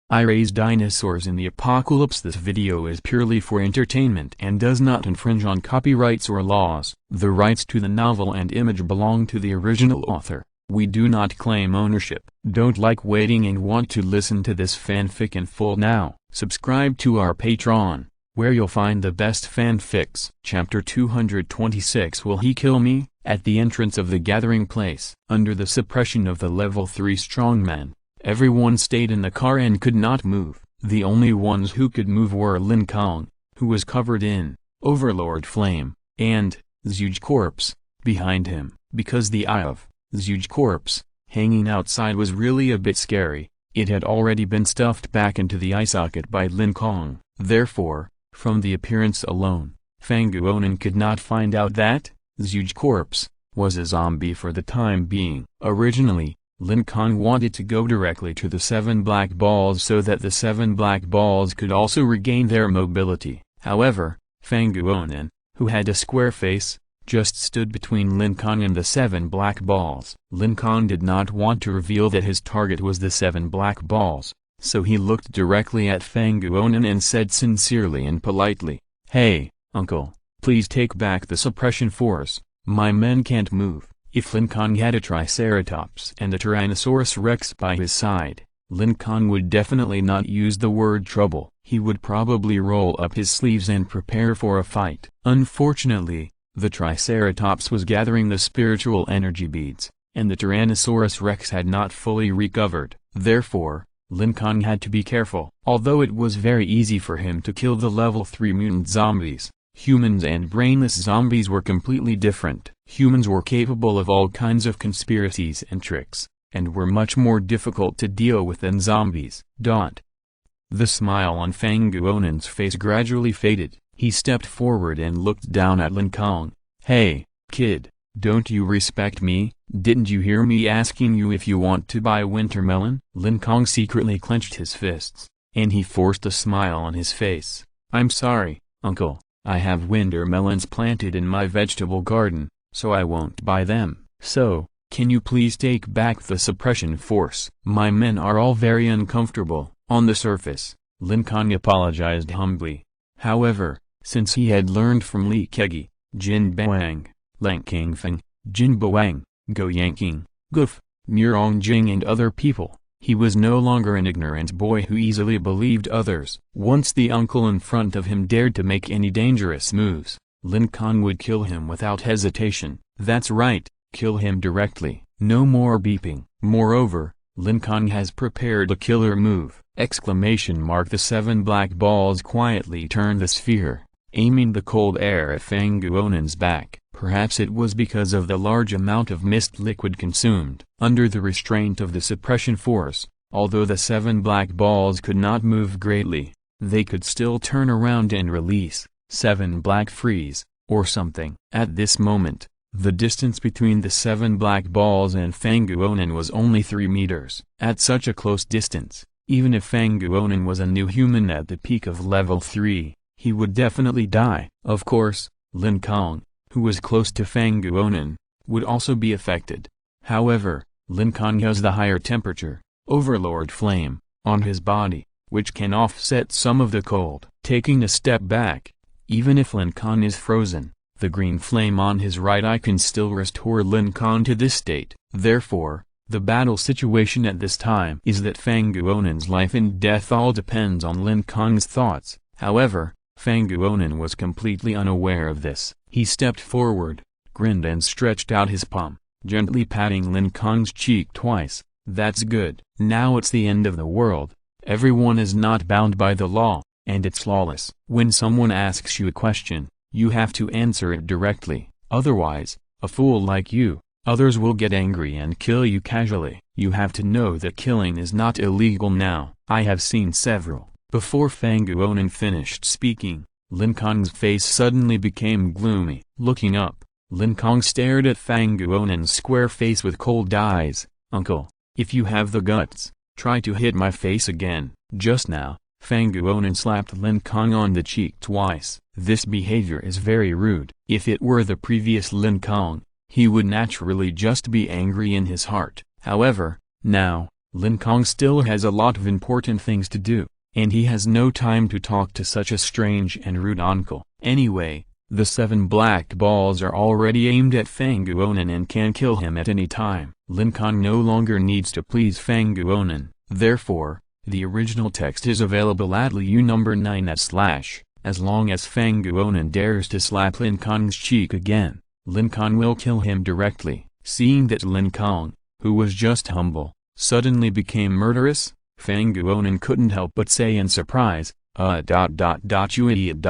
I raise dinosaurs in the apocalypse. This video is purely for entertainment and does not infringe on copyrights or laws. The rights to the novel and image belong to the original author. We do not claim ownership. Don't like waiting and want to listen to this fanfic in full now? Subscribe to our Patreon, where you'll find the best fanfics. Chapter 226. Will he kill me? At the entrance of the gathering place, under the suppression of the level 3 strongman, everyone stayed in the car and could not move. The only ones who could move were Lin Kong, who was covered in Overlord Flame, and Zhuge Corpse, behind him. Because the eye of Zhuge Corpse, hanging outside was really a bit scary, it had already been stuffed back into the eye socket by Lin Kong. Therefore, from the appearance alone, Fang Guonan could not find out that Zhuge Corpse was a zombie for the time being. Originally, Lin Kong wanted to go directly to the 7 black balls so that the 7 black balls could also regain their mobility. However, Fang Guonan, who had a square face, just stood between Lin Kong and the 7 black balls. Lin Kong did not want to reveal that his target was the 7 black balls, so he looked directly at Fang Guonan and said sincerely and politely, "Hey, uncle, please take back the suppression force, my men can't move." If Lin Kong had a Triceratops and a Tyrannosaurus Rex by his side, Lin Kong would definitely not use the word trouble. He would probably roll up his sleeves and prepare for a fight. Unfortunately, the Triceratops was gathering the spiritual energy beads, and the Tyrannosaurus Rex had not fully recovered. Therefore, Lin Kong had to be careful. Although it was very easy for him to kill the level 3 mutant zombies, humans and brainless zombies were completely different. Humans were capable of all kinds of conspiracies and tricks, and were much more difficult to deal with than zombies. The smile on Fang Guonan's face gradually faded. He stepped forward and looked down at Lin Kong. "Hey, kid, don't you respect me? Didn't you hear me asking you if you want to buy winter melon?" Lin Kong secretly clenched his fists, and he forced a smile on his face. "I'm sorry, uncle. I have winter melons planted in my vegetable garden, so I won't buy them. So, can you please take back the suppression force? My men are all very uncomfortable." On the surface, Lin Kong apologized humbly. However, since he had learned from Li Kegi, Jin Bawang, Lang Kingfeng, Jin Bawang, Go Yanking, Goof, Murong Jing and other people, he was no longer an ignorant boy who easily believed others. Once the uncle in front of him dared to make any dangerous moves, Lin Kong would kill him without hesitation. That's right, kill him directly, no more beeping. Moreover, Lin Kong has prepared a killer move! The 7 black balls quietly turned the sphere, aiming the cold air at Fang Guonan's back. Perhaps it was because of the large amount of mist liquid consumed. Under the restraint of the suppression force, although the 7 black balls could not move greatly, they could still turn around and release 7 black freeze, or something. At this moment, the distance between the 7 black balls and Fang Guonan was only 3 meters. At such a close distance, even if Fang Guonan was a new human at the peak of level 3, he would definitely die. Of course, Lin Kong, who was close to Fang Guonan, would also be affected. However, Lin Kong has the higher temperature, Overlord Flame, on his body, which can offset some of the cold. Taking a step back, even if Lin Kong is frozen, the green flame on his right eye can still restore Lin Kong to this state. Therefore, the battle situation at this time is that Fang Guonan's life and death all depends on Lin Kong's thoughts. However, Fang Guonan was completely unaware of this. He stepped forward, grinned and stretched out his palm, gently patting Lin Kong's cheek twice. "That's good. Now it's the end of the world. Everyone is not bound by the law, and it's lawless. When someone asks you a question, you have to answer it directly. Otherwise, a fool like you, others will get angry and kill you casually. You have to know that killing is not illegal now. I have seen several." Before Fang Guonan finished speaking, Lin Kong's face suddenly became gloomy. Looking up, Lin Kong stared at Fang Guonan's square face with cold eyes. "Uncle, if you have the guts, try to hit my face again." Just now, Fang Guonan slapped Lin Kong on the cheek twice. This behavior is very rude. If it were the previous Lin Kong, he would naturally just be angry in his heart. However, now, Lin Kong still has a lot of important things to do, and he has no time to talk to such a strange and rude uncle. Anyway, the 7 black balls are already aimed at Fanguonan and can kill him at any time. Lin Kong no longer needs to please Fanguonan, therefore, the original text is available at Liu number 9 / as long as Fanguonan dares to slap Lin Kong's cheek again, Lin Kong will kill him directly. Seeing that Lin Kong, who was just humble, suddenly became murderous, Fanguonan couldn't help but say in surprise, you idiot.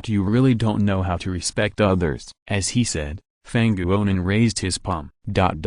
You really don't know how to respect others. As he said, Fanguonan raised his palm. At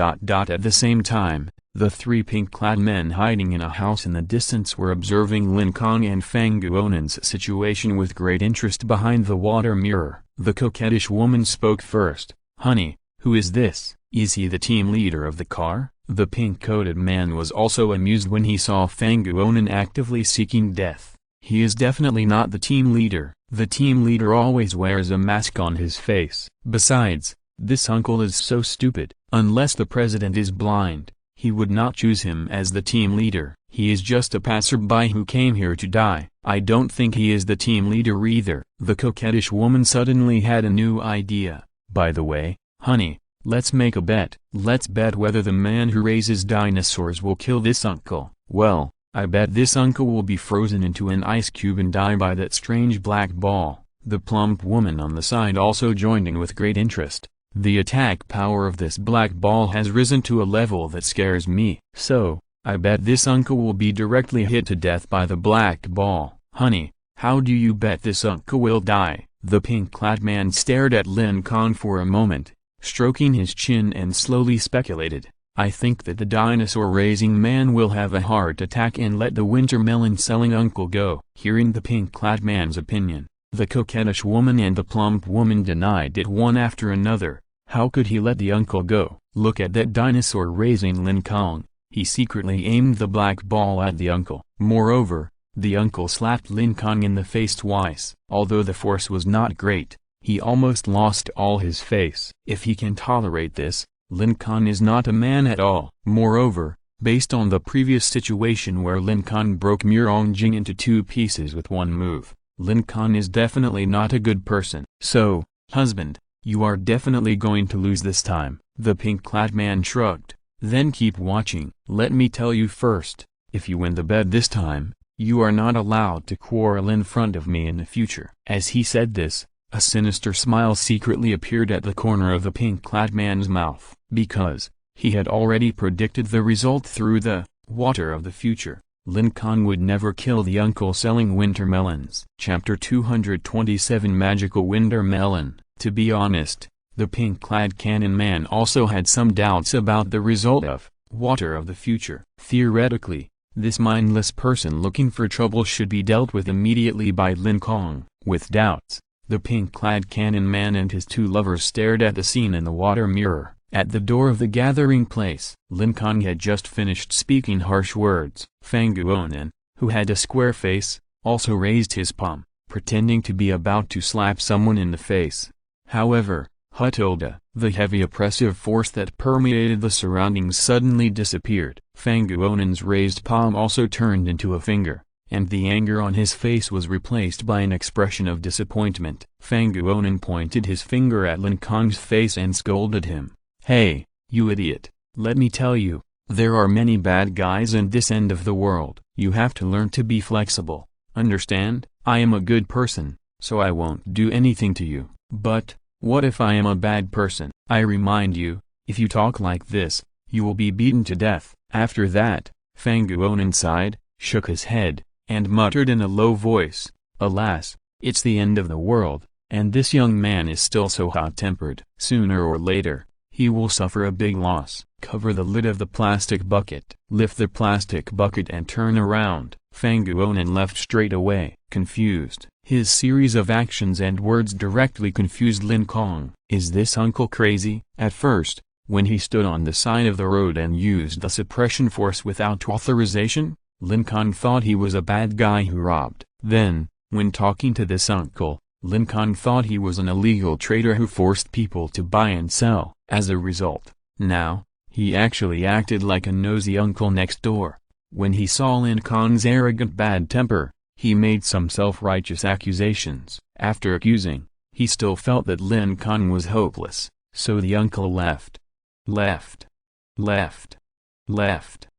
the same time, the 3 pink-clad men hiding in a house in the distance were observing Lin Kong and Fanguonan's situation with great interest behind the water mirror. The coquettish woman spoke first. "Honey, who is this? Is he the team leader of the car?" The pink-coated man was also amused when he saw Fanguonan actively seeking death. "He is definitely not the team leader. The team leader always wears a mask on his face. Besides, this uncle is so stupid. Unless the president is blind, he would not choose him as the team leader. He is just a passerby who came here to die. I don't think he is the team leader either." The coquettish woman suddenly had a new idea. "By the way, honey, let's make a bet. Let's bet whether the man who raises dinosaurs will kill this uncle. Well, I bet this uncle will be frozen into an ice cube and die by that strange black ball." The plump woman on the side also joined in with great interest. "The attack power of this black ball has risen to a level that scares me. So, I bet this uncle will be directly hit to death by the black ball. Honey, how do you bet this uncle will die?" The pink-clad man stared at Lin Kong for a moment, stroking his chin and slowly speculated. "I think that the dinosaur-raising man will have a heart attack and let the winter melon-selling uncle go." Hearing the pink-clad man's opinion, the coquettish woman and the plump woman denied it one after another. How could he let the uncle go? Look at that dinosaur raising Lin Kong. He secretly aimed the black ball at the uncle. Moreover, the uncle slapped Lin Kong in the face twice. Although the force was not great, he almost lost all his face. If he can tolerate this, Lin Kong is not a man at all. Moreover, based on the previous situation where Lin Kong broke Murongjing into 2 pieces with one move, Lin Kong is definitely not a good person. "So, husband, you are definitely going to lose this time." The pink-clad man shrugged. "Then keep watching. Let me tell you first, if you win the bet this time, you are not allowed to quarrel in front of me in the future." As he said this, a sinister smile secretly appeared at the corner of the pink-clad man's mouth. Because he had already predicted the result through the water of the future, Lin Kong would never kill the uncle selling winter melons. Chapter 227 Magical Winter Melon. To be honest, the pink-clad cannon man also had some doubts about the result of water of the future. Theoretically, this mindless person looking for trouble should be dealt with immediately by Lin Kong. With doubts, the pink-clad cannon man and his 2 lovers stared at the scene in the water mirror. At the door of the gathering place, Lin Kong had just finished speaking harsh words. Fanguonan, who had a square face, also raised his palm, pretending to be about to slap someone in the face. However, Hutilda, the heavy oppressive force that permeated the surroundings suddenly disappeared. Fanguonan's raised palm also turned into a finger, and the anger on his face was replaced by an expression of disappointment. Fanguonan pointed his finger at Lin Kong's face and scolded him. "Hey, you idiot, let me tell you, there are many bad guys in this end of the world. You have to learn to be flexible, understand? I am a good person, so I won't do anything to you. But, what if I am a bad person? I remind you, if you talk like this, you will be beaten to death." After that, Fanguonan sighed, shook his head, and muttered in a low voice, "Alas, it's the end of the world, and this young man is still so hot-tempered. Sooner or later, he will suffer a big loss." Cover the lid of the plastic bucket. Lift the plastic bucket and turn around. Fanguonan left straight away, confused. His series of actions and words directly confused Lin Kong. Is this uncle crazy? At first, when he stood on the side of the road and used the suppression force without authorization, Lin Kong thought he was a bad guy who robbed. Then, when talking to this uncle, Lin Kong thought he was an illegal trader who forced people to buy and sell. As a result, now, He actually acted like a nosy uncle next door. When he saw Lin Kong's arrogant bad temper, he made some self-righteous accusations. After accusing, he still felt that Lin Kong was hopeless, so the uncle left. Left.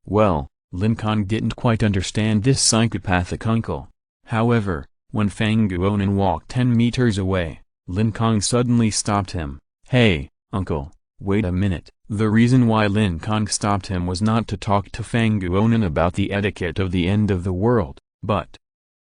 Well, Lin Kong didn't quite understand this psychopathic uncle. However, when Fang Guonan walked 10 meters away, Lin Kong suddenly stopped him. "Hey, uncle, wait a minute." The reason why Lin Kong stopped him was not to talk to Fang Guonan about the etiquette of the end of the world, but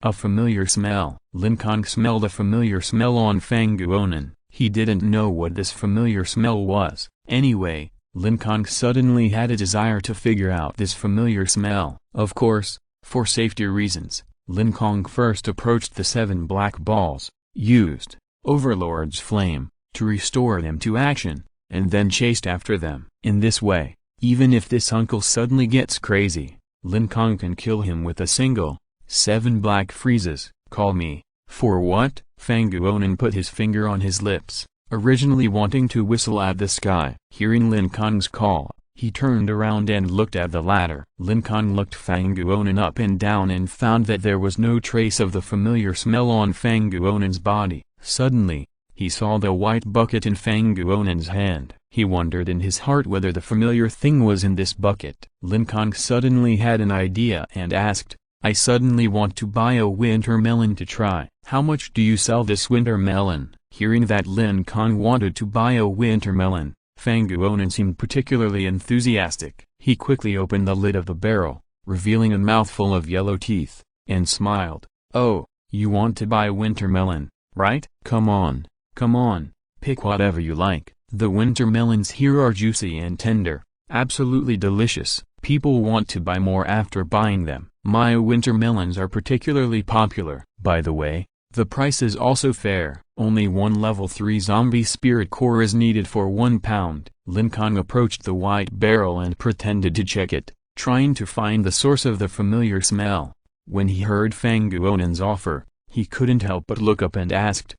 a familiar smell. Lin Kong smelled a familiar smell on Fang Guonan. He didn't know what this familiar smell was. Anyway, Lin Kong suddenly had a desire to figure out this familiar smell. Of course, for safety reasons, Lin Kong first approached the 7 black balls, used Overlord's flame to restore them to action, and then chased after them. In this way, even if this uncle suddenly gets crazy, Lin Kong can kill him with a single 7 black freezes. "Call me." "For what?" Fang Guonan put his finger on his lips, originally wanting to whistle at the sky. Hearing Lin Kong's call, he turned around and looked at the ladder. Lin Kong looked Fang Guonan up and down and found that there was no trace of the familiar smell on Fang Guonan's body. Suddenly, he saw the white bucket in Fang Guonan's hand. He wondered in his heart whether the familiar thing was in this bucket. Lin Kong suddenly had an idea and asked, "I suddenly want to buy a winter melon to try. How much do you sell this winter melon?" Hearing that Lin Kong wanted to buy a winter melon, Fang Guonan seemed particularly enthusiastic. He quickly opened the lid of the barrel, revealing a mouthful of yellow teeth, and smiled. "Oh, you want to buy winter melon, right? Come on, pick whatever you like. The winter melons here are juicy and tender, absolutely delicious. People want to buy more after buying them. My winter melons are particularly popular. By the way, the price is also fair. Only 1 level 3 zombie spirit core is needed for 1 pound. Lin Kong approached the white barrel and pretended to check it, trying to find the source of the familiar smell. When he heard Fang Guonan's offer, he couldn't help but look up and asked,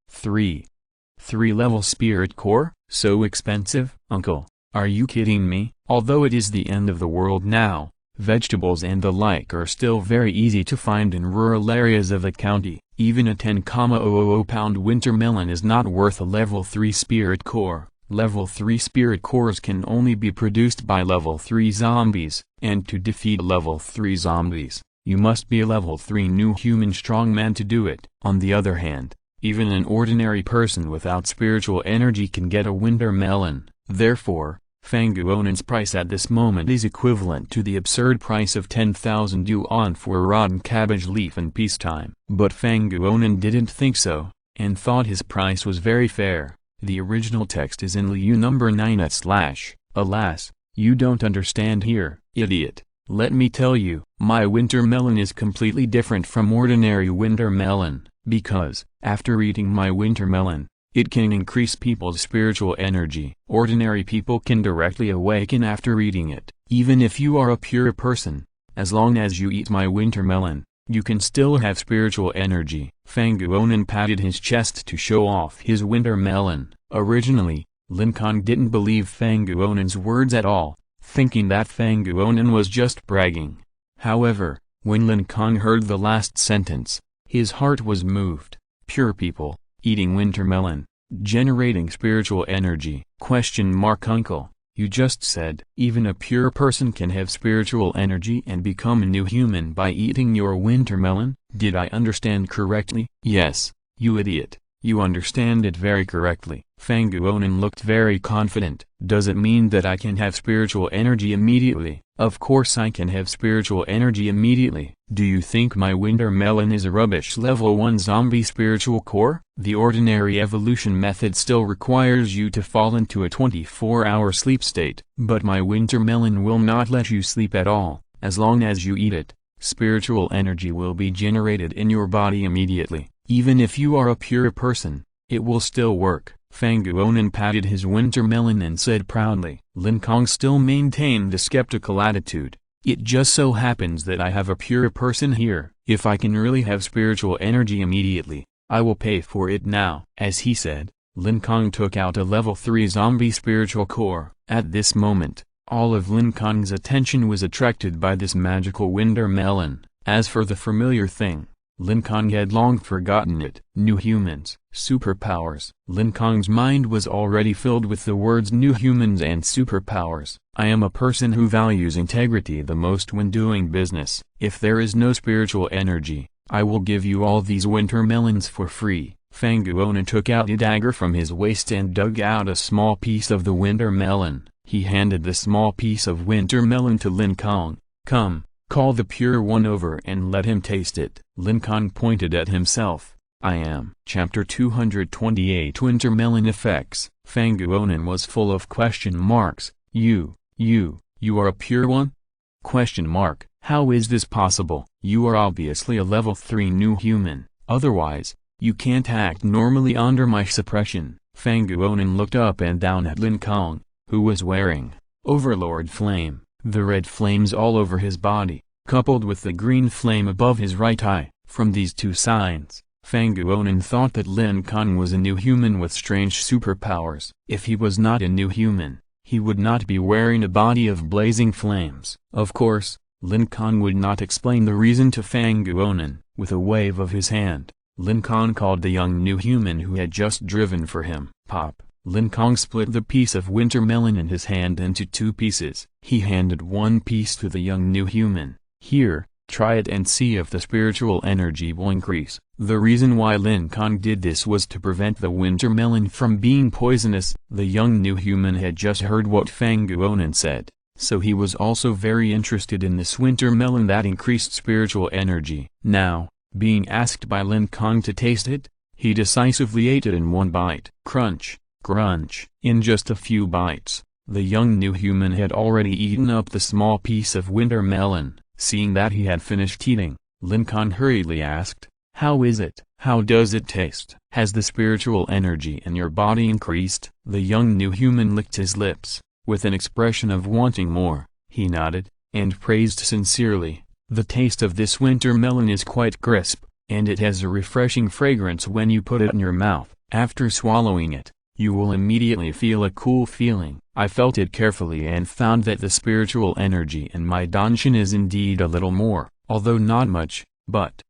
3 level spirit core? So expensive? Uncle, are you kidding me? Although it is the end of the world now, vegetables and the like are still very easy to find in rural areas of the county. Even a 10,000 pound winter melon is not worth a level 3 spirit core. Level 3 spirit cores can only be produced by level 3 zombies, and to defeat level 3 zombies, you must be a level 3 new human strongman to do it. On the other hand, even an ordinary person without spiritual energy can get a winter melon. Therefore, Fang Guonan's price at this moment is equivalent to the absurd price of 10,000 yuan for a rotten cabbage leaf in peacetime. But Fang Guonan didn't think so, and thought his price was very fair. The original text is in Liu number 9 / Alas, you don't understand here, idiot. Let me tell you, my winter melon is completely different from ordinary winter melon, because, after eating my winter melon, it can increase people's spiritual energy. Ordinary people can directly awaken after eating it. Even if you are a pure person, as long as you eat my winter melon, you can still have spiritual energy. Fang Guonan patted his chest to show off his winter melon. Originally, Lin Kong didn't believe Fang Guonan's words at all, thinking that Fang Guonan was just bragging. However, when Lin Kong heard the last sentence, his heart was moved. Pure people, eating winter melon, generating spiritual energy. Uncle, you just said, even a pure person can have spiritual energy and become a new human by eating your winter melon? Did I understand correctly? Yes, you idiot. You understand it very correctly. Fang Guonan looked very confident. Does it mean that I can have spiritual energy immediately? Of course I can have spiritual energy immediately. Do you think my winter melon is a rubbish level 1 zombie spiritual core? The ordinary evolution method still requires you to fall into a 24-hour sleep state. But my winter melon will not let you sleep at all. As long as you eat it, spiritual energy will be generated in your body immediately. Even if you are a pure person, it will still work. Fang Guonan patted his winter melon and said proudly. Lin Kong still maintained a skeptical attitude. It just so happens that I have a pure person here. If I can really have spiritual energy immediately, I will pay for it now. As he said, Lin Kong took out a level 3 zombie spiritual core. At this moment, all of Lin Kong's attention was attracted by this magical winter melon. As for the familiar thing, Lin Kong had long forgotten it. New humans, superpowers. Lin Kong's mind was already filled with the words new humans and superpowers. I am a person who values integrity the most when doing business. If there is no spiritual energy, I will give you all these winter melons for free. Fang Guonan took out a dagger from his waist and dug out a small piece of the winter melon. He handed the small piece of winter melon to Lin Kong. Come, call the pure one over and let him taste it. Lin Kong pointed at himself. I am. Chapter 228 Winter Melon Effects. Fang Guonan was full of question marks. You are a pure one? Question mark. How is this possible? You are obviously a level 3 new human, otherwise, you can't act normally under my suppression. Fang Guonan looked up and down at Lin Kong, who was wearing Overlord Flame, the red flames all over his body, coupled with the green flame above his right eye. From these two signs, Fang Guonan thought that Lin Kong was a new human with strange superpowers. If he was not a new human, he would not be wearing a body of blazing flames. Of course, Lin Kong would not explain the reason to Fang Guonan. With a wave of his hand, Lin Kong called the young new human who had just driven for him. Pop! Lin Kong split the piece of winter melon in his hand into 2 pieces. He handed one piece to the young new human. Here, try it and see if the spiritual energy will increase. The reason why Lin Kong did this was to prevent the winter melon from being poisonous. The young new human had just heard what Fang Guonan said, so he was also very interested in this winter melon that increased spiritual energy. Now, being asked by Lin Kong to taste it, he decisively ate it in one bite. Crunch, crunch. In just a few bites, the young new human had already eaten up the small piece of winter melon. Seeing that he had finished eating, Lin Kong hurriedly asked, how is it? How does it taste? Has the spiritual energy in your body increased? The young new human licked his lips, with an expression of wanting more. He nodded, and praised sincerely. The taste of this winter melon is quite crisp, and it has a refreshing fragrance when you put it in your mouth. After swallowing it, you will immediately feel a cool feeling. I felt it carefully and found that the spiritual energy in my danshin is indeed a little more, although not much, but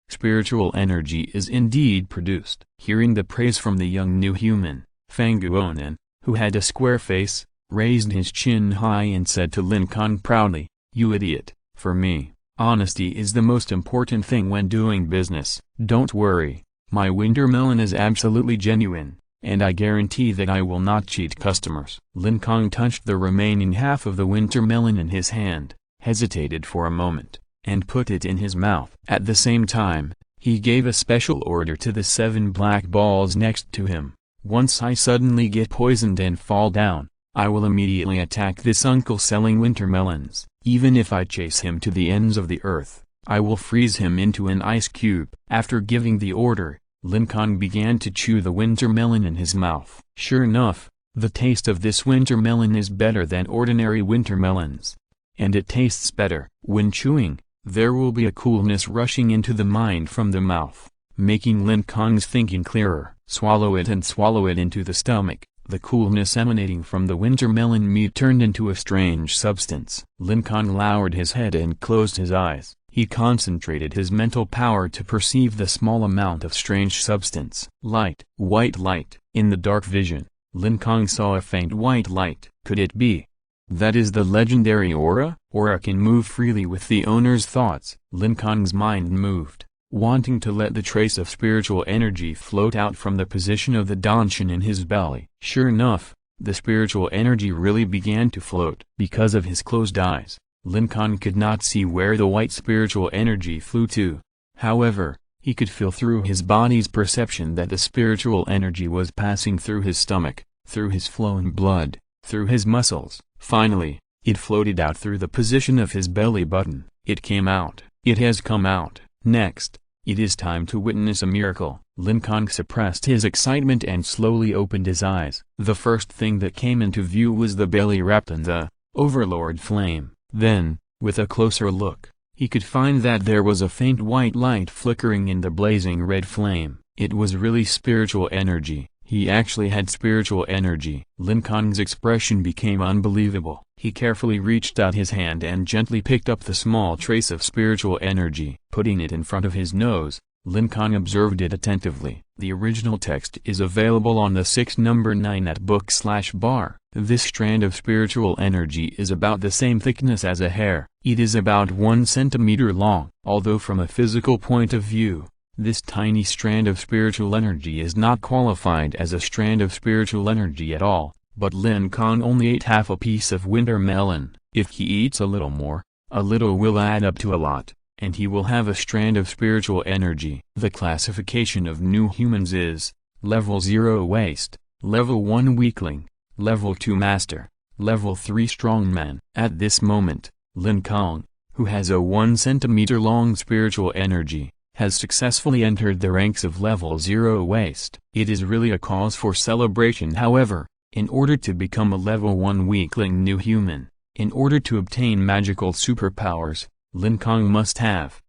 spiritual energy is indeed produced. Hearing the praise from the young new human, Fang Guonan, who had a square face, raised his chin high and said to Lin Kong proudly, you idiot, for me, honesty is the most important thing when doing business. Don't worry, my winter melon is absolutely genuine, and I guarantee that I will not cheat customers. Lin Kong touched the remaining half of the winter melon in his hand, hesitated for a moment, and put it in his mouth. At the same time, he gave a special order to the 7 black balls next to him. Once I suddenly get poisoned and fall down, I will immediately attack this uncle selling winter melons. Even if I chase him to the ends of the earth, I will freeze him into an ice cube. After giving the order, Lin Kong began to chew the winter melon in his mouth. Sure enough, the taste of this winter melon is better than ordinary winter melons. And it tastes better. When chewing, there will be a coolness rushing into the mind from the mouth, making Lin Kong's thinking clearer. Swallow it and swallow it into the stomach. The coolness emanating from the winter melon meat turned into a strange substance. Lin Kong lowered his head and closed his eyes. He concentrated his mental power to perceive the small amount of strange substance. Light. White light. In the dark vision, Lin Kong saw a faint white light. Could it be? That is the legendary aura? Aura can move freely with the owner's thoughts. Lin Kong's mind moved, wanting to let the trace of spiritual energy float out from the position of the danshin in his belly. Sure enough, the spiritual energy really began to float. Because of his closed eyes, Lin Kong could not see where the white spiritual energy flew to. However, he could feel through his body's perception that the spiritual energy was passing through his stomach, through his flowing blood, through his muscles. Finally, it floated out through the position of his belly button. It came out. It has come out. Next, it is time to witness a miracle. Lin Kong suppressed his excitement and slowly opened his eyes. The first thing that came into view was the belly wrapped in the Overlord Flame. Then, with a closer look, he could find that there was a faint white light flickering in the blazing red flame. It was really spiritual energy. He actually had spiritual energy. Lin Kong's expression became unbelievable. He carefully reached out his hand and gently picked up the small trace of spiritual energy. Putting it in front of his nose, Lin Kong observed it attentively. The original text is available on the 6 number 9 at book/bar. This strand of spiritual energy is about the same thickness as a hair. It is about 1 centimeter long. Although from a physical point of view, this tiny strand of spiritual energy is not qualified as a strand of spiritual energy at all, but Lin Kong only ate half a piece of winter melon. If he eats a little more, a little will add up to a lot, and he will have a strand of spiritual energy. The classification of new humans is: Level 0 Waste, Level 1 Weakling, Level 2 Master, Level 3 Strongman. At this moment, Lin Kong, who has a 1 centimeter long spiritual energy, has successfully entered the ranks of Level 0 Waste. It is really a cause for celebration. However, in order to become a Level 1 Weakling new human, in order to obtain magical superpowers, Lin Kong must have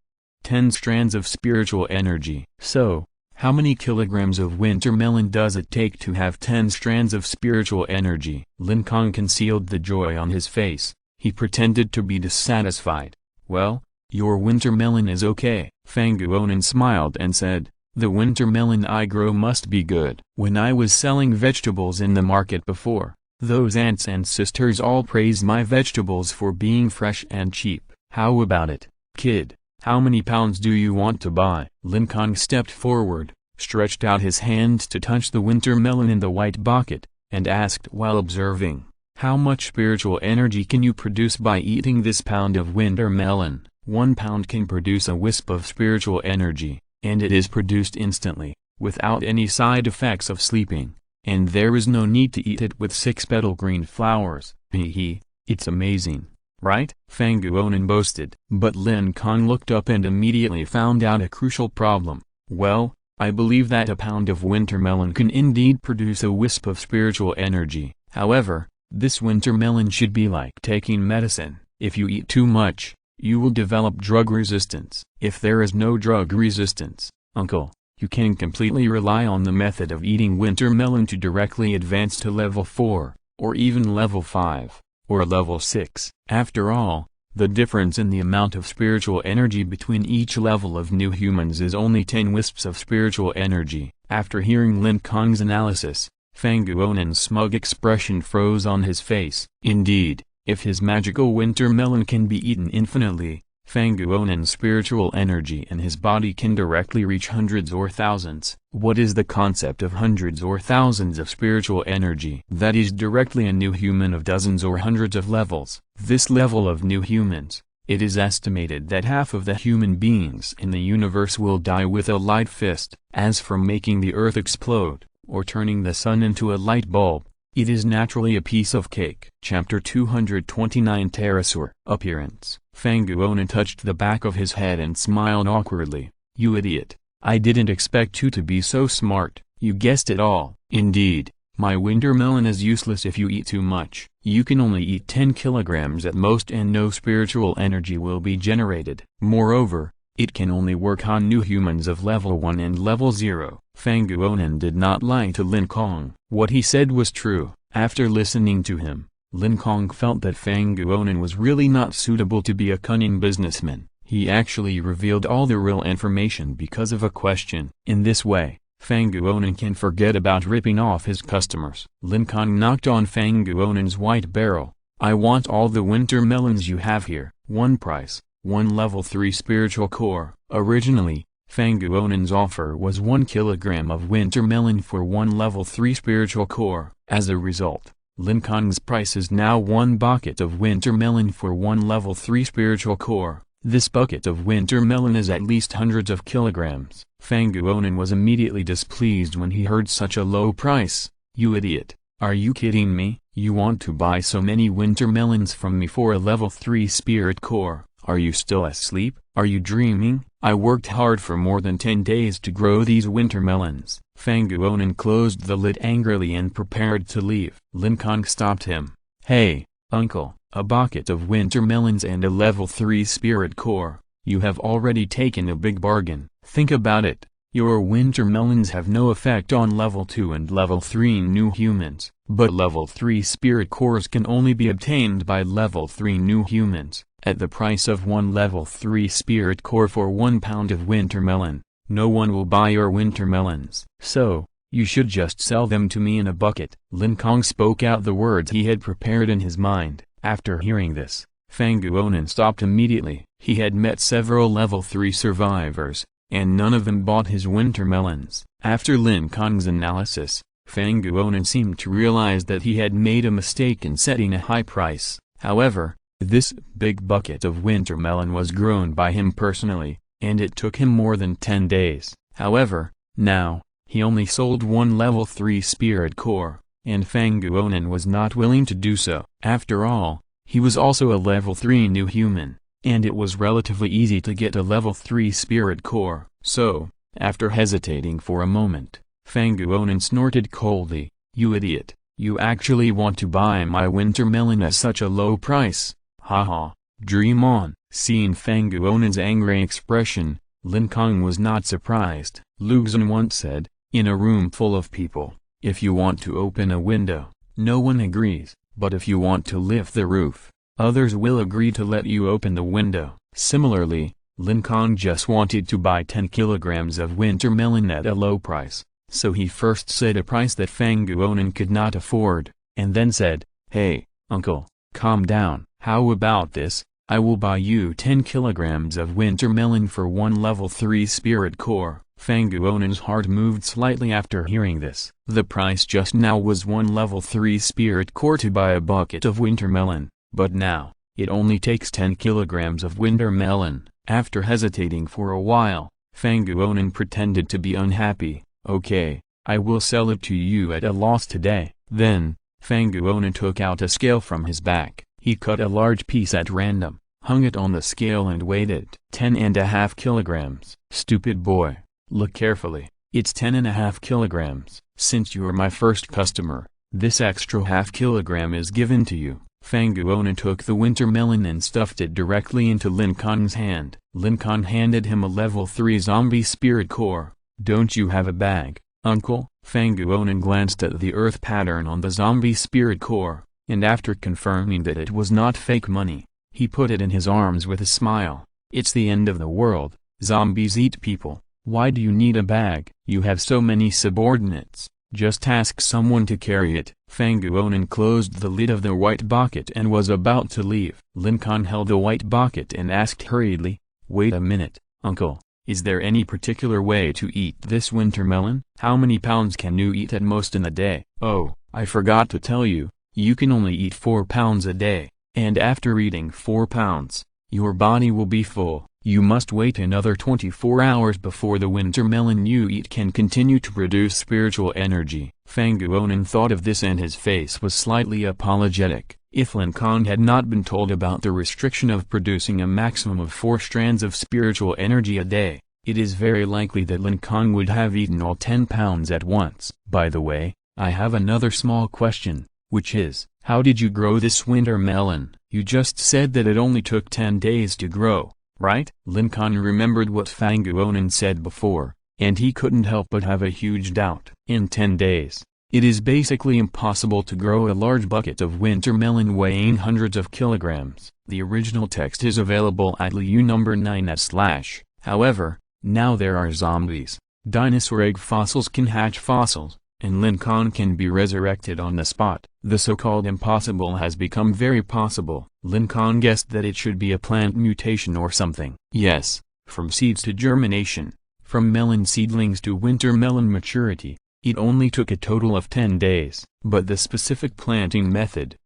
10 strands of spiritual energy. So, how many kilograms of winter melon does it take to have 10 strands of spiritual energy? Lin Kong concealed the joy on his face. He pretended to be dissatisfied. Well, your winter melon is okay. Fang Guonan smiled and said, the winter melon I grow must be good. When I was selling vegetables in the market before, those aunts and sisters all praised my vegetables for being fresh and cheap. How about it, kid? How many pounds do you want to buy? Lin Kong stepped forward, stretched out his hand to touch the winter melon in the white bucket, and asked while observing, how much spiritual energy can you produce by eating this pound of winter melon? 1 pound can produce a wisp of spiritual energy, and it is produced instantly, without any side effects of sleeping, and there is no need to eat it with 6 petal green flowers. Hee, it's amazing, right? Fang Guonan boasted. But Lin Kong looked up and immediately found out a crucial problem. Well, I believe that a pound of winter melon can indeed produce a wisp of spiritual energy. However, this winter melon should be like taking medicine. If you eat too much, you will develop drug resistance. If there is no drug resistance, uncle, you can completely rely on the method of eating winter melon to directly advance to level 4, or even level 5, or level 6. After all, the difference in the amount of spiritual energy between each level of new humans is only 10 wisps of spiritual energy. After hearing Lin Kong's analysis, Fang Guonan's smug expression froze on his face. Indeed, if his magical winter melon can be eaten infinitely, Fang Guonan's spiritual energy in his body can directly reach hundreds or thousands. What is the concept of hundreds or thousands of spiritual energy? That is directly a new human of dozens or hundreds of levels. This level of new humans, it is estimated that half of the human beings in the universe will die with a light fist. As for making the earth explode, or turning the sun into a light bulb, it is naturally a piece of cake. Chapter 229 Pteranodons. Appearance. Fang Guonan touched the back of his head and smiled awkwardly. You idiot. I didn't expect you to be so smart. You guessed it all. Indeed, my winter melon is useless if you eat too much. You can only eat 10 kilograms at most and no spiritual energy will be generated. Moreover, it can only work on new humans of level 1 and level 0. Fang Guonan did not lie to Lin Kong. What he said was true. After listening to him, Lin Kong felt that Fang Guonan was really not suitable to be a cunning businessman. He actually revealed all the real information because of a question. In this way, Fang Guonan can forget about ripping off his customers. Lin Kong knocked on Fang Guonan's white barrel. I want all the winter melons you have here. 1 price, 1 level 3 spiritual core. Originally, Fang Guonan's offer was 1 kilogram of winter melon for 1 level 3 spiritual core. As a result, Lin Kong's price is now 1 bucket of winter melon for 1 level 3 spiritual core. This bucket of winter melon is at least hundreds of kilograms. Fang Guonan was immediately displeased when he heard such a low price. You idiot, are you kidding me? You want to buy so many winter melons from me for a level 3 spirit core? Are you still asleep? Are you dreaming? I worked hard for more than 10 days to grow these winter melons. Fang Guonan closed the lid angrily and prepared to leave. Lin Kong stopped him. Hey, uncle, a bucket of winter melons and a level 3 spirit core. You have already taken a big bargain. Think about it. Your winter melons have no effect on level 2 and level 3 new humans, but level 3 spirit cores can only be obtained by level 3 new humans, at the price of 1 level 3 spirit core for 1 pound of winter melon. No one will buy your winter melons. So, you should just sell them to me in a bucket. Lin Kong spoke out the words he had prepared in his mind. After hearing this, Fang Guonan stopped immediately. He had met several level 3 survivors, and none of them bought his winter melons. After Lin Kong's analysis, Fang Guonan seemed to realize that he had made a mistake in setting a high price. However, this big bucket of winter melon was grown by him personally, and it took him more than 10 days. However, now, he only sold 1 level 3 spirit core, and Fang Guonan was not willing to do so. After all, he was also a level 3 new human, and it was relatively easy to get a level 3 spirit core. So, after hesitating for a moment, Fang Guonan snorted coldly, "You idiot, you actually want to buy my winter melon at such a low price? Haha, dream on." Seeing Fang Guonan's angry expression, Lin Kong was not surprised. Lu Xun once said, in a room full of people, if you want to open a window, no one agrees, but if you want to lift the roof, others will agree to let you open the window. Similarly, Lin Kong just wanted to buy 10 kilograms of winter melon at a low price, so he first said a price that Fang Guonan could not afford, and then said, "Hey, uncle, calm down. How about this? I will buy you 10 kilograms of winter melon for 1 level 3 spirit core." Fang Guonan's heart moved slightly after hearing this. The price just now was 1 level 3 spirit core to buy a bucket of winter melon, but now, it only takes 10 kilograms of winter melon. After hesitating for a while, Fang Guonan pretended to be unhappy. "Okay, I will sell it to you at a loss today." Then, Fang Guonan took out a scale from his back. He cut a large piece at random, hung it on the scale and weighed it. 10.5 kilograms. "Stupid boy, look carefully, it's 10.5 kilograms. Since you're my first customer, this extra half kilogram is given to you." Fang Guonan took the winter melon and stuffed it directly into Lin Kong's hand. Lin Kong handed him a level 3 zombie spirit core. "Don't you have a bag, uncle?" Fang Guonan glanced at the earth pattern on the zombie spirit core, and after confirming that it was not fake money, he put it in his arms with a smile. "It's the end of the world, zombies eat people. Why do you need a bag? You have so many subordinates, just ask someone to carry it." Fang Guonan closed the lid of the white bucket and was about to leave. Lin Kong held the white bucket and asked hurriedly, "Wait a minute, uncle, is there any particular way to eat this winter melon? How many pounds can you eat at most in a day?" "Oh, I forgot to tell you, you can only eat 4 pounds a day, and after eating 4 pounds, your body will be full. You must wait another 24 hours before the winter melon you eat can continue to produce spiritual energy." Fang Guonan thought of this and his face was slightly apologetic. If Lin Kong had not been told about the restriction of producing a maximum of 4 strands of spiritual energy a day, it is very likely that Lin Kong would have eaten all 10 pounds at once. "By the way, I have another small question, which is, how did you grow this winter melon? You just said that it only took 10 days to grow, right?" Lin Kong remembered what Fang Guonan said before, and he couldn't help but have a huge doubt. "In 10 days, it is basically impossible to grow a large bucket of winter melon weighing hundreds of kilograms." The original text is available at LU number 9/. However, now there are zombies. Dinosaur egg fossils can hatch fossils, and Lin Kong can be resurrected on the spot. The so-called impossible has become very possible. Lin Kong guessed that it should be a plant mutation or something. Yes, from seeds to germination, from melon seedlings to winter melon maturity, it only took a total of 10 days. But the specific planting method,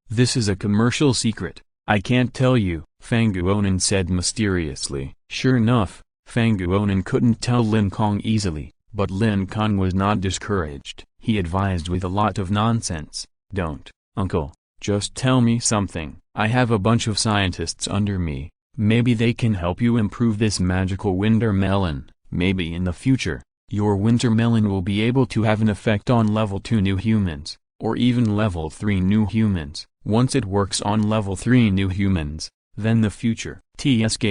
this is a commercial secret. I can't tell you, Fang Guonan said mysteriously. Sure enough, Fang Guonan couldn't tell Lin Kong easily, but Lin Kong was not discouraged. He advised with a lot of nonsense. "Don't, uncle, just tell me something. I have a bunch of scientists under me. Maybe they can help you improve this magical winter melon. Maybe in the future, your winter melon will be able to have an effect on level 2 new humans, or even level 3 new humans. Once it works on level 3 new humans, then the future. TSK.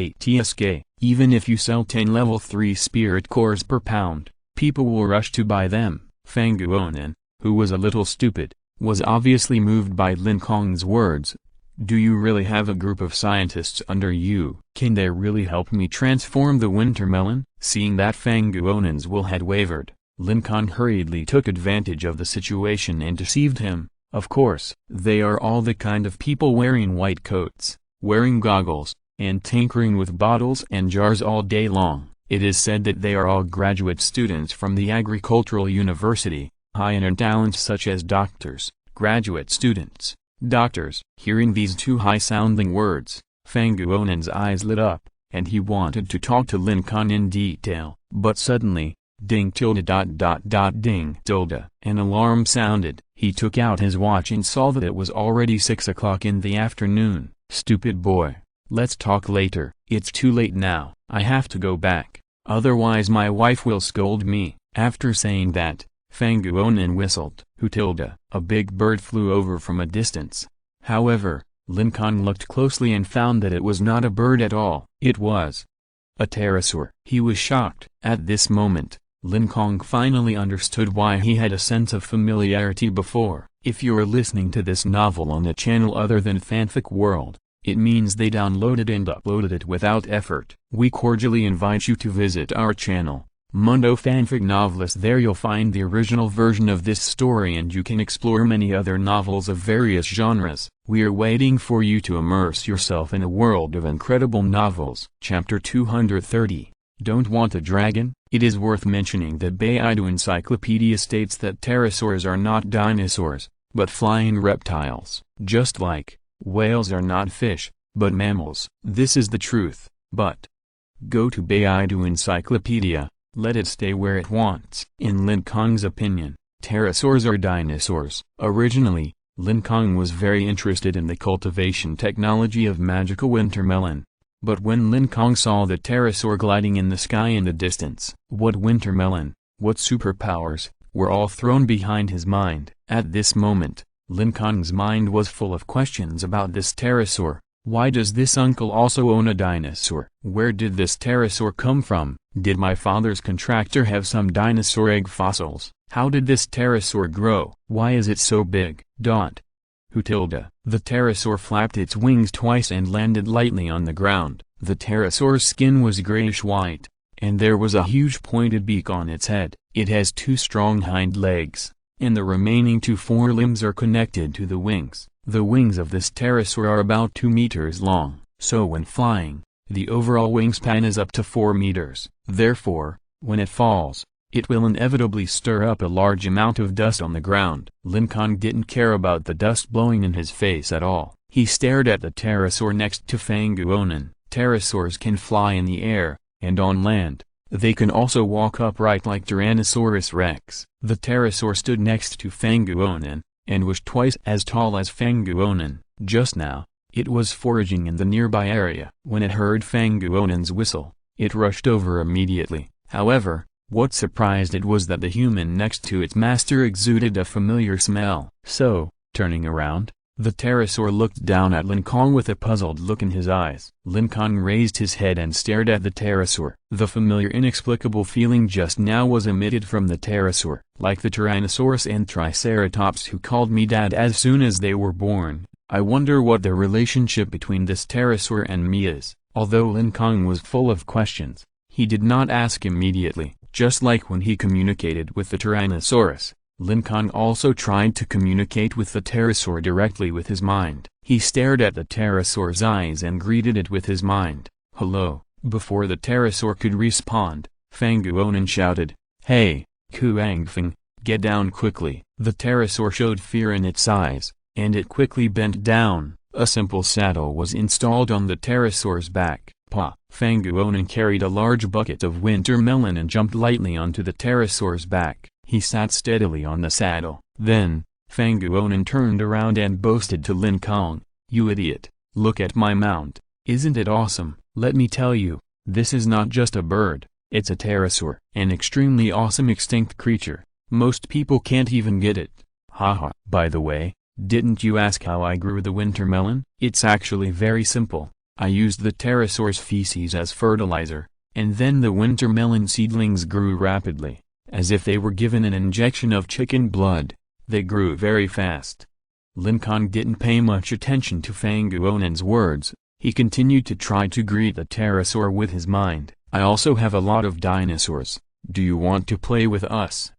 Even if you sell 10 level 3 spirit cores per pound, people will rush to buy them. Fang Guonan, who was a little stupid, was obviously moved by Lin Kong's words. Do you really have a group of scientists under you? Can they really help me transform the winter melon? Seeing that Fang Guonan's will had wavered, Lin Kong hurriedly took advantage of the situation and deceived him. Of course, they are all the kind of people wearing white coats, wearing goggles, and tinkering with bottles and jars all day long. It is said that they are all graduate students from the agricultural university, high-end talents such as doctors, graduate students, doctors. Hearing these two high-sounding words, Fang Guonan's eyes lit up, and he wanted to talk to Lin Kong in detail. But suddenly, ding ding tilde, an alarm sounded. He took out his watch and saw that it was already 6 o'clock in the afternoon. Stupid boy, let's talk later. It's too late now. I have to go back, otherwise my wife will scold me. After saying that, Fang Guonan whistled. A big bird flew over from a distance. However, Lin Kong looked closely and found that it was not a bird at all. It was a pterosaur. He was shocked. At this moment, Lin Kong finally understood why he had a sense of familiarity before. If you are listening to this novel on a channel other than Fanfic World, it means they downloaded and uploaded it without effort. We cordially invite you to visit our channel, Mundo Fanfic Novelist. There you'll find the original version of this story and you can explore many other novels of various genres. We are waiting for you to immerse yourself in a world of incredible novels. Chapter 230. Don't want a dragon? It is worth mentioning that Beidou Encyclopedia states that pterosaurs are not dinosaurs, but flying reptiles. Just like whales are not fish, but mammals. This is the truth, but go to Beidou Encyclopedia, let it stay where it wants. In Lin Kong's opinion, pterosaurs are dinosaurs. Originally, Lin Kong was very interested in the cultivation technology of magical winter melon. But when Lin Kong saw the pterosaur gliding in the sky in the distance, what winter melon, what superpowers, were all thrown behind his mind. At this moment, Lin Kong's mind was full of questions about this pterosaur. Why does this uncle also own a dinosaur? Where did this pterosaur come from? Did my father's contractor have some dinosaur egg fossils? How did this pterosaur grow? Why is it so big? The pterosaur flapped its wings twice and landed lightly on the ground. The pterosaur's skin was grayish-white, and there was a huge pointed beak on its head. It has 2 strong hind legs, and the remaining 2 forelimbs are connected to the wings. The wings of this pterosaur are about 2 meters long, so when flying, the overall wingspan is up to 4 meters. Therefore, when it falls, it will inevitably stir up a large amount of dust on the ground. Lin Kong didn't care about the dust blowing in his face at all. He stared at the pterosaur next to Fang Guonan. Pterosaurs can fly in the air, and on land. They can also walk upright like Tyrannosaurus rex. The pterosaur stood next to Fang Guonan, and was twice as tall as Fang Guonan. Just now, it was foraging in the nearby area. When it heard Fang Guonan's whistle, it rushed over immediately. However, what surprised it was that the human next to its master exuded a familiar smell. So, turning around, the pterosaur looked down at Lin Kong with a puzzled look in his eyes. Lin Kong raised his head and stared at the pterosaur. The familiar inexplicable feeling just now was emitted from the pterosaur. Like the Tyrannosaurus and Triceratops who called me dad as soon as they were born, I wonder what the relationship between this pterosaur and me is. Although Lin Kong was full of questions, he did not ask immediately. Just like when he communicated with the Tyrannosaurus, Lin Kong also tried to communicate with the pterosaur directly with his mind. He stared at the pterosaur's eyes and greeted it with his mind. Hello. Before the pterosaur could respond, Fang Guonan shouted, "Hey, Kuangfeng, get down quickly." The pterosaur showed fear in its eyes, and it quickly bent down. A simple saddle was installed on the pterosaur's back. Fang Guonan carried a large bucket of winter melon and jumped lightly onto the pterosaur's back. He sat steadily on the saddle. Then, Fang Guonan turned around and boasted to Lin Kong, "You idiot, look at my mount. Isn't it awesome? Let me tell you, this is not just a bird, it's a pterosaur. An extremely awesome extinct creature. Most people can't even get it. Haha. By the way, didn't you ask how I grew the winter melon? It's actually very simple. I used the pterosaur's feces as fertilizer, and then the winter melon seedlings grew rapidly, as if they were given an injection of chicken blood. They grew very fast. Lin Kong didn't pay much attention to Fang Guonan's words. He continued to try to greet the pterosaur with his mind. I also have a lot of dinosaurs. Do you want to play with us?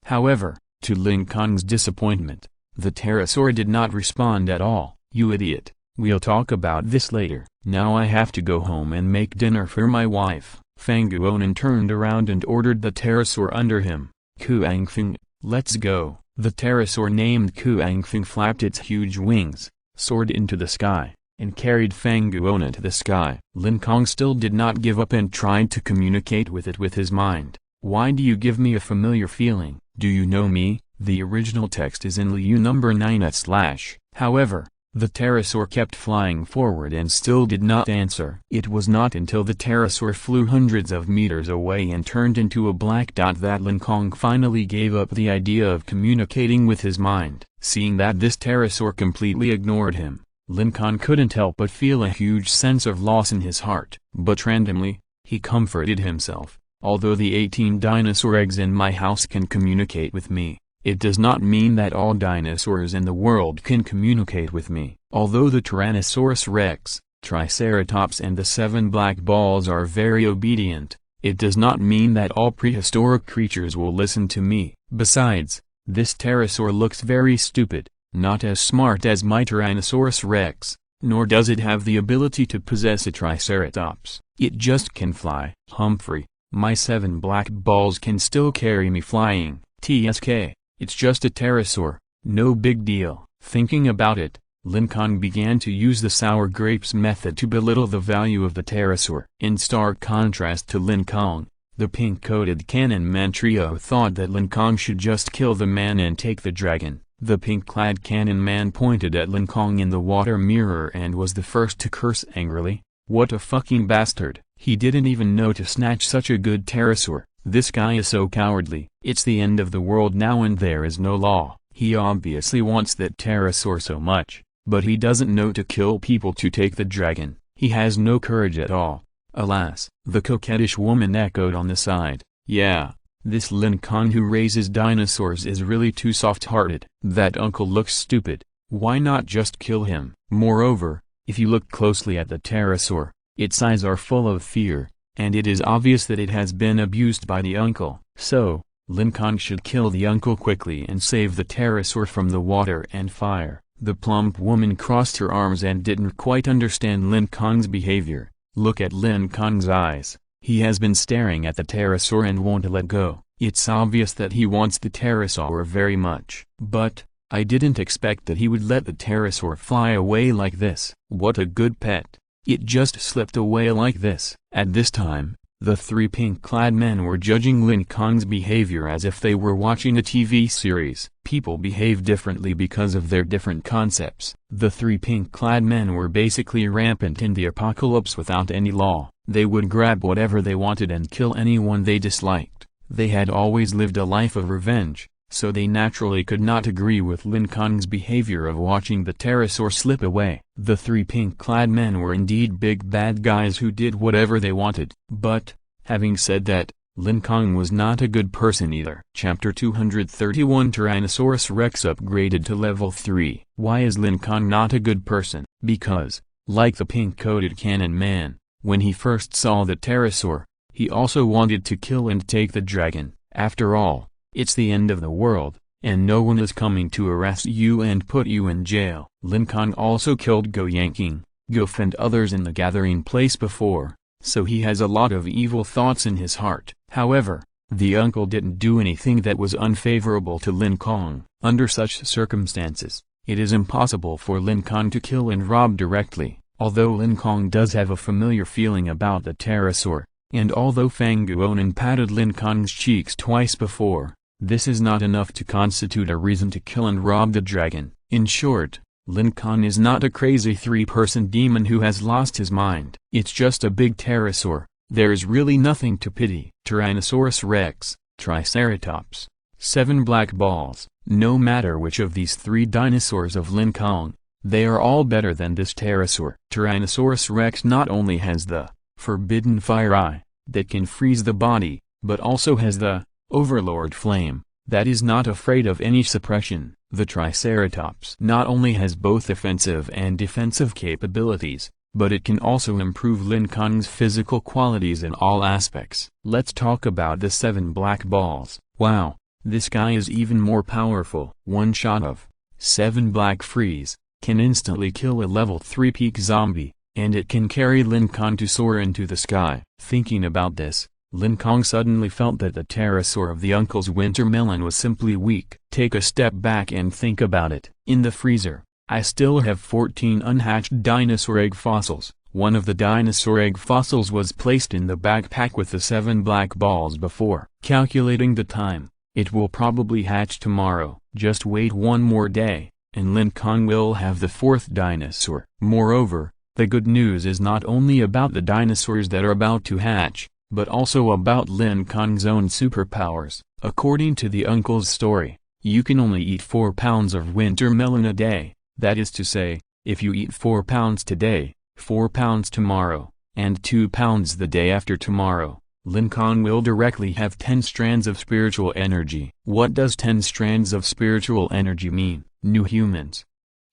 However, to Lin Kong's disappointment, the pterosaur did not respond at all. You idiot, we'll talk about this later. Now I have to go home and make dinner for my wife. Fang Guonan turned around and ordered the pterosaur under him. Kuangfeng, let's go. The pterosaur named Kuangfeng flapped its huge wings, soared into the sky, and carried Fang Guonan to the sky. Lin Kong still did not give up and tried to communicate with it with his mind. Why do you give me a familiar feeling? Do you know me? The original text is in Liu number 9/. However, the pterosaur kept flying forward and still did not answer. It was not until the pterosaur flew hundreds of meters away and turned into a black dot that Lin Kong finally gave up the idea of communicating with his mind. Seeing that this pterosaur completely ignored him, Lin Kong couldn't help but feel a huge sense of loss in his heart. But randomly, he comforted himself. Although the 18 dinosaur eggs in my house can communicate with me, it does not mean that all dinosaurs in the world can communicate with me. Although the Tyrannosaurus rex, Triceratops and the 7 black balls are very obedient, it does not mean that all prehistoric creatures will listen to me. Besides, this pterosaur looks very stupid, not as smart as my Tyrannosaurus rex, nor does it have the ability to possess a Triceratops. It just can fly. Humphrey, my 7 black balls can still carry me flying. TSK. It's just a pterosaur, no big deal. Thinking about it, Lin Kong began to use the sour grapes method to belittle the value of the pterosaur. In stark contrast to Lin Kong, the pink-coated cannon man trio thought that Lin Kong should just kill the man and take the dragon. The pink-clad cannon man pointed at Lin Kong in the water mirror and was the first to curse angrily. What a fucking bastard. He didn't even know to snatch such a good pterosaur. This guy is so cowardly. It's the end of the world now and there is no law. He obviously wants that pterosaur so much, but he doesn't know to kill people to take the dragon. He has no courage at all. Alas, the coquettish woman echoed on the side. Yeah, this Lin Kong who raises dinosaurs is really too soft-hearted. That uncle looks stupid. Why not just kill him? Moreover, if you look closely at the pterosaur, its eyes are full of fear, and it is obvious that it has been abused by the uncle. So, Lin Kong should kill the uncle quickly and save the pterosaur from the water and fire. The plump woman crossed her arms and didn't quite understand Lin Kong's behavior. Look at Lin Kong's eyes. He has been staring at the pterosaur and won't let go. It's obvious that he wants the pterosaur very much. But, I didn't expect that he would let the pterosaur fly away like this. What a good pet. It just slipped away like this. At this time, the 3 pink-clad men were judging Lin Kong's behavior as if they were watching a TV series. People behave differently because of their different concepts. The 3 pink-clad men were basically rampant in the apocalypse without any law. They would grab whatever they wanted and kill anyone they disliked. They had always lived a life of revenge, so they naturally could not agree with Lin Kong's behavior of watching the pterosaur slip away. The 3 pink-clad men were indeed big bad guys who did whatever they wanted. But, having said that, Lin Kong was not a good person either. Chapter 231 Tyrannosaurus Rex upgraded to level 3. Why is Lin Kong not a good person? Because, like the pink-coated cannon man, when he first saw the pterosaur, he also wanted to kill and take the dragon. After all, it's the end of the world, and no one is coming to arrest you and put you in jail. Lin Kong also killed Go Yanking, Goof and others in the gathering place before, so he has a lot of evil thoughts in his heart. However, the uncle didn't do anything that was unfavorable to Lin Kong. Under such circumstances, it is impossible for Lin Kong to kill and rob directly. Although Lin Kong does have a familiar feeling about the pterosaur, and although Fang Guonan patted Lin Kong's cheeks twice before, this is not enough to constitute a reason to kill and rob the dragon. In short, Lin Kong is not a crazy 3-person demon who has lost his mind. It's just a big pterosaur. There is really nothing to pity. Tyrannosaurus rex, Triceratops, 7 black balls. No matter which of these 3 dinosaurs of Lin Kong, They are all better than this pterosaur. Tyrannosaurus rex not only has the forbidden fire eye that can freeze the body, but also has the overlord flame that is not afraid of any suppression. The Triceratops not only has both offensive and defensive capabilities, but it can also improve Lin Kong's physical qualities in all aspects. Let's talk about the 7 black balls. Wow, this guy is even more powerful. One shot of 7 black freeze can instantly kill a level 3 peak zombie, and it can carry Lin Kong to soar into the sky. Thinking about this, Lin Kong suddenly felt that the pterosaur of the uncle's winter melon was simply weak. Take a step back and think about it. In the freezer, I still have 14 unhatched dinosaur egg fossils. One of the dinosaur egg fossils was placed in the backpack with the 7 black balls before. Calculating the time, it will probably hatch tomorrow. Just wait one more day, and Lin Kong will have the 4th dinosaur. Moreover, the good news is not only about the dinosaurs that are about to hatch, but also about Lin Kong's own superpowers. According to the uncle's story, you can only eat 4 pounds of winter melon a day. That is to say, if you eat 4 pounds today, 4 pounds tomorrow, and 2 pounds the day after tomorrow, Lin Kong will directly have 10 strands of spiritual energy. What does 10 strands of spiritual energy mean? New humans.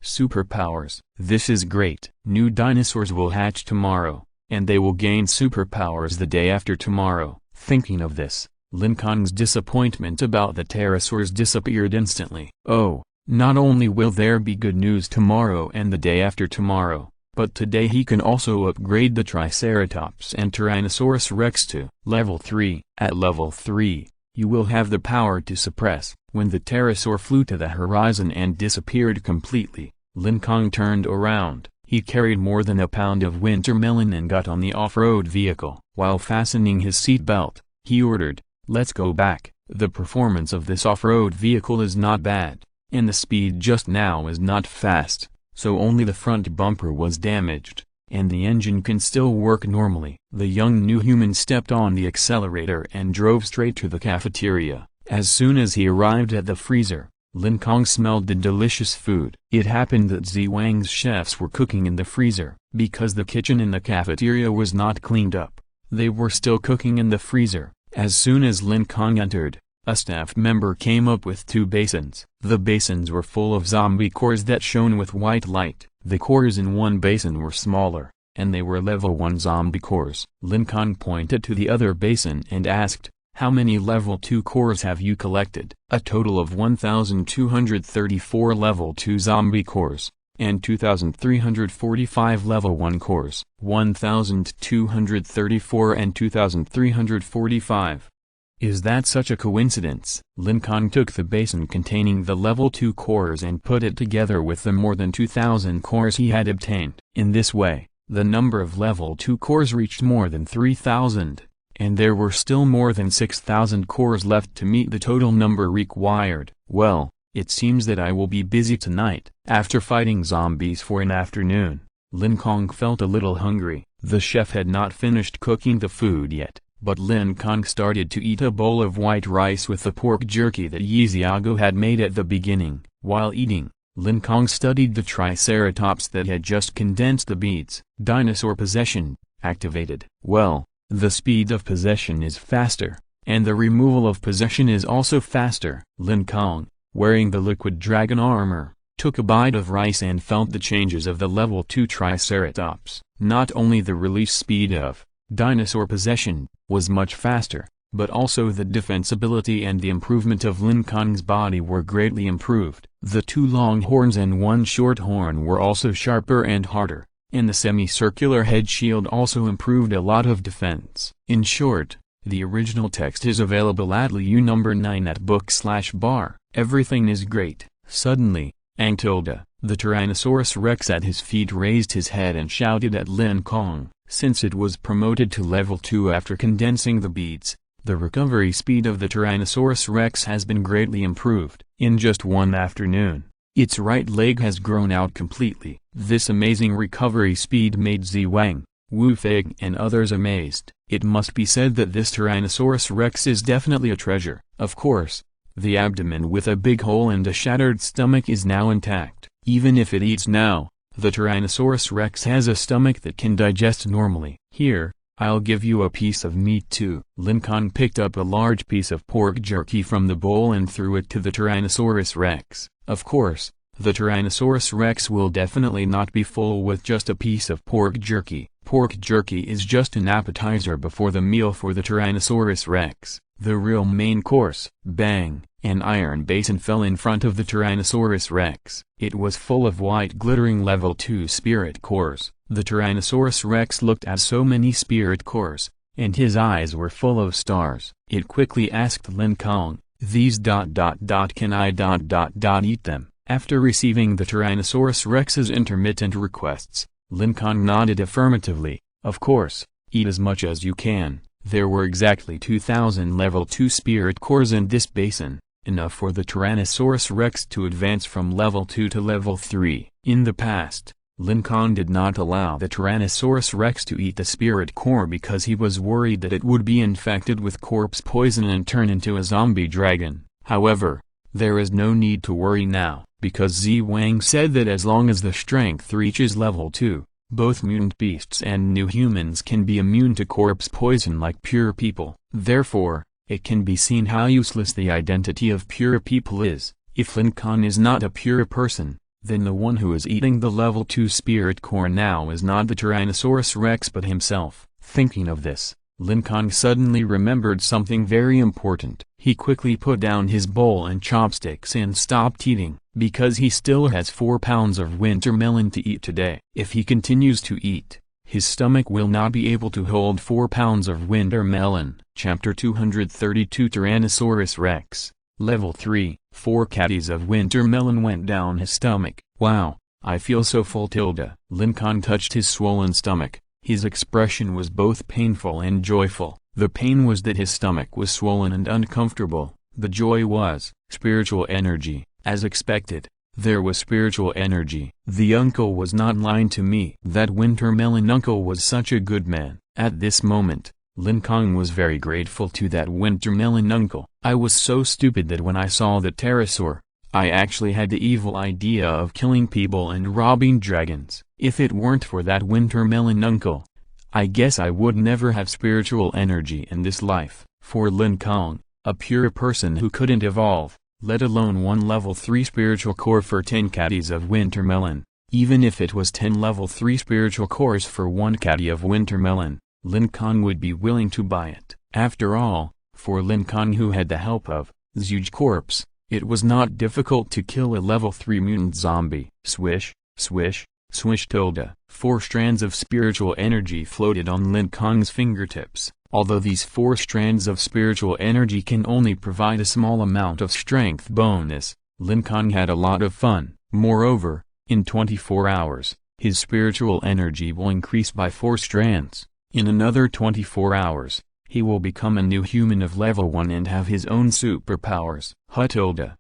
Superpowers. This is great. New dinosaurs will hatch tomorrow, and they will gain superpowers the day after tomorrow. Thinking of this, Lin Kong's disappointment about the pterosaurs disappeared instantly. Oh, not only will there be good news tomorrow and the day after tomorrow, but today he can also upgrade the Triceratops and Tyrannosaurus rex to level 3. At level 3, you will have the power to suppress. When the pterosaur flew to the horizon and disappeared completely, Lin Kong turned around. He carried more than a pound of winter melon and got on the off-road vehicle. While fastening his seatbelt, he ordered, "Let's go back." The performance of this off-road vehicle is not bad, and the speed just now is not fast, so only the front bumper was damaged, and the engine can still work normally. The young new human stepped on the accelerator and drove straight to the cafeteria. As soon as he arrived at the freezer, Lin Kong smelled the delicious food. It happened that Wang's chefs were cooking in the freezer. Because the kitchen in the cafeteria was not cleaned up, they were still cooking in the freezer. As soon as Lin Kong entered, a staff member came up with 2 basins. The basins were full of zombie cores that shone with white light. The cores in one basin were smaller, and they were level 1 zombie cores. Lin Kong pointed to the other basin and asked, "How many level 2 cores have you collected?" "A total of 1,234 level 2 zombie cores, and 2,345 level 1 cores." 1,234 and 2,345. Is that such a coincidence? Lin Kong took the basin containing the level 2 cores and put it together with the more than 2,000 cores he had obtained. In this way, the number of level 2 cores reached more than 3,000. And there were still more than 6,000 cores left to meet the total number required. Well, it seems that I will be busy tonight. After fighting zombies for an afternoon, Lin Kong felt a little hungry. The chef had not finished cooking the food yet, but Lin Kong started to eat a bowl of white rice with the pork jerky that Yiziago had made at the beginning. While eating, Lin Kong studied the Triceratops that had just condensed the beads. Dinosaur possession activated. Well, the speed of possession is faster, and the removal of possession is also faster. Lin Kong, wearing the liquid dragon armor, took a bite of rice and felt the changes of the level 2 Triceratops. Not only the release speed of dinosaur possession was much faster, but also the defensibility and the improvement of Lin Kong's body were greatly improved. The 2 long horns and 1 short horn were also sharper and harder, and the semicircular head shield also improved a lot of defense. In short, the original text is available at LU number 9 at book/bar. Everything is great. Suddenly, Angtilda, the Tyrannosaurus rex at his feet, raised his head and shouted at Lin Kong. Since it was promoted to level 2 after condensing the beads, the recovery speed of the Tyrannosaurus rex has been greatly improved. In just one afternoon, its right leg has grown out completely. This amazing recovery speed made Wang, Wu Feng and others amazed. It must be said that this Tyrannosaurus rex is definitely a treasure. Of course, the abdomen with a big hole and a shattered stomach is now intact. Even if it eats now, the Tyrannosaurus rex has a stomach that can digest normally. Here, I'll give you a piece of meat too. Lin Kong picked up a large piece of pork jerky from the bowl and threw it to the Tyrannosaurus rex. Of course, the Tyrannosaurus rex will definitely not be full with just a piece of pork jerky. Pork jerky is just an appetizer before the meal for the Tyrannosaurus rex. The real main course, bang, an iron basin fell in front of the Tyrannosaurus rex. It was full of white glittering level 2 spirit cores. The Tyrannosaurus rex looked at so many spirit cores, and his eyes were full of stars. It quickly asked Lin Kong, "These can I eat them?" After receiving the Tyrannosaurus rex's intermittent requests, Lin Kong nodded affirmatively. "Of course, eat as much as you can." There were exactly 2,000 level 2 spirit cores in this basin, enough for the Tyrannosaurus rex to advance from level 2 to level 3. In the past, Lin Kong did not allow the Tyrannosaurus rex to eat the spirit core because he was worried that it would be infected with corpse poison and turn into a zombie dragon. However, there is no need to worry now, because Zi Wang said that as long as the strength reaches level 2, both mutant beasts and new humans can be immune to corpse poison like pure people. Therefore, it can be seen how useless the identity of pure people is. If Lin Kong is not a pure person, then the one who is eating the level 2 spirit core now is not the Tyrannosaurus rex but himself. Thinking of this, Lin Kong suddenly remembered something very important. He quickly put down his bowl and chopsticks and stopped eating, because he still has 4 pounds of winter melon to eat today. If he continues to eat, his stomach will not be able to hold 4 pounds of winter melon. Chapter 232 Tyrannosaurus Rex Level 3 4 caddies of winter melon went down his stomach. "Wow, I feel so full." Lin Kong touched his swollen stomach. His expression was both painful and joyful. The pain was that his stomach was swollen and uncomfortable. The joy was spiritual energy. As expected, there was spiritual energy. The uncle was not lying to me. That winter melon uncle was such a good man. At this moment, Lin Kong was very grateful to that winter melon uncle. "I was so stupid that when I saw the pterosaur, I actually had the evil idea of killing people and robbing dragons. If it weren't for that winter melon uncle, I guess I would never have spiritual energy in this life." For Lin Kong, a pure person who couldn't evolve, let alone one level 3 spiritual core for 10 caddies of winter melon, even if it was 10 level 3 spiritual cores for 1 caddy of winter melon, Lin Kong would be willing to buy it. After all, for Lin Kong who had the help of Zhuge corpse, it was not difficult to kill a level 3 mutant zombie. Swish, swish, swish. 4 strands of spiritual energy floated on Lin Kong's fingertips. Although these 4 strands of spiritual energy can only provide a small amount of strength bonus, Lin Kong had a lot of fun. Moreover, in 24 hours, his spiritual energy will increase by 4 strands. In another 24 hours, he will become a new human of level 1 and have his own superpowers.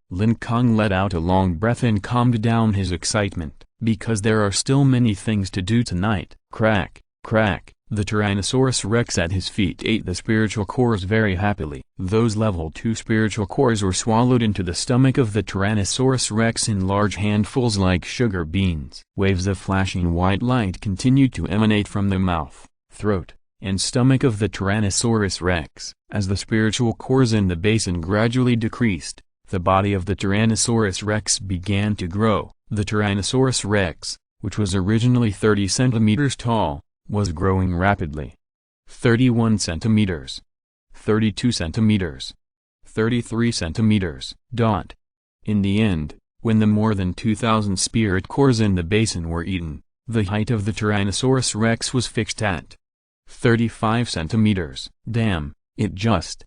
Lin Kong let out a long breath and calmed down his excitement, because there are still many things to do tonight. Crack, crack. The Tyrannosaurus rex at his feet ate the spiritual cores very happily. Those level 2 spiritual cores were swallowed into the stomach of the Tyrannosaurus rex in large handfuls like sugar beans. Waves of flashing white light continued to emanate from the mouth, throat, and stomach of the Tyrannosaurus rex. As the spiritual cores in the basin gradually decreased, the body of the Tyrannosaurus rex began to grow. The Tyrannosaurus rex, which was originally 30 centimeters tall, was growing rapidly. 31 centimeters. 32 centimeters. 33 centimeters. In the end, when the more than 2,000 spirit cores in the basin were eaten, the height of the Tyrannosaurus rex was fixed at 35 centimeters. Damn, it just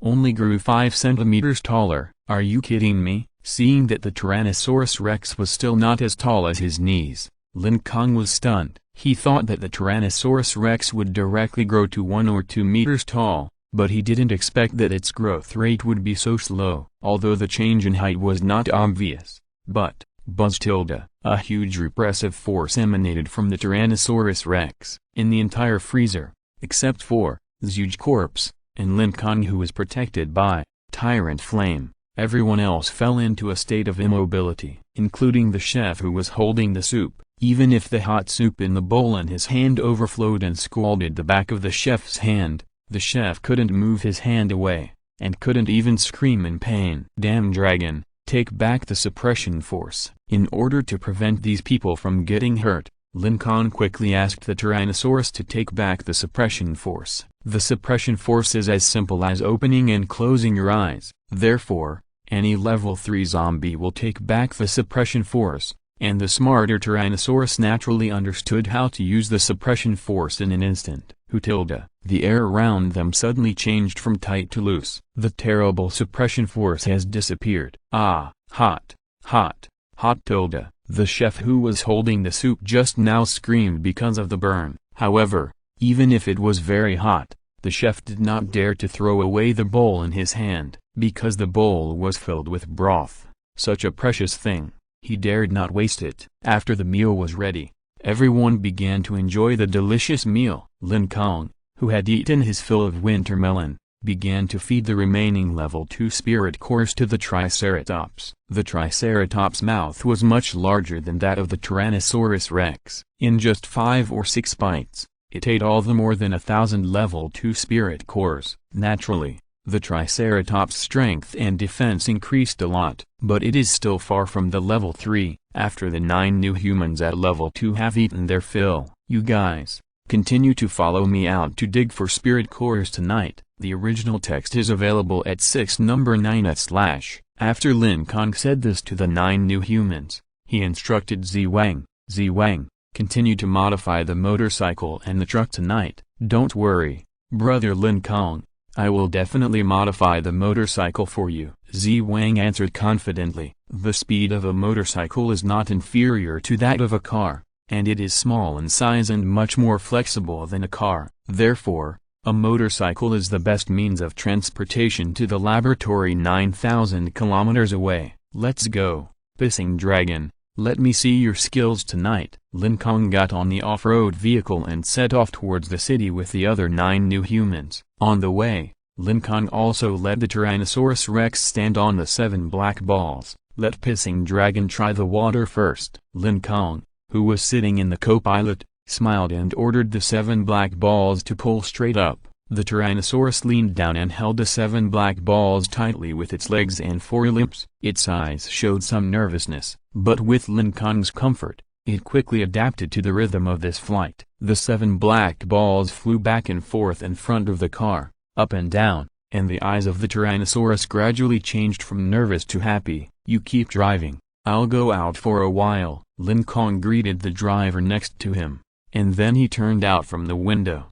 only grew 5 centimeters taller. Are you kidding me? Seeing that the Tyrannosaurus rex was still not as tall as his knees, Lin Kong was stunned. He thought that the Tyrannosaurus rex would directly grow to 1 or 2 meters tall, but he didn't expect that its growth rate would be so slow. Although the change in height was not obvious, but, a huge repressive force emanated from the Tyrannosaurus rex. In the entire freezer, except for Zhuge corpse, and Lin Kong who was protected by Tyrant Flame, Everyone else fell into a state of immobility, including the chef who was holding the soup. Even if the hot soup in the bowl in his hand overflowed and scalded the back of the chef's hand, the chef couldn't move his hand away, and couldn't even scream in pain. Damn dragon, take back the suppression force. In order to prevent these people from getting hurt, Lin Kong quickly asked the Tyrannosaurus to take back the suppression force. The suppression force is as simple as opening and closing your eyes. Therefore, any level 3 zombie will take back the suppression force, and the smarter Tyrannosaurus naturally understood how to use the suppression force in an instant. The air around them suddenly changed from tight to loose. The terrible suppression force has disappeared. Ah, hot, hot, hot. The chef who was holding the soup just now screamed because of the burn. However, even if it was very hot, the chef did not dare to throw away the bowl in his hand, because the bowl was filled with broth, such a precious thing. He dared not waste it. After the meal was ready, everyone began to enjoy the delicious meal. Lin Kong, who had eaten his fill of winter melon, began to feed the remaining level 2 spirit cores to the Triceratops. The Triceratops' mouth was much larger than that of the Tyrannosaurus rex. In just 5 or 6 bites, it ate all the more than 1,000 level 2 spirit cores. Naturally, the Triceratops' strength and defense increased a lot, but it is still far from the level 3, after the 9 new humans at level 2 have eaten their fill. You guys, continue to follow me out to dig for spirit cores tonight. The original text is available at 6:9. After Lin Kong said this to the 9 new humans, he instructed Ziwang, continue to modify the motorcycle and the truck tonight. Don't worry, brother Lin Kong, I will definitely modify the motorcycle for you. Ziwang answered confidently. The speed of a motorcycle is not inferior to that of a car, and it is small in size and much more flexible than a car. Therefore, a motorcycle is the best means of transportation to the laboratory 9,000 kilometers away. Let's go, pissing dragon, let me see your skills tonight. Lin Kong got on the off-road vehicle and set off towards the city with the other 9 new humans. On the way, Lin Kong also let the Tyrannosaurus rex stand on the 7 black balls. Let pissing dragon try the water first. Lin Kong, who was sitting in the co-pilot, smiled and ordered the 7 black balls to pull straight up. The Tyrannosaurus leaned down and held the 7 black balls tightly with its legs and forelimbs. Its eyes showed some nervousness, but with Lin Kong's comfort, it quickly adapted to the rhythm of this flight. The 7 black balls flew back and forth in front of the car, up and down, and the eyes of the Tyrannosaurus gradually changed from nervous to happy. You keep driving, I'll go out for a while. Lin Kong greeted the driver next to him, and then he turned out from the window.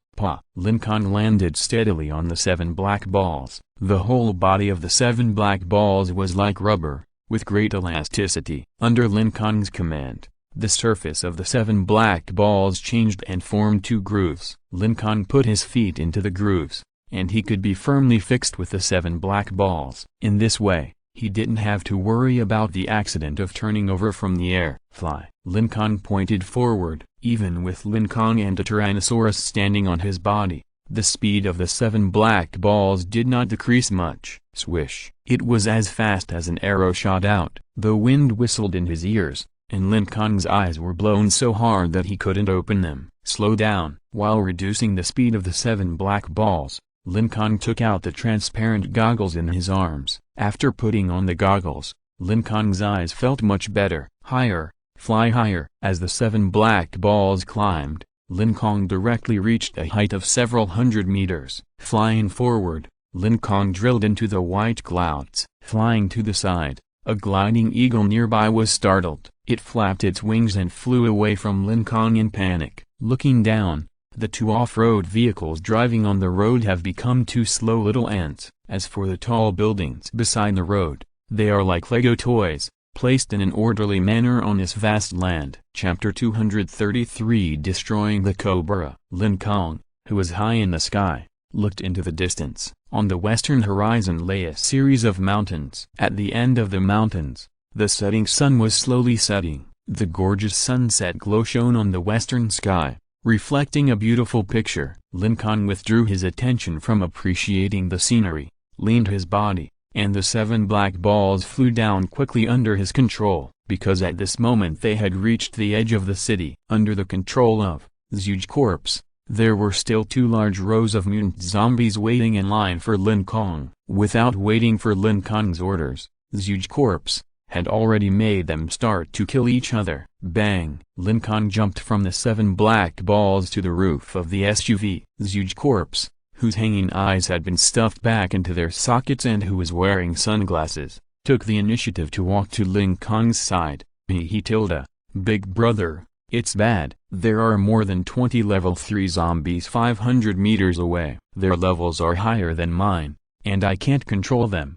Lin Kong landed steadily on the 7 black balls. The whole body of the 7 black balls was like rubber, with great elasticity. Under Lin Kong's command, the surface of the 7 black balls changed and formed 2 grooves. Lin Kong put his feet into the grooves, and he could be firmly fixed with the 7 black balls. In this way, he didn't have to worry about the accident of turning over from the air. Fly. Lin Kong pointed forward. Even with Lin Kong and a Tyrannosaurus standing on his body, the speed of the 7 black balls did not decrease much. Swish. It was as fast as an arrow shot out. The wind whistled in his ears, and Lin Kong's eyes were blown so hard that he couldn't open them. Slow down. While reducing the speed of the 7 black balls, Lin Kong took out the transparent goggles in his arms. After putting on the goggles, Lin Kong's eyes felt much better. Higher. Fly higher. As the 7 black balls climbed, Lin Kong directly reached a height of several hundred meters. Flying forward, Lin Kong drilled into the white clouds. Flying to the side, a gliding eagle nearby was startled. It flapped its wings and flew away from Lin Kong in panic. Looking down, the 2 off-road vehicles driving on the road have become 2 slow little ants. As for the tall buildings beside the road, they are like Lego toys, placed in an orderly manner on this vast land. Chapter 233 Destroying the Cobra. Lin Kong, who was high in the sky, looked into the distance. On the western horizon lay a series of mountains. At the end of the mountains, the setting sun was slowly setting. The gorgeous sunset glow shone on the western sky, reflecting a beautiful picture. Lin Kong withdrew his attention from appreciating the scenery, leaned his body, and the 7 black balls flew down quickly under his control, because at this moment they had reached the edge of the city. Under the control of Huge Corpse, there were still 2 large rows of mutant zombies waiting in line for Lin Kong. Without waiting for Lin Kong's orders, Huge Corpse had already made them start to kill each other. Bang! Lin Kong jumped from the 7 black balls to the roof of the SUV. Huge Corpse, whose hanging eyes had been stuffed back into their sockets and who was wearing sunglasses, took the initiative to walk to Lin Kong's side. Big brother, it's bad. There are more than 20 level 3 zombies 500 meters away. Their levels are higher than mine, and I can't control them.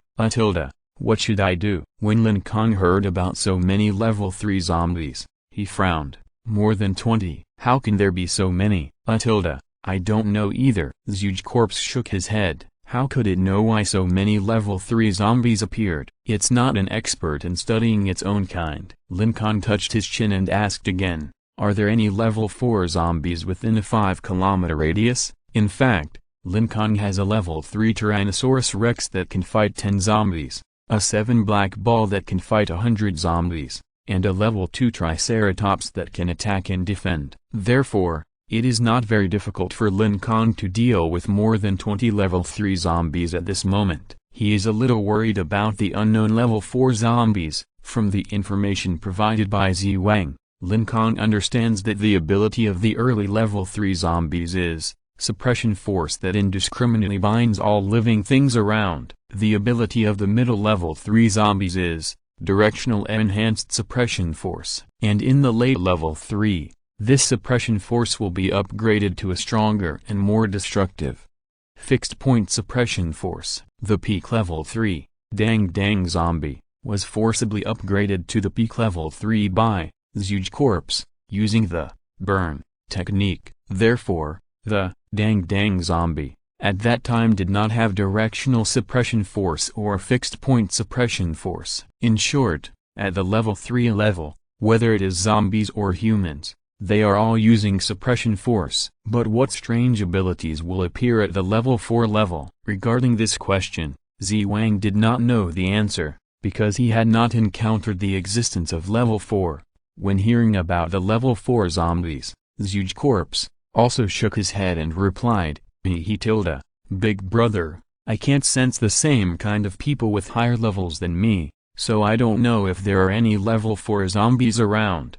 What should I do? When Lin Kong heard about so many level 3 zombies, he frowned. More than 20? How can there be so many? I don't know either. Huge Corpse shook his head. How could it know why so many level 3 zombies appeared? It's not an expert in studying its own kind. Lin Kong touched his chin and asked again, are there any level 4 zombies within a 5-kilometer radius? In fact, Lin Kong has a level 3 Tyrannosaurus Rex that can fight 10 zombies, a 7 black ball that can fight 100 zombies, and a level 2 Triceratops that can attack and defend. Therefore, it is not very difficult for Lin Kong to deal with more than 20 level 3 zombies at this moment. He is a little worried about the unknown level 4 zombies. From the information provided by Wang, Lin Kong understands that the ability of the early level 3 zombies is suppression force that indiscriminately binds all living things around. The ability of the middle level 3 zombies is directional enhanced suppression force. And in the late level 3, this suppression force will be upgraded to a stronger and more destructive fixed point suppression force. The peak level 3, Dang Dang Zombie, was forcibly upgraded to the peak level 3 by Huge Corpse, using the burn technique. Therefore, the Dang Dang Zombie, at that time did not have directional suppression force or fixed point suppression force. In short, at the level 3 level, whether it is zombies or humans, they are all using suppression force. But what strange abilities will appear at the level 4 level? Regarding this question, Wang did not know the answer, because he had not encountered the existence of level 4. When hearing about the level 4 zombies, Huge Corpse also shook his head and replied, Big brother, I can't sense the same kind of people with higher levels than me, so I don't know if there are any level 4 zombies around.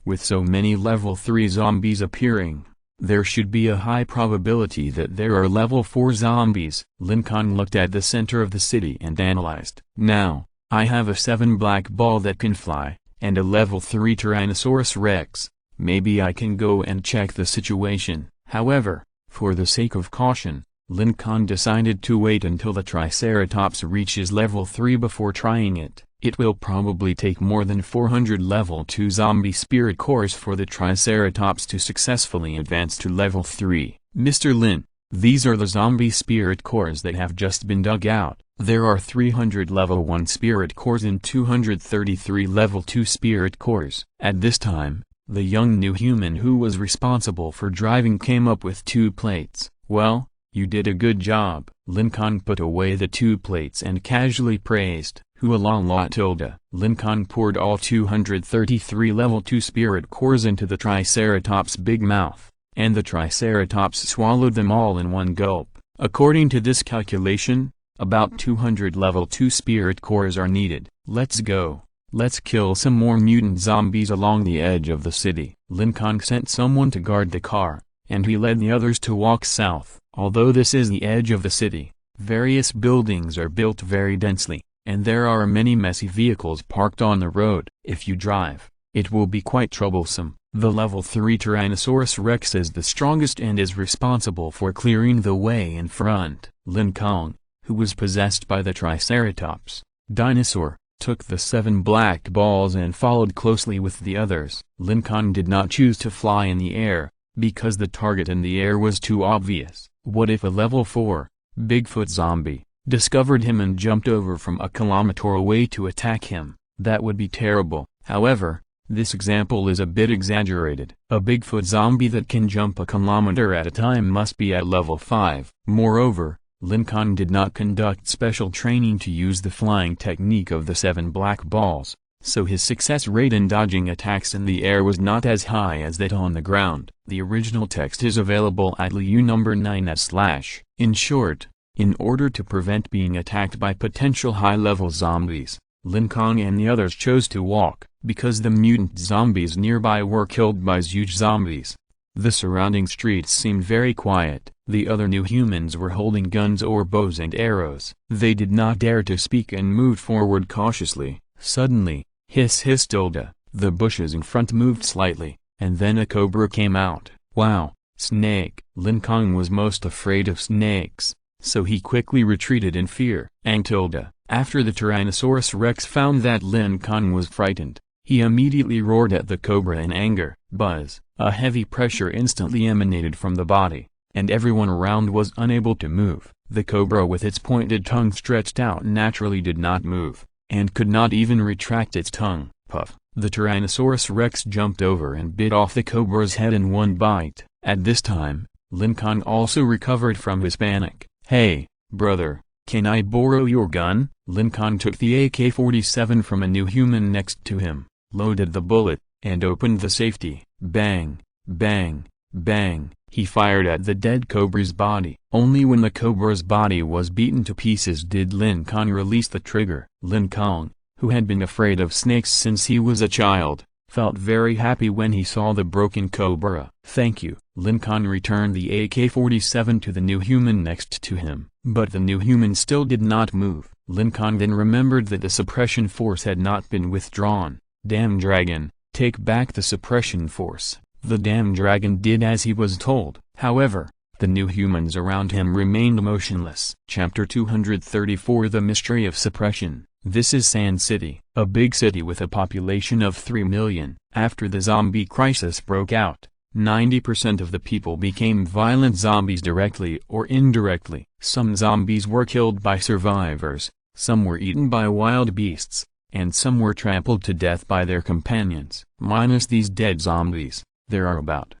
With so many level 3 zombies appearing, there should be a high probability that there are level 4 zombies. Lin Kong looked at the center of the city and analyzed. Now, I have a 7 black ball that can fly, and a level 3 Tyrannosaurus Rex. Maybe I can go and check the situation. However, for the sake of caution, Lin Kong decided to wait until the Triceratops reaches level 3 before trying it. It will probably take more than 400 level 2 zombie spirit cores for the Triceratops to successfully advance to level 3. Mr. Lin, these are the zombie spirit cores that have just been dug out. There are 300 level 1 spirit cores and 233 level 2 spirit cores. At this time, the young new human who was responsible for driving came up with 2 plates. Well, you did a good job. Lin Kong put away the 2 plates and casually praised. Lin Kong poured all 233 level 2 spirit cores into the Triceratops' big mouth, and the Triceratops swallowed them all in one gulp. According to this calculation, about 200 level 2 spirit cores are needed. Let's go. Let's kill some more mutant zombies along the edge of the city. Lin Kong sent someone to guard the car, and he led the others to walk south. Although this is the edge of the city, various buildings are built very densely, and there are many messy vehicles parked on the road. If you drive, it will be quite troublesome. The level 3 Tyrannosaurus Rex is the strongest and is responsible for clearing the way in front. Lin Kong, who was possessed by the Triceratops dinosaur, took the 7 black balls and followed closely with the others. Lin Kong did not choose to fly in the air, because the target in the air was too obvious. What if a level 4, Bigfoot zombie, discovered him and jumped over from a kilometer away to attack him? That would be terrible. However, this example is a bit exaggerated. A Bigfoot zombie that can jump a kilometer at a time must be at level 5. Moreover, Lin Kong did not conduct special training to use the flying technique of the 7 black balls, so his success rate in dodging attacks in the air was not as high as that on the ground. The original text is available at LU number 9/. In short, in order to prevent being attacked by potential high-level zombies, Lin Kong and the others chose to walk, because the mutant zombies nearby were killed by huge zombies. The surrounding streets seemed very quiet. The other new humans were holding guns or bows and arrows. They did not dare to speak and moved forward cautiously. Suddenly, hiss hiss tilde, the bushes in front moved slightly, and then a cobra came out. Wow, snake! Lin Kong was most afraid of snakes, so he quickly retreated in fear. And tilde, after the Tyrannosaurus Rex found that Lin Kong was frightened, he immediately roared at the cobra in anger. Buzz! A heavy pressure instantly emanated from the body, and everyone around was unable to move. The cobra with its pointed tongue stretched out naturally did not move, and could not even retract its tongue. Puff! The Tyrannosaurus Rex jumped over and bit off the cobra's head in one bite. At this time, Lin Kong also recovered from his panic. Hey, brother, can I borrow your gun? Lin Kong took the AK-47 from a new human next to him, loaded the bullet, and opened the safety. Bang, bang, bang. He fired at the dead cobra's body. Only when the cobra's body was beaten to pieces did Lin Kong release the trigger. Lin Kong, who had been afraid of snakes since he was a child, felt very happy when he saw the broken cobra. Thank you. Lin Kong returned the AK-47 to the new human next to him, but the new human still did not move. Lin Kong then remembered that the suppression force had not been withdrawn. Damn dragon, take back the suppression force. The damn dragon did as he was told. However, the new humans around him remained motionless. Chapter 234 The Mystery of Suppression. This is Sand City, a big city with a population of 3 million. After the zombie crisis broke out, 90% of the people became violent zombies directly or indirectly. Some zombies were killed by survivors, some were eaten by wild beasts, and some were trampled to death by their companions. Minus these dead zombies, there are about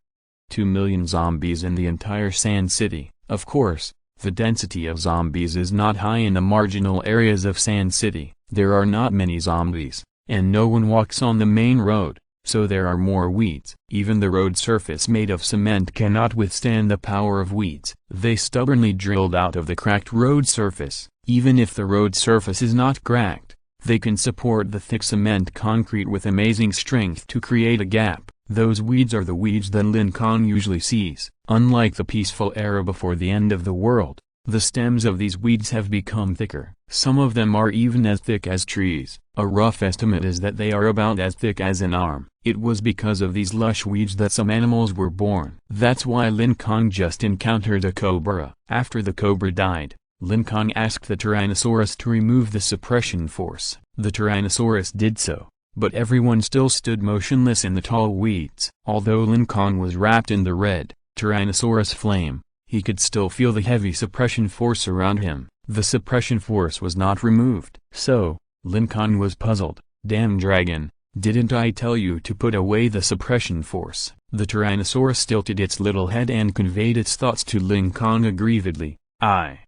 2 million zombies in the entire Sand City. Of course, the density of zombies is not high in the marginal areas of Sand City. There are not many zombies, and no one walks on the main road, so there are more weeds. Even the road surface made of cement cannot withstand the power of weeds. They stubbornly drilled out of the cracked road surface. Even if the road surface is not cracked, they can support the thick cement concrete with amazing strength to create a gap. Those weeds are the weeds that Lin Kong usually sees. Unlike the peaceful era before the end of the world, the stems of these weeds have become thicker. Some of them are even as thick as trees. A rough estimate is that they are about as thick as an arm. It was because of these lush weeds that some animals were born. That's why Lin Kong just encountered a cobra. After the cobra died, Lin Kong asked the Tyrannosaurus to remove the suppression force. The Tyrannosaurus did so, but everyone still stood motionless in the tall weeds. Although Lin Kong was wrapped in the red Tyrannosaurus flame, he could still feel the heavy suppression force around him. The suppression force was not removed. So, Lin Kong was puzzled. Damn dragon, didn't I tell you to put away the suppression force? The Tyrannosaurus tilted its little head and conveyed its thoughts to Lin Kong aggrievedly. I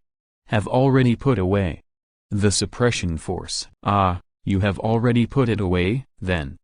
have already put away the suppression force. Ah, you have already put it away, then?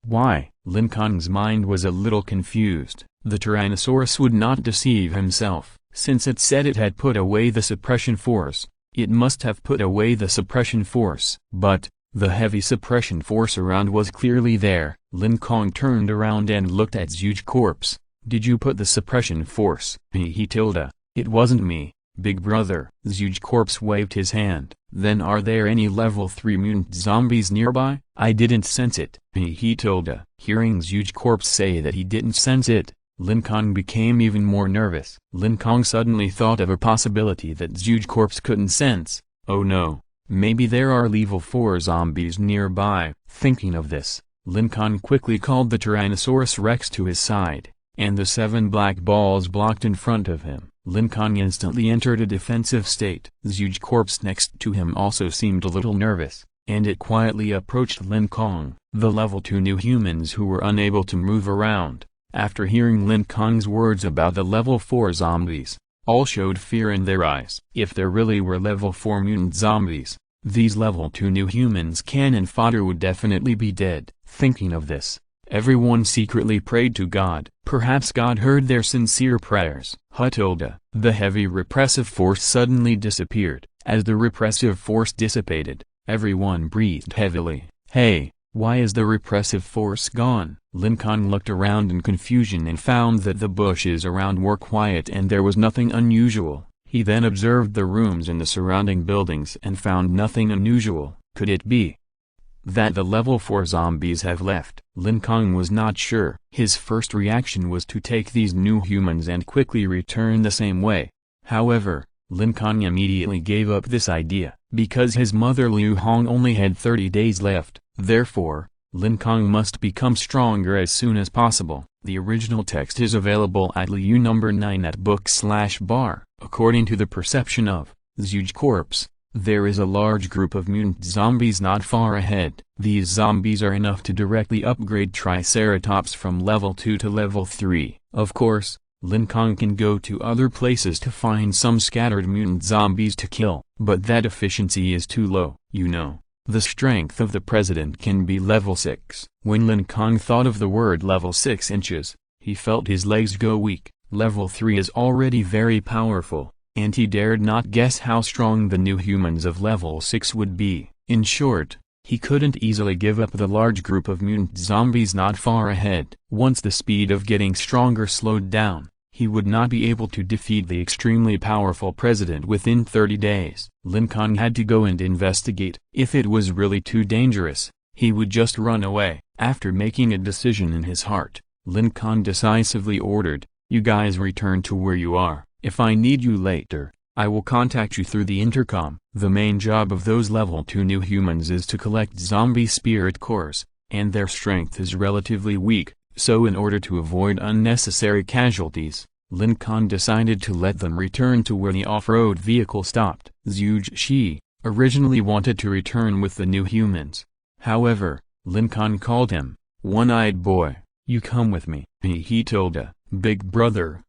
Why? Lin Kong's mind was a little confused. The Tyrannosaurus would not deceive himself. Since it said it had put away the suppression force, it must have put away the suppression force. But, the heavy suppression force around was clearly there. Lin Kong turned around and looked at Zhuge corpse. Did you put the suppression force? He tilde. It wasn't me, big brother. Zhuge corpse waved his hand. Then are there any level 3 mutant zombies nearby? I didn't sense it. He tilde. Hearing Zhuge corpse say that he didn't sense it, Lin Kong became even more nervous. Lin Kong suddenly thought of a possibility that Zhuge corpse couldn't sense. Oh no, maybe there are level 4 zombies nearby. Thinking of this, Lin Kong quickly called the Tyrannosaurus Rex to his side, and the 7 black balls blocked in front of him. Lin Kong instantly entered a defensive state. Zhuge corpse next to him also seemed a little nervous, and it quietly approached Lin Kong. The level 2 new humans who were unable to move around, after hearing Lin Kong's words about the level 4 zombies, All showed fear in their eyes. If there really were level 4 mutant zombies, these level 2 new humans cannon fodder would definitely be dead. Thinking of this, everyone secretly prayed to God. Perhaps God heard their sincere prayers. Hutilda. The heavy repressive force suddenly disappeared. As the repressive force dissipated, everyone breathed heavily. Hey, why is the repressive force gone? Lin Kong looked around in confusion and found that the bushes around were quiet and there was nothing unusual. He then observed the rooms in the surrounding buildings and found nothing unusual. Could it be that the level 4 zombies have left? Lin Kong was not sure. His first reaction was to take these new humans and quickly return the same way. However, Lin Kong immediately gave up this idea, because his mother Liu Hong only had 30 days left. Therefore, Lin Kong must become stronger as soon as possible. The original text is available at Liu number 9 at book/bar. According to the perception of Zhuge Corpse, there is a large group of mutant zombies not far ahead. These zombies are enough to directly upgrade Triceratops from level 2 to level 3. Of course, Lin Kong can go to other places to find some scattered mutant zombies to kill, but that efficiency is too low. The strength of the president can be level 6. When Lin Kong thought of the word level 6 inches, he felt his legs go weak. Level 3 is already very powerful, and he dared not guess how strong the new humans of level 6 would be. In short, he couldn't easily give up the large group of mutant zombies not far ahead. Once the speed of getting stronger slowed down, he would not be able to defeat the extremely powerful president within 30 days. Lin Kong had to go and investigate. If it was really too dangerous, he would just run away. After making a decision in his heart, Lin Kong decisively ordered, "You guys return to where you are. If I need you later, I will contact you through the intercom." The main job of those level 2 new humans is to collect zombie spirit cores, and their strength is relatively weak, so in order to avoid unnecessary casualties, Lin Kong decided to let them return to where the off-road vehicle stopped. Zhuge Shi originally wanted to return with the new humans. However, Lin Kong called him, "One-eyed boy, you come with me." He told "Big brother,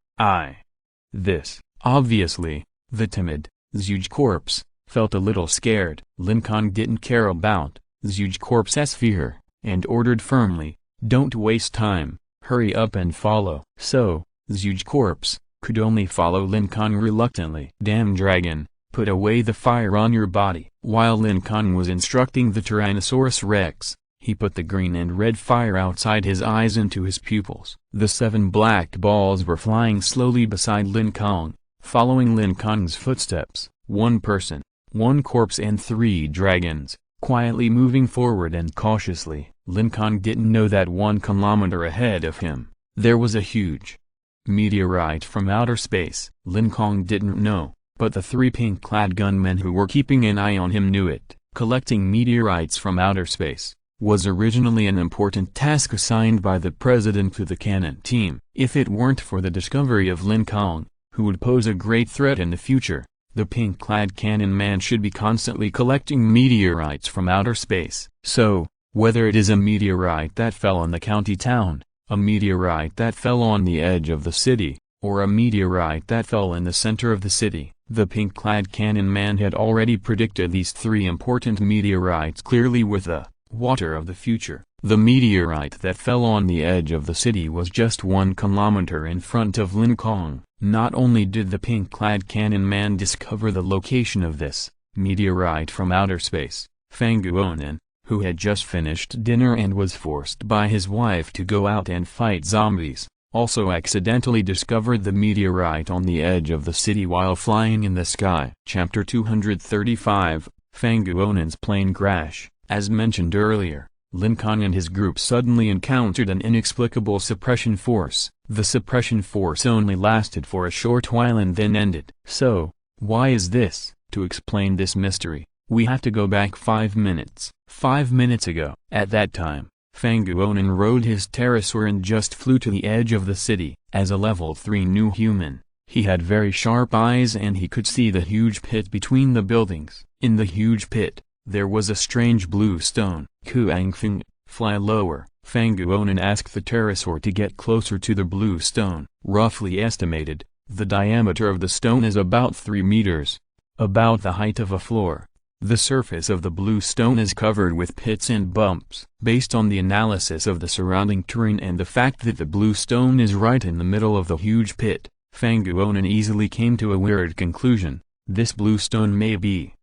This, obviously, the timid Zhuge Corpse felt a little scared. Lin Kong didn't care about Zhuge Corpse's fear, and ordered firmly, "Don't waste time, hurry up and follow." So, Zhuge Corpse could only follow Lin Kong reluctantly. "Damn dragon, put away the fire on your body." While Lin Kong was instructing the Tyrannosaurus Rex, he put the green and red fire outside his eyes into his pupils. The 7 black balls were flying slowly beside Lin Kong, following Lin Kong's footsteps. 1 person, 1 corpse and 3 dragons, quietly moving forward and cautiously. Lin Kong didn't know that 1 kilometer ahead of him, there was a huge meteorite from outer space. Lin Kong didn't know, but the 3 pink-clad gunmen who were keeping an eye on him knew it. Collecting meteorites from outer space was originally an important task assigned by the president to the cannon team. If it weren't for the discovery of Lin Kong, who would pose a great threat in the future, the pink-clad cannon man should be constantly collecting meteorites from outer space. So, whether it is a meteorite that fell on the county town, a meteorite that fell on the edge of the city, or a meteorite that fell in the center of the city, the pink-clad cannon man had already predicted these 3 important meteorites clearly with the water of the future. The meteorite that fell on the edge of the city was just 1 kilometer in front of Lin Kong. Not only did the pink-clad cannon man discover the location of this meteorite from outer space, Fang Guonan, who had just finished dinner and was forced by his wife to go out and fight zombies, also accidentally discovered the meteorite on the edge of the city while flying in the sky. Chapter 235, Fang Guonan's plane crash. As mentioned earlier, Lin Kong and his group suddenly encountered an inexplicable suppression force. The suppression force only lasted for a short while and then ended. So, why is this? To explain this mystery, we have to go back 5 minutes. 5 minutes ago. At that time, Fang Guonan rode his pterosaur and just flew to the edge of the city. As a level 3 new human, he had very sharp eyes and he could see the huge pit between the buildings. In the huge pit, there was a strange blue stone. "Kuangfeng, fly lower." Fang Guonan asked the pterosaur to get closer to the blue stone. Roughly estimated, The diameter of the stone is about 3 meters, about the height of a floor. The surface of the blue stone is covered with pits and bumps. Based on the analysis of the surrounding terrain and the fact that the blue stone is right in the middle of the huge pit, Fang Guonan easily came to a weird conclusion. This blue stone may be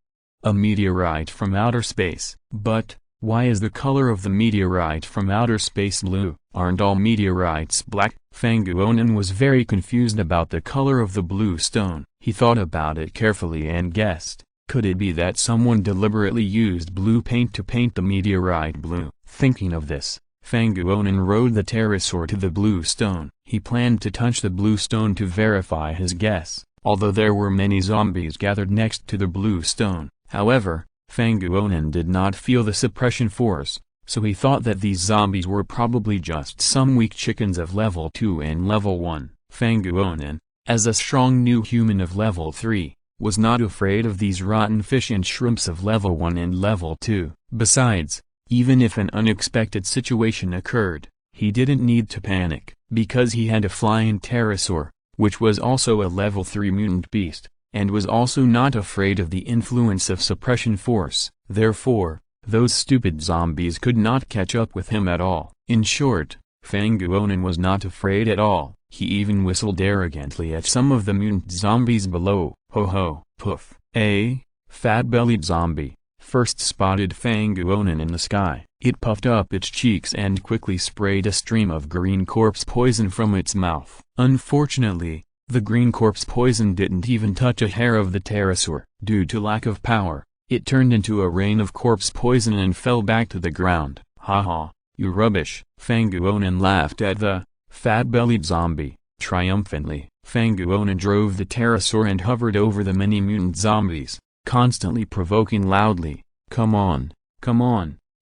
a meteorite from outer space. But why is the color of the meteorite from outer space blue? Aren't all meteorites black? Fang Guonan was very confused about the color of the blue stone. He thought about it carefully and guessed. Could it be that someone deliberately used blue paint to paint the meteorite blue? Thinking of this, Fang Guonan rode the pteranodons to the blue stone. He planned to touch the blue stone to verify his guess, although there were many zombies gathered next to the blue stone. However, Fang Guonan did not feel the suppression force, so he thought that these zombies were probably just some weak chickens of level 2 and level 1. Fang Guonan, as a strong new human of level 3, was not afraid of these rotten fish and shrimps of level 1 and level 2. Besides, even if an unexpected situation occurred, he didn't need to panic, because he had a flying pteranodon, which was also a level 3 mutant beast, and was also not afraid of the influence of suppression force. Therefore, those stupid zombies could not catch up with him at all. In short, Fang Guonan was not afraid at all. He even whistled arrogantly at some of the mutant zombies below. Ho ho, poof. A fat-bellied zombie first spotted Fang Guonan in the sky. It puffed up its cheeks and quickly sprayed a stream of green corpse poison from its mouth. Unfortunately, the green corpse poison didn't even touch a hair of the pteranodon. Due to lack of power, it turned into a rain of corpse poison and fell back to the ground. Ha ha, you rubbish. Fang Guonan laughed at the fat-bellied zombie. Triumphantly, Fang Guonan drove the pteranodon and hovered over the many mutant zombies, constantly provoking loudly, come on,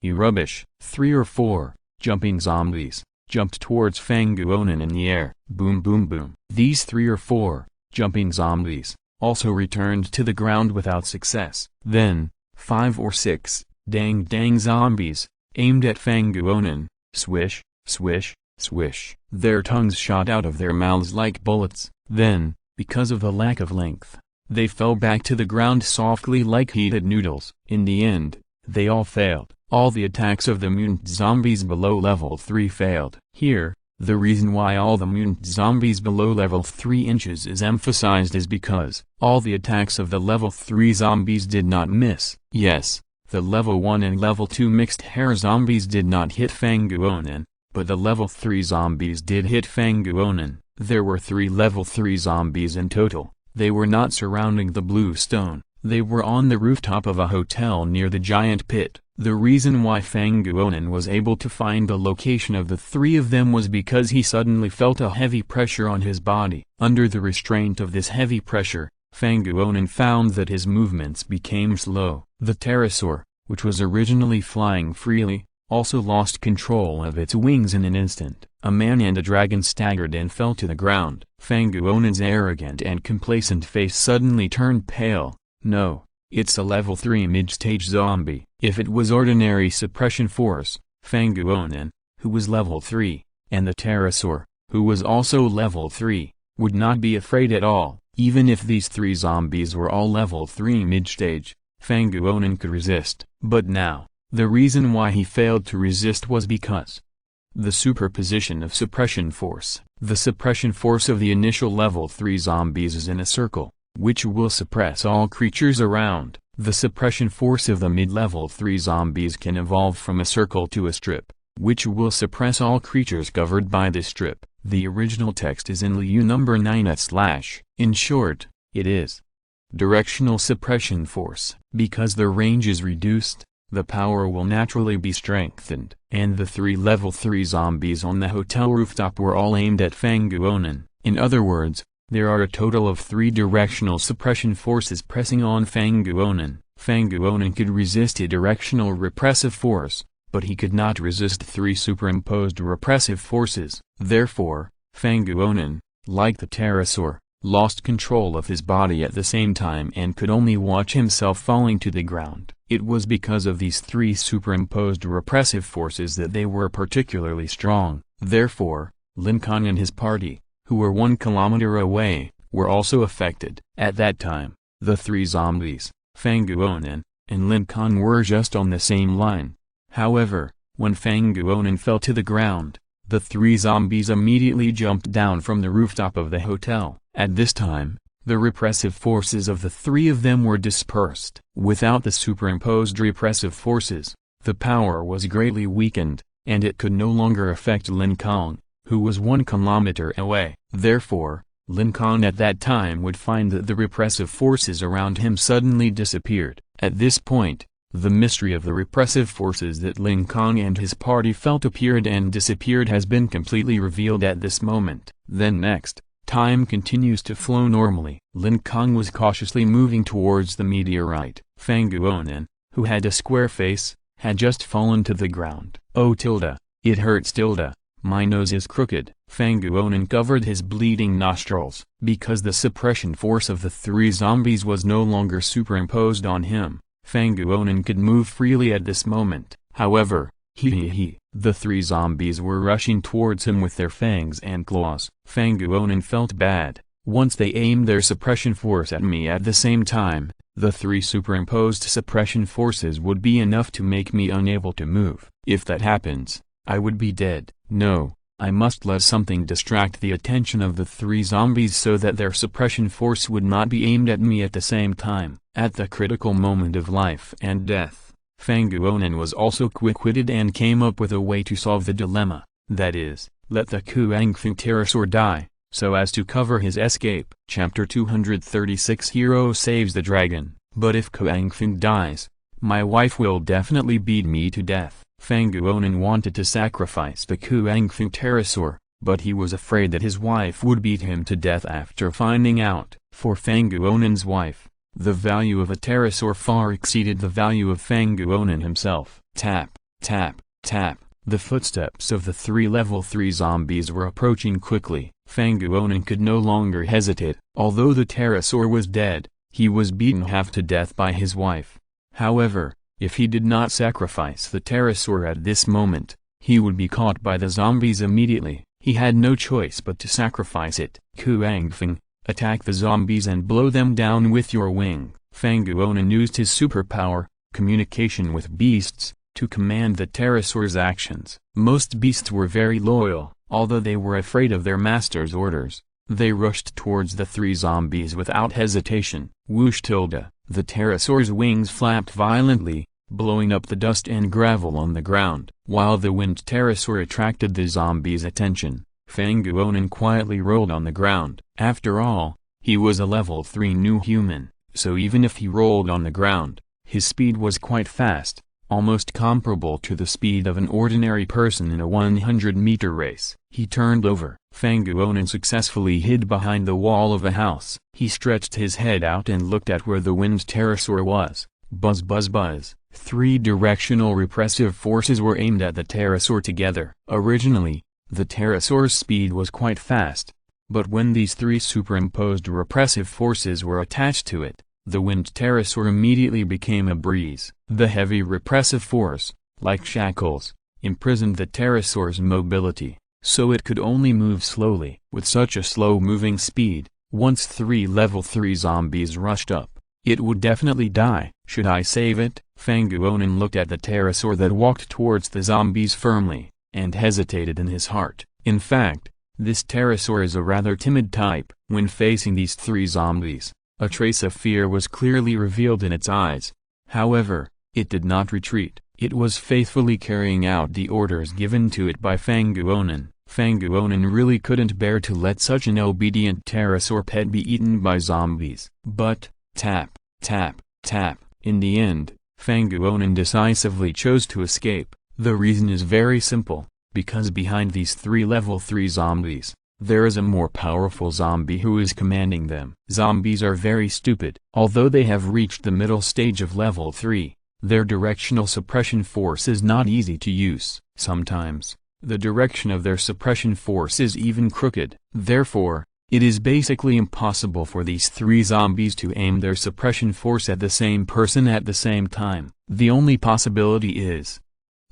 you rubbish. 3 or 4 jumping zombies jumped towards Fang Guonan in the air. Boom boom boom. These 3 or 4 jumping zombies also returned to the ground without success. Then, 5 or 6 dang zombies aimed at Fang Guonan. Swish, swish, swish. Their tongues shot out of their mouths like bullets. Then, because of the lack of length, they fell back to the ground softly like heated noodles. In the end, they all failed. All the attacks of the mutant zombies below level 3 failed. Here, the reason why all the mutant zombies below level 3 inches is emphasized is because all the attacks of the level 3 zombies did not miss. Yes, the level 1 and level 2 mixed hair zombies did not hit Fang Guonan, but the level 3 zombies did hit Fang Guonan. There were 3 level 3 zombies in total. They were not surrounding the blue stone. They were on the rooftop of a hotel near the giant pit. The reason why Fang Guonan was able to find the location of the 3 of them was because he suddenly felt a heavy pressure on his body. Under the restraint of this heavy pressure, Fang Guonan found that his movements became slow. The pteranodon, which was originally flying freely, also lost control of its wings in an instant. A man and a dragon staggered and fell to the ground. Fang Guonan's arrogant and complacent face suddenly turned pale. No, it's a level 3 mid-stage zombie. If it was ordinary suppression force, Fang Guonan, who was level 3, and the pteranodon, who was also level 3, would not be afraid at all. Even if these 3 zombies were all level 3 mid-stage, Fang Guonan could resist. But now, the reason why he failed to resist was because the superposition of suppression force. The suppression force of the initial level 3 zombies is in a circle, which will suppress all creatures around. The suppression force of the mid-level 3 zombies can evolve from a circle to a strip, which will suppress all creatures covered by this strip. The original text is in Liu number 9/. In short, it is directional suppression force. Because the range is reduced, the power will naturally be strengthened. And the 3 level 3 zombies on the hotel rooftop were all aimed at Fang Guonan. In other words, there are a total of 3 directional suppression forces pressing on Fang Guonan. Fang Guonan could resist a directional repressive force, but he could not resist 3 superimposed repressive forces. Therefore, Fang Guonan, like the pteranodon, lost control of his body at the same time and could only watch himself falling to the ground. It was because of these 3 superimposed repressive forces that they were particularly strong. Therefore, Lin Kong and his party, who were 1 kilometer away, were also affected. At that time, the three zombies, Fanguonan and Lin Kong, were just on the same line. However, when Fanguonan fell to the ground, the three zombies immediately jumped down from the rooftop of the hotel. At this time, the repressive forces of the three of them were dispersed. Without the superimposed repressive forces, the power was greatly weakened, and it could no longer affect Lin Kong, who was 1 kilometer away. Therefore, Lin Kong at that time would find that the repressive forces around him suddenly disappeared. At this point, the mystery of the repressive forces that Lin Kong and his party felt appeared and disappeared has been completely revealed at this moment. Then next, time continues to flow normally. Lin Kong was cautiously moving towards the meteorite. Fanguonan, who had a square face, had just fallen to the ground. "Oh tilde, it hurts tilde, my nose is crooked." Fanguonan covered his bleeding nostrils. Because the suppression force of the three zombies was no longer superimposed on him, Fanguonan could move freely at this moment. However, the three zombies were rushing towards him with their fangs and claws. Fanguonan felt bad. Once they aimed their suppression force at me at the same time, the three superimposed suppression forces would be enough to make me unable to move. If that happens, I would be dead. No, I must let something distract the attention of the three zombies so that their suppression force would not be aimed at me at the same time. At the critical moment of life and death, Fanguonan was also quick-witted and came up with a way to solve the dilemma. That is, let the Kuangfu pterosaur die, so as to cover his escape. Chapter 236 Hero saves the dragon. But if Kuangfu dies, my wife will definitely beat me to death. Fanguonan wanted to sacrifice the Kuangfu pterosaur, but he was afraid that his wife would beat him to death after finding out. For Fanguonan's wife, the value of a pterosaur far exceeded the value of Fanguonan himself. Tap, tap, tap. The footsteps of the three level 3 zombies were approaching quickly. Fanguonan could no longer hesitate. Although the pterosaur was dead, he was beaten half to death by his wife. However, if he did not sacrifice the pterosaur at this moment, he would be caught by the zombies immediately. He had no choice but to sacrifice it. Kuangfeng, attack the zombies and blow them down with your wing. Fanguonan used his superpower, communication with beasts, to command the pterosaur's actions. Most beasts were very loyal, although they were afraid of their master's orders. They rushed towards the three zombies without hesitation. Whoosh tilde, the pterosaur's wings flapped violently, blowing up the dust and gravel on the ground. While the winged pterosaur attracted the zombies' attention, Fanguonan quietly rolled on the ground. After all, he was a level 3 new human, so even if he rolled on the ground, his speed was quite fast, almost comparable to the speed of an ordinary person in a 100-meter race. He turned over. Fanguonan successfully hid behind the wall of a house. He stretched his head out and looked at where the winged pterosaur was. Buzz buzz buzz. 3 directional repressive forces were aimed at the pterosaur together. Originally, the pterosaur's speed was quite fast, but when these 3 superimposed repressive forces were attached to it, the winged pterosaur immediately became a breeze. The heavy repressive force, like shackles, imprisoned the pterosaur's mobility, so it could only move slowly. With such a slow-moving speed, once 3 level 3 zombies rushed up, it would definitely die. Should I save it? Fanguonan looked at the pterosaur that walked towards the zombies firmly, and hesitated in his heart. In fact, this pterosaur is a rather timid type. When facing these 3 zombies, a trace of fear was clearly revealed in its eyes. However, it did not retreat. It was faithfully carrying out the orders given to it by Fanguonan. Fanguonan really couldn't bear to let such an obedient pterosaur pet be eaten by zombies. But, tap, tap, tap. In the end, Fanguonan decisively chose to escape. The reason is very simple, because behind these 3 level 3 zombies, there is a more powerful zombie who is commanding them. Zombies are very stupid. Although they have reached the middle stage of level 3, their directional suppression force is not easy to use. Sometimes, the direction of their suppression force is even crooked. Therefore, it is basically impossible for these 3 zombies to aim their suppression force at the same person at the same time. The only possibility is,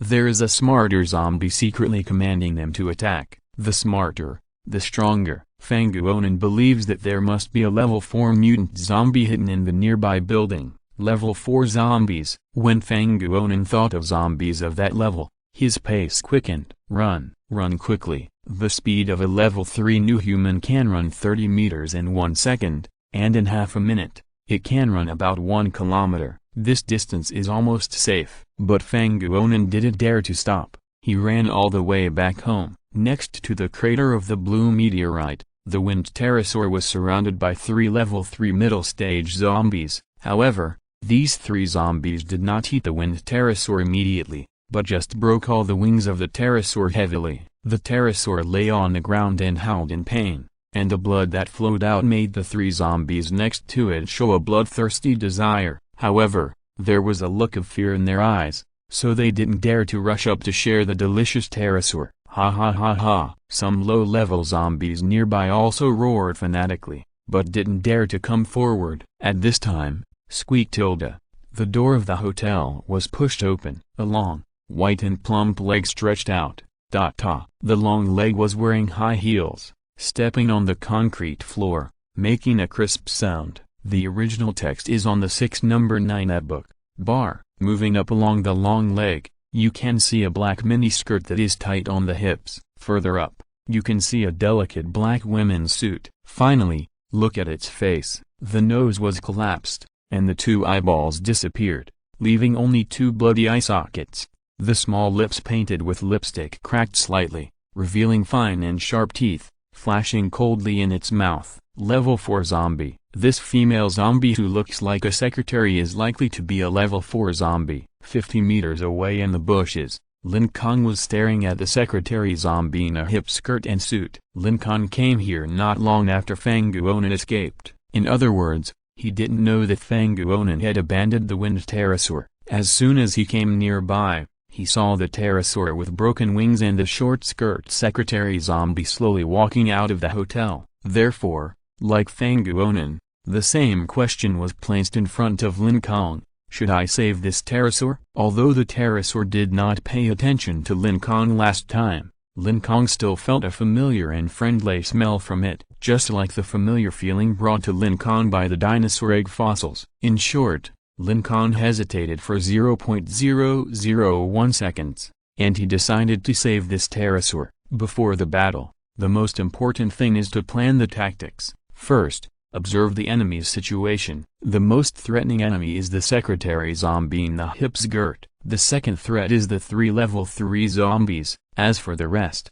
there is a smarter zombie secretly commanding them to attack. The smarter, the stronger. Fanguonan believes that there must be a level 4 mutant zombie hidden in the nearby building. Level 4 zombies. When Fanguonan thought of zombies of that level, his pace quickened. Run quickly. The speed of a level 3 new human can run 30 meters in 1 second, and in half a minute, it can run about 1 kilometer. This distance is almost safe. But Fanguonan didn't dare to stop. He ran all the way back home. Next to the crater of the blue meteorite, the winged pterosaur was surrounded by 3 level 3 middle stage zombies. However, these 3 zombies did not eat the winged pterosaur immediately, but just broke all the wings of the pterosaur heavily. The pterosaur lay on the ground and howled in pain, and the blood that flowed out made the 3 zombies next to it show a bloodthirsty desire. However, there was a look of fear in their eyes, so they didn't dare to rush up to share the delicious pterosaur. Ha ha ha ha. Some low-level zombies nearby also roared fanatically, but didn't dare to come forward. At this time, squeaked Tilda. The door of the hotel was pushed open. A long, white and plump leg stretched out. The long leg was wearing high heels, stepping on the concrete floor, making a crisp sound. The original text is on the 6 number 9 ed book. Bar. Moving up along the long leg, you can see a black miniskirt that is tight on the hips. Further up, you can see a delicate black women's suit. Finally, look at its face. The nose was collapsed, and the 2 eyeballs disappeared, leaving only 2 bloody eye sockets. The small lips painted with lipstick cracked slightly, revealing fine and sharp teeth, flashing coldly in its mouth. Level 4 zombie. This female zombie who looks like a secretary is likely to be a level 4 zombie. 50 meters away in the bushes, Lin Kong was staring at the secretary zombie in a hip skirt and suit. Lin Kong came here not long after Fanguonan escaped. In other words, he didn't know that Fanguonan had abandoned the winged pterosaur. As soon as he came nearby, he saw the pterosaur with broken wings and the short-skirt secretary zombie slowly walking out of the hotel. Therefore, like Fanguonan, the same question was placed in front of Lin Kong. Should I save this pterosaur? Although the pterosaur did not pay attention to Lin Kong last time, Lin Kong still felt a familiar and friendly smell from it, just like the familiar feeling brought to Lin Kong by the dinosaur egg fossils. In short, Lin Kong hesitated for 0.001 seconds, and he decided to save this pterosaur. Before the battle, the most important thing is to plan the tactics. First, observe the enemy's situation. The most threatening enemy is the secretary zombie in the hip skirt. The second threat is the 3 level 3 zombies. As for the rest,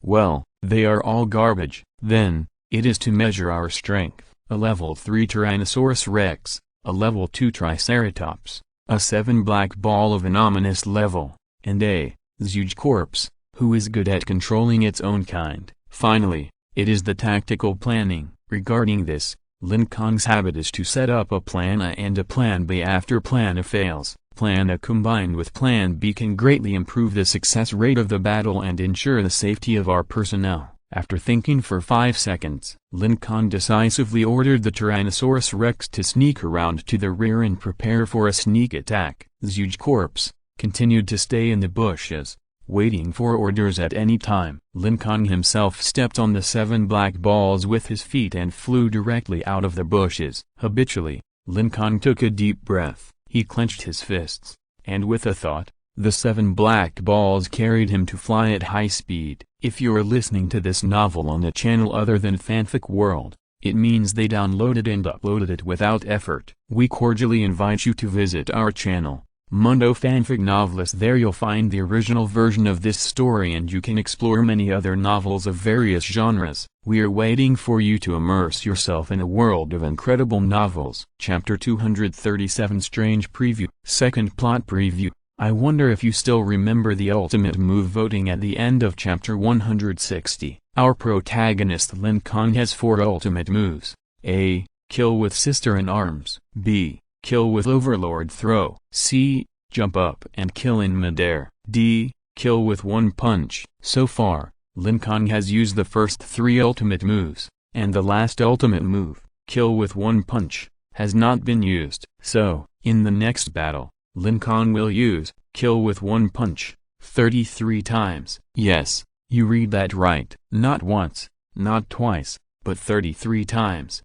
well, they are all garbage. Then, it is to measure our strength. A level 3 Tyrannosaurus Rex, a level 2 Triceratops, a 7 black ball of an ominous level, and a huge corpse, who is good at controlling its own kind. Finally, it is the tactical planning. Regarding this, Lin Kong's habit is to set up a plan A and a plan B after plan A fails. Plan A combined with plan B can greatly improve the success rate of the battle and ensure the safety of our personnel. After thinking for 5 seconds, Lin Kong decisively ordered the Tyrannosaurus Rex to sneak around to the rear and prepare for a sneak attack. The huge corpse continued to stay in the bushes, waiting for orders at any time. Lin Kong himself stepped on the 7 black balls with his feet and flew directly out of the bushes. Habitually, Lin Kong took a deep breath. He clenched his fists, and with a thought, the 7 black balls carried him to fly at high speed. If you're listening to this novel on a channel other than Fanfic World, it means they downloaded and uploaded it without effort. We cordially invite you to visit our channel, Mundo Fanfic Novelist. There you'll find the original version of this story and you can explore many other novels of various genres. We are waiting for you to immerse yourself in a world of incredible novels. Chapter 237 Strange Preview. Second plot preview. I wonder if you still remember the ultimate move voting at the end of chapter 160. Our protagonist Lin Kong has 4 ultimate moves. A. Kill with sister in arms. B. Kill with overlord throw. C. Jump up and kill in midair. D. Kill with 1 punch. So far, Lin Kong has used the first 3 ultimate moves, and the last ultimate move, kill with 1 punch, has not been used. So, in the next battle, Lin Kong will use kill with 1 punch 33 times. Yes, you read that right. Not once, not twice, but 33 times.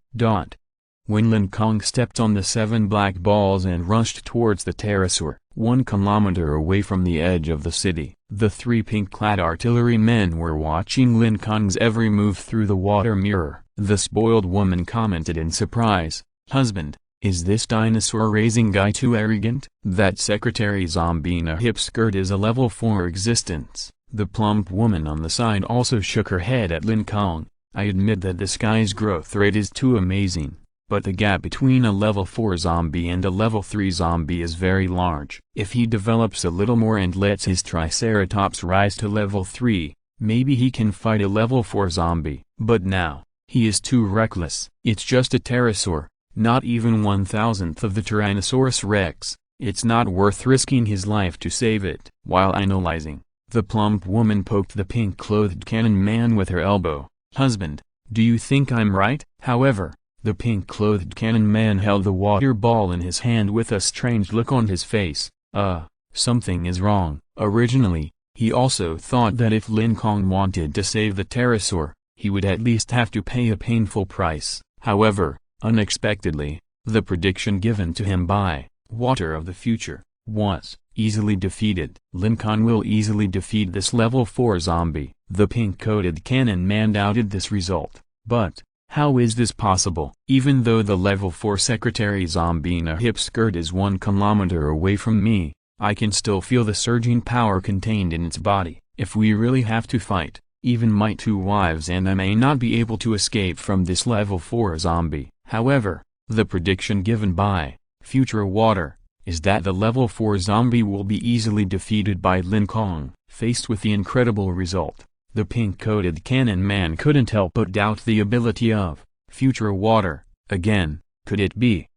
When Lin Kong stepped on the 7 black balls and rushed towards the pterosaur, 1 kilometer away from the edge of the city, the 3 pink-clad artillerymen were watching Lin Kong's every move through the water mirror. The spoiled woman commented in surprise, "Husband, is this dinosaur-raising guy too arrogant?" That secretary zombie in a hip skirt is a level 4 existence. The plump woman on the side also shook her head at Lin Kong. "I admit that this guy's growth rate is too amazing, but the gap between a level 4 zombie and a level 3 zombie is very large. If he develops a little more and lets his triceratops rise to level 3, maybe he can fight a level 4 zombie. But now, he is too reckless. It's just a pterosaur, not even 1/1000th of the Tyrannosaurus rex. It's not worth risking his life to save it." While analyzing, the plump woman poked the pink-clothed cannon man with her elbow. "Husband, do you think I'm right?" However, the pink-clothed cannon man held the water ball in his hand with a strange look on his face. Something is wrong." Originally, he also thought that if Lin Kong wanted to save the pterosaur, he would at least have to pay a painful price. However, unexpectedly, the prediction given to him by Water of the Future was easily defeated. Lin Kong will easily defeat this level 4 zombie. The pink-coated cannon man doubted this result. But how is this possible? Even though the level 4 secretary zombie in a hip skirt is 1 kilometer away from me, I can still feel the surging power contained in its body. If we really have to fight, even my 2 wives and I may not be able to escape from this level 4 zombie. However, the prediction given by Future Water is that the level 4 zombie will be easily defeated by Lin Kong. Faced with the incredible result, the pink-coated cannon man couldn't help but doubt the ability of Future Water. Again, could it be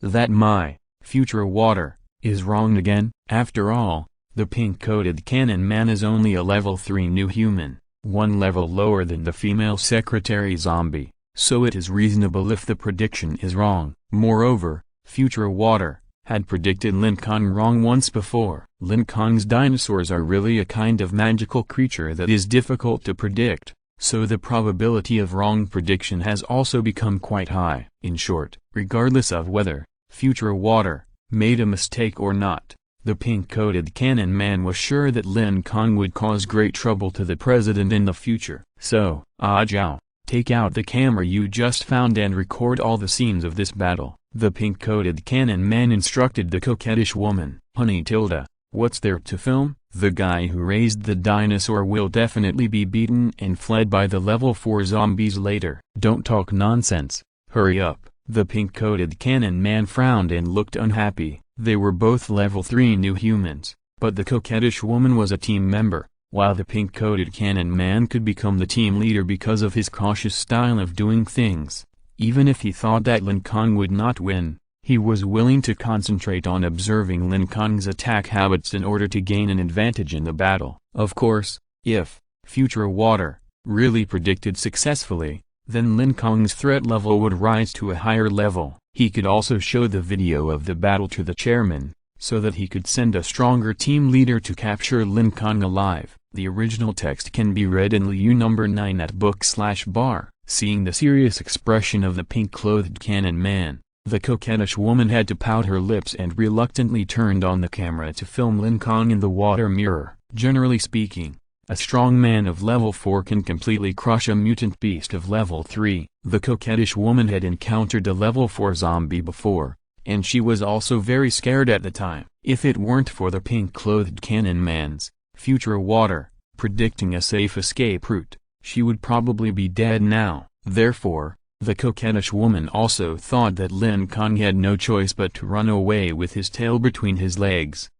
that my Future Water is wrong again? After all, the pink-coated cannon man is only a level 3 new human, 1 level lower than the female secretary zombie, so it is reasonable if the prediction is wrong. Moreover, Future Water had predicted Lin Kong wrong once before. Lin Kong's dinosaurs are really a kind of magical creature that is difficult to predict, so the probability of wrong prediction has also become quite high. In short, regardless of whether Future Water made a mistake or not, the pink-coated cannon man was sure that Lin Kong would cause great trouble to the president in the future. So, Zhao, take out the camera you just found and record all the scenes of this battle. The pink-coated cannon man instructed the coquettish woman. "Honey Tilda, what's there to film? The guy who raised the dinosaur will definitely be beaten and fled by the level 4 zombies later." "Don't talk nonsense, hurry up." The pink-coated cannon man frowned and looked unhappy. They were both level 3 new humans, but the coquettish woman was a team member, while the pink-coated cannon man could become the team leader because of his cautious style of doing things. Even if he thought that Lin Kong would not win, he was willing to concentrate on observing Lin Kong's attack habits in order to gain an advantage in the battle. Of course, if Future Water really predicted successfully, then Lin Kong's threat level would rise to a higher level. He could also show the video of the battle to the chairman, so that he could send a stronger team leader to capture Lin Kong alive. The original text can be read in Liu number 9 at book/bar. Seeing the serious expression of the pink-clothed cannon man, the coquettish woman had to pout her lips and reluctantly turned on the camera to film Lin Kong in the water mirror. Generally speaking, a strong man of level 4 can completely crush a mutant beast of level 3. The coquettish woman had encountered a level 4 zombie before, and she was also very scared at the time. If it weren't for the pink-clothed cannon man's Future Water predicting a safe escape route, she would probably be dead now. Therefore, the coquettish woman also thought that Lin Kong had no choice but to run away with his tail between his legs.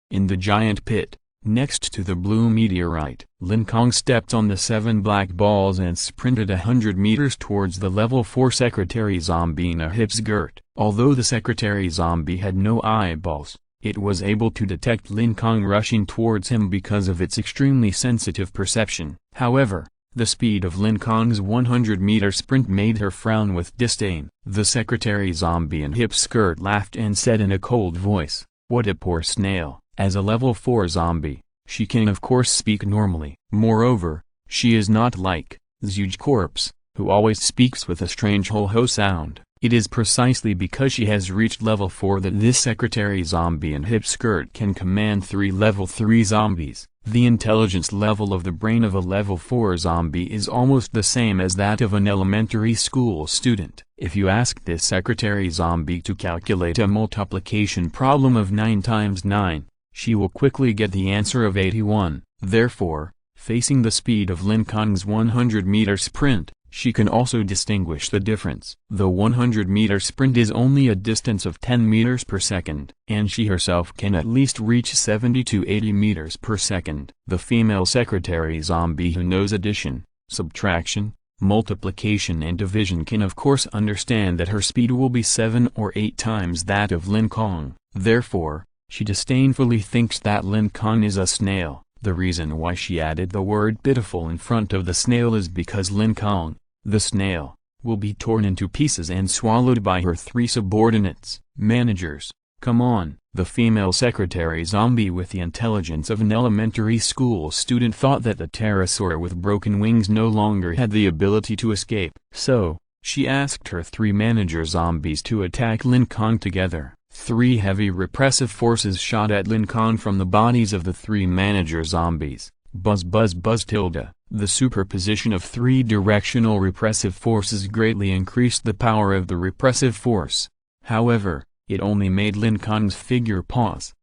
In the giant pit, next to the blue meteorite, Lin Kong stepped on the 7 black balls and sprinted 100 meters towards the level 4 secretary zombie in a hip skirt. Although the secretary zombie had no eyeballs, it was able to detect Lin Kong rushing towards him because of its extremely sensitive perception. However, the speed of Lin Kong's 100-meter sprint made her frown with disdain. The secretary zombie in hip skirt laughed and said in a cold voice, "What a poor snail." As a level 4 zombie, she can of course speak normally. Moreover, she is not like Zhuge Corpse, who always speaks with a strange ho-ho sound. It is precisely because she has reached level 4 that this secretary zombie in hip skirt can command 3 level 3 zombies. The intelligence level of the brain of a level 4 zombie is almost the same as that of an elementary school student. If you ask this secretary zombie to calculate a multiplication problem of 9 times 9, she will quickly get the answer of 81. Therefore, facing the speed of Lin Kong's 100-meter sprint, she can also distinguish the difference. The 100-meter sprint is only a distance of 10 meters per second, and she herself can at least reach 70 to 80 meters per second. The female secretary zombie who knows addition, subtraction, multiplication and division can of course understand that her speed will be 7 or 8 times that of Lin Kong. Therefore, she disdainfully thinks that Lin Kong is a snail. The reason why she added the word pitiful in front of the snail is because Lin Kong, the snail, will be torn into pieces and swallowed by her 3 subordinates, managers. Come on. The female secretary zombie with the intelligence of an elementary school student thought that the pterosaur with broken wings no longer had the ability to escape. So, she asked her 3 manager zombies to attack Lin Kong together. 3 heavy repressive forces shot at Lin Kong from the bodies of the 3 manager zombies. Buzz buzz buzz tilde. The superposition of 3 directional repressive forces greatly increased the power of the repressive force. However, it only made Lin Kong's figure pause.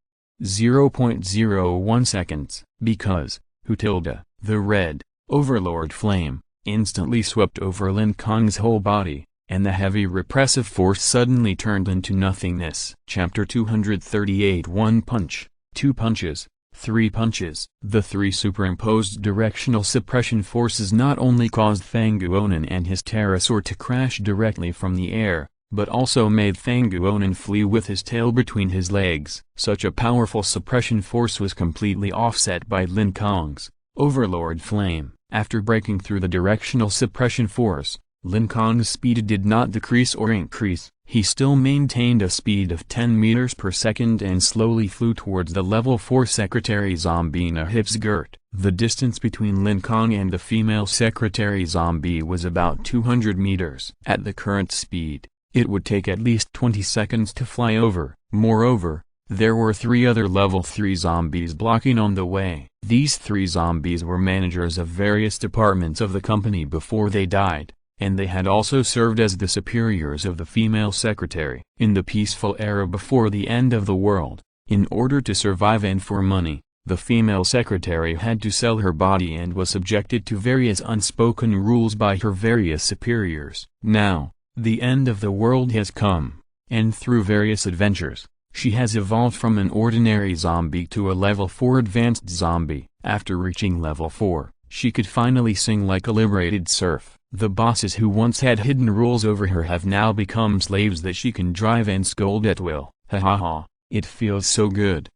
0.01 seconds, because, the red, overlord flame, instantly swept over Lin Kong's whole body, and the heavy repressive force suddenly turned into nothingness. Chapter 238 1 punch, 2 punches, 3 punches. The 3 superimposed directional suppression forces not only caused Fanguonan and his pterosaur to crash directly from the air, but also made Fanguonan flee with his tail between his legs. Such a powerful suppression force was completely offset by Lin Kong's overlord flame. After breaking through the directional suppression force, Lin Kong's speed did not decrease or increase. He still maintained a speed of 10 meters per second and slowly flew towards the level 4 secretary zombie in a hip skirt. The distance between Lin Kong and the female secretary zombie was about 200 meters. At the current speed, it would take at least 20 seconds to fly over. Moreover, there were 3 other level 3 zombies blocking on the way. These 3 zombies were managers of various departments of the company before they died, and they had also served as the superiors of the female secretary. In the peaceful era before the end of the world, in order to survive and for money, the female secretary had to sell her body and was subjected to various unspoken rules by her various superiors. Now, the end of the world has come, and through various adventures, she has evolved from an ordinary zombie to a level 4 advanced zombie. After reaching level 4, she could finally sing like a liberated serf. The bosses who once had hidden rules over her have now become slaves that she can drive and scold at will. Ha ha ha, it feels so good.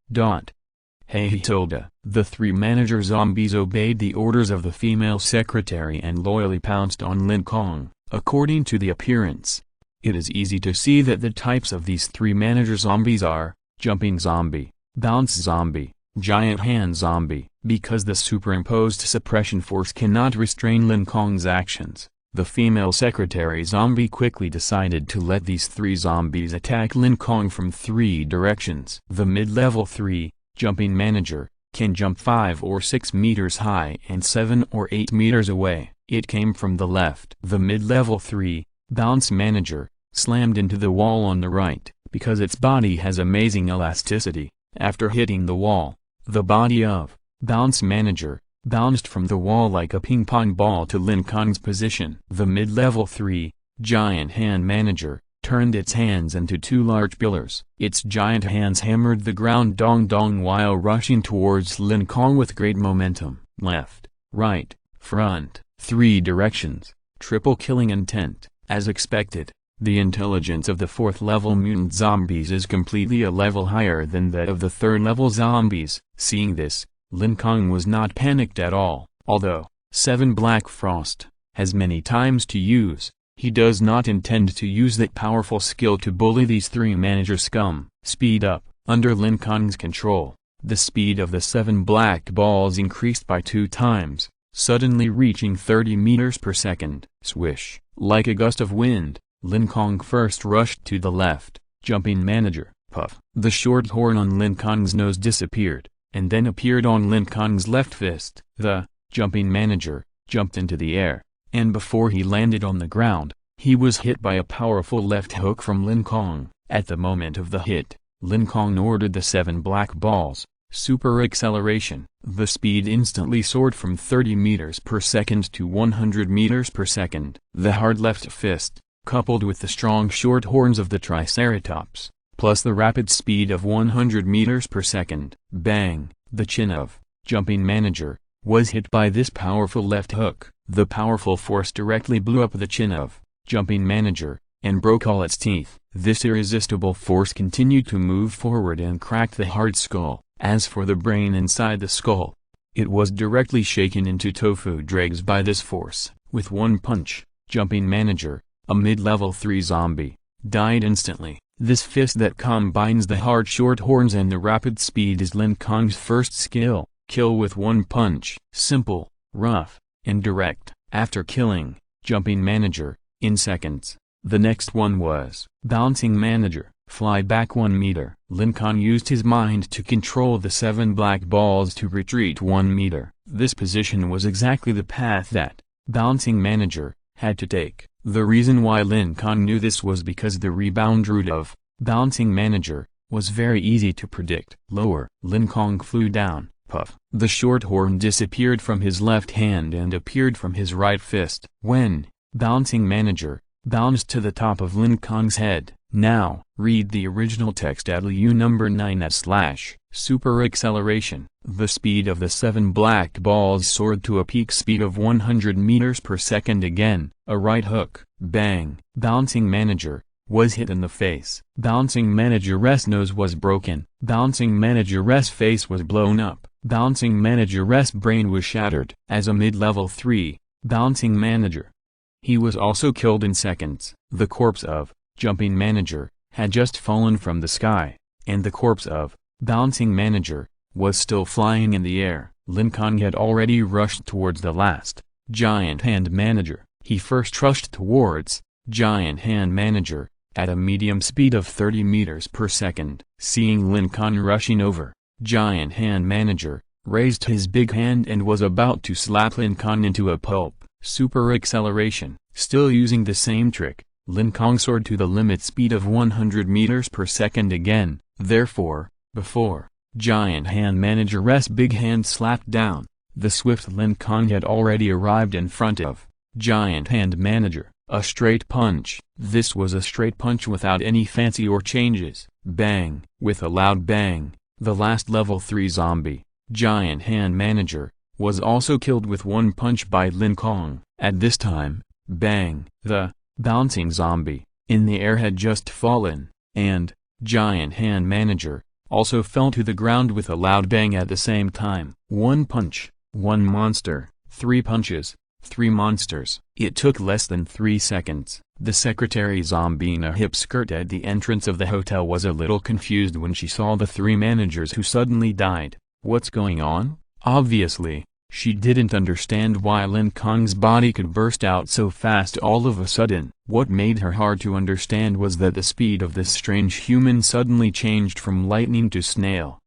Hey tilde. The 3 manager zombies obeyed the orders of the female secretary and loyally pounced on Lin Kong. According to the appearance, it is easy to see that the types of these 3 manager zombies are, jumping zombie, bounce zombie, giant hand zombie. Because the superimposed suppression force cannot restrain Lin Kong's actions, the female secretary zombie quickly decided to let these 3 zombies attack Lin Kong from 3 directions. The mid-level 3, jumping manager, can jump 5 or 6 meters high and 7 or 8 meters away. It came from the left. The mid-level 3, bounce manager, slammed into the wall on the right. Because its body has amazing elasticity, after hitting the wall, the body of bounce manager bounced from the wall like a ping-pong ball to Lin Kong's position. The mid-level 3, giant hand manager, turned its hands into 2 large pillars. Its giant hands hammered the ground dong dong while rushing towards Lin Kong with great momentum. Left, right, front, 3 directions, triple killing intent. As expected, the intelligence of the 4th level mutant zombies is completely a level higher than that of the 3rd level zombies. Seeing this, Lin Kong was not panicked at all. Although 7 Black Frost has many times to use, he does not intend to use that powerful skill to bully these 3 manager scum. Speed up. Under Lin Kong's control, the speed of the 7 black balls increased by 2 times, suddenly reaching 30 meters per second. Swish! Like a gust of wind, Lin Kong first rushed to the left, jumping manager. Puff! The short horn on Lin Kong's nose disappeared, and then appeared on Lin Kong's left fist. The jumping manager jumped into the air, and before he landed on the ground, he was hit by a powerful left hook from Lin Kong. At the moment of the hit, Lin Kong ordered the 7 black balls, super acceleration. The speed instantly soared from 30 meters per second to 100 meters per second. The hard left fist, coupled with the strong short horns of the Triceratops, plus the rapid speed of 100 meters per second. Bang! The chin of jumping manager was hit by this powerful left hook. The powerful force directly blew up the chin of jumping manager, and broke all its teeth. This irresistible force continued to move forward and cracked the hard skull. As for the brain inside the skull, it was directly shaken into tofu dregs by this force. With one punch, jumping manager, a mid-level 3 zombie, died instantly. This fist that combines the hard short horns and the rapid speed is Lin Kong's first skill, kill with one punch. Simple, rough, and direct. After killing jumping manager in seconds, the next one was bouncing manager. Fly back 1 meter. Lin Kong used his mind to control the 7 black balls to retreat 1 meter. This position was exactly the path that bouncing manager had to take. The reason why Lin Kong knew this was because the rebound route of bouncing manager was very easy to predict. Lower. Lin Kong flew down. Puff! The short horn disappeared from his left hand and appeared from his right fist. When bouncing manager bounced to the top of Lin Kong's head. Now, read the original text at LU number 9 / super acceleration. The speed of the 7 black balls soared to a peak speed of 100 meters per second again. A right hook. Bang! Bouncing manager was hit in the face. Bouncing manager's nose was broken. Bouncing manager's face was blown up. Bouncing manager's brain was shattered. As a mid-level 3, bouncing manager, he was also killed in seconds. The corpse of jumping manager had just fallen from the sky, and the corpse of bouncing manager was still flying in the air. Lin Kong had already rushed towards the last giant hand manager. He first rushed towards giant hand manager at a medium speed of 30 meters per second. Seeing Lin Kong rushing over, giant hand manager raised his big hand and was about to slap Lin Kong into a pulp. Super acceleration. Still using the same trick, Lin Kong soared to the limit speed of 100 meters per second again. Therefore, before giant hand manager's big hand slapped down, the swift Lin Kong had already arrived in front of giant hand manager. A straight punch. This was a straight punch without any fancy or changes. Bang! With a loud bang, the last level 3 zombie, giant hand manager, was also killed with one punch by Lin Kong. At this time, bang! The bouncing zombie in the air had just fallen, and giant hand manager also fell to the ground with a loud bang at the same time. One punch, one monster. 3 punches, 3 monsters. It took less than 3 seconds. The secretary zombie in a hip skirt at the entrance of the hotel was a little confused when she saw the 3 managers who suddenly died. What's going on? Obviously, she didn't understand why Lin Kong's body could burst out so fast all of a sudden. What made her hard to understand was that the speed of this strange human suddenly changed from lightning to snail.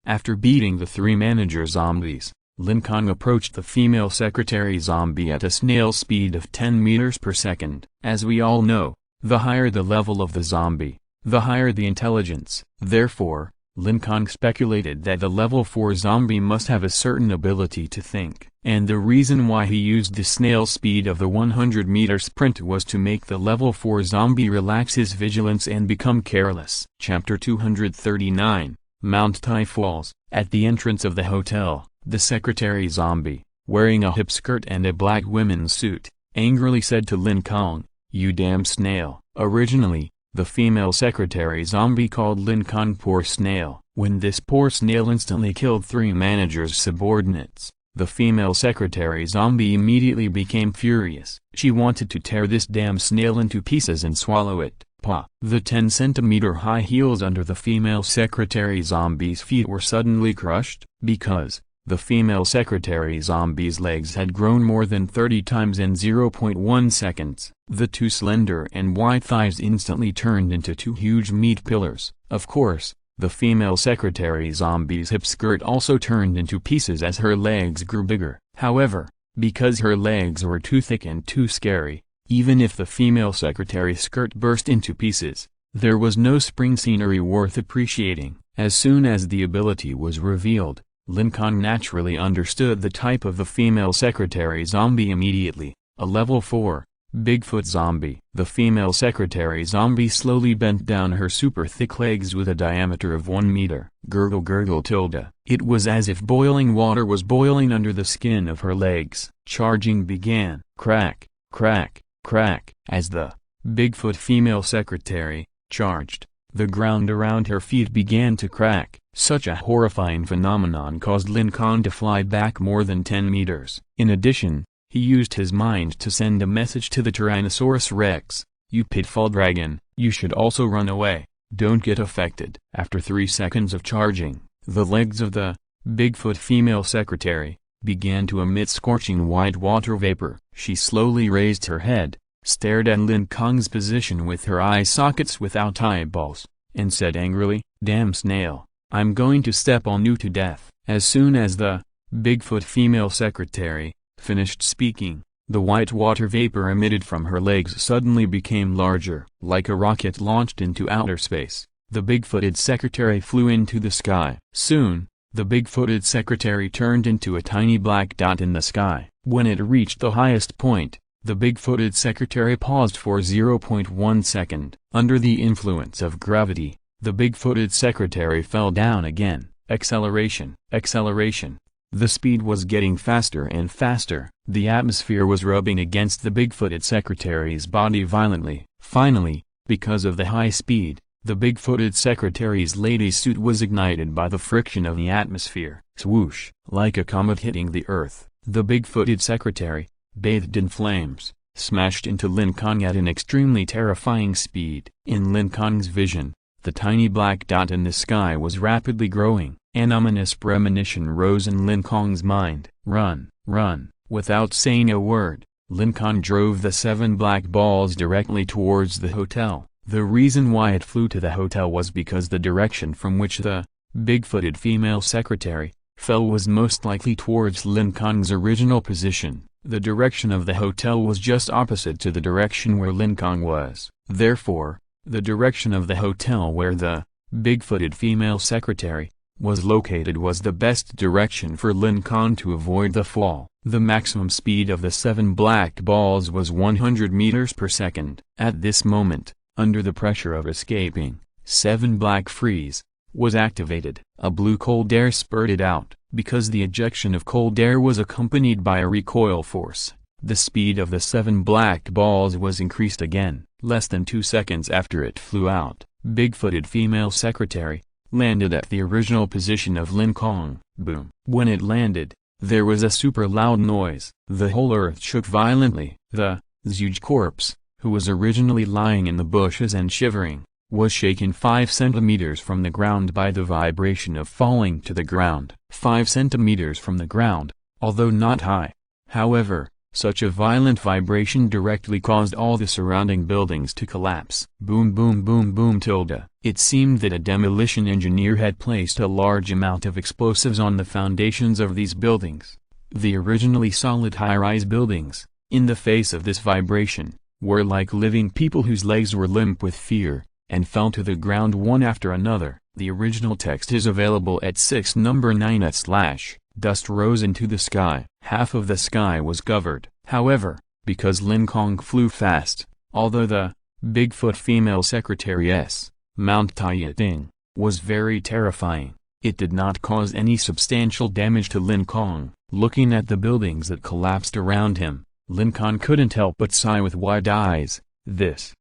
After beating the 3 manager zombies, Lin Kong approached the female secretary zombie at a snail speed of 10 meters per second. As we all know, the higher the level of the zombie, the higher the intelligence. Therefore, Lin Kong speculated that the level 4 zombie must have a certain ability to think. And the reason why he used the snail speed of the 100-meter sprint was to make the level 4 zombie relax his vigilance and become careless. Chapter 239, Mount Tai Falls. At the entrance of the hotel, the secretary zombie, wearing a hip skirt and a black women's suit, angrily said to Lin Kong, "You damn snail." Originally, the female secretary zombie called Lin Kong poor snail. When this poor snail instantly killed 3 managers' subordinates, the female secretary zombie immediately became furious. She wanted to tear this damn snail into pieces and swallow it. Pa! The 10-centimeter high heels under the female secretary zombie's feet were suddenly crushed, because The female secretary zombie's legs had grown more than 30 times in 0.1 seconds. The two slender and white thighs instantly turned into two huge meat pillars. Of course, the female secretary zombie's hip skirt also turned into pieces as her legs grew bigger. However, because her legs were too thick and too scary, even if the female secretary skirt burst into pieces, there was no spring scenery worth appreciating. As soon as the ability was revealed, Lin Kong naturally understood the type of the female secretary zombie immediately, a level 4, Bigfoot zombie. The female secretary zombie slowly bent down her super thick legs with a diameter of 1 meter. Gurgle gurgle tilde. It was as if boiling water was boiling under the skin of her legs. Charging began. Crack, crack, crack. As the Bigfoot female secretary charged, the ground around her feet began to crack. Such a horrifying phenomenon caused Lin Kong to fly back more than 10 meters. In addition, he used his mind to send a message to the Tyrannosaurus Rex. You pitfall dragon, you should also run away, don't get affected. After 3 seconds of charging, the legs of the Bigfoot female secretary began to emit scorching white water vapor. She slowly raised her head, stared at Lin Kong's position with her eye sockets without eyeballs, and said angrily, "Damn snail, I'm going to step on you to death." As soon as the Bigfoot female secretary finished speaking, the white water vapor emitted from her legs suddenly became larger. Like a rocket launched into outer space, the big-footed secretary flew into the sky. Soon, the big-footed secretary turned into a tiny black dot in the sky. When it reached the highest point, the big-footed secretary paused for 0.1 second. Under the influence of gravity, the big-footed secretary fell down again. Acceleration, acceleration. The speed was getting faster and faster. The atmosphere was rubbing against the big-footed secretary's body violently. Finally, because of the high speed, the big-footed secretary's lady suit was ignited by the friction of the atmosphere. Swoosh! Like a comet hitting the earth, the big-footed secretary, bathed in flames, smashed into Lin Kong at an extremely terrifying speed. In Lin Kong's vision, the tiny black dot in the sky was rapidly growing. An ominous premonition rose in Lin Kong's mind. Run, run. Without saying a word, Lin Kong drove the 7 black balls directly towards the hotel. The reason why it flew to the hotel was because the direction from which the big-footed female secretary fell was most likely towards Lin Kong's original position. The direction of the hotel was just opposite to the direction where Lin Kong was. Therefore, the direction of the hotel where the big-footed female secretary was located was the best direction for Lin Kong to avoid the fall. The maximum speed of the 7 black balls was 100 meters per second. At this moment, under the pressure of escaping, 7 black freeze was activated. A blue cold air spurted out. Because the ejection of cold air was accompanied by a recoil force, the speed of the 7 black balls was increased again. Less than 2 seconds after it flew out, big-footed female secretary landed at the original position of Lin Kong. Boom. When it landed, there was a super loud noise. The whole earth shook violently. The huge corpse, who was originally lying in the bushes and shivering, was shaken 5 centimeters from the ground by the vibration of falling to the ground. 5 centimeters from the ground, although not high. However, such a violent vibration directly caused all the surrounding buildings to collapse. Boom boom boom boom tilde. It seemed that a demolition engineer had placed a large amount of explosives on the foundations of these buildings. The originally solid high-rise buildings, in the face of this vibration, were like living people whose legs were limp with fear, and fell to the ground one after another. The original text is available at 6 number 9 / Dust rose into the sky. Half of the sky was covered. However, because Lin Kong flew fast, although the Bigfoot female secretary's Mount Ting was very terrifying, it did not cause any substantial damage to Lin Kong. Looking at the buildings that collapsed around him, Lin Kong couldn't help but sigh with wide eyes. This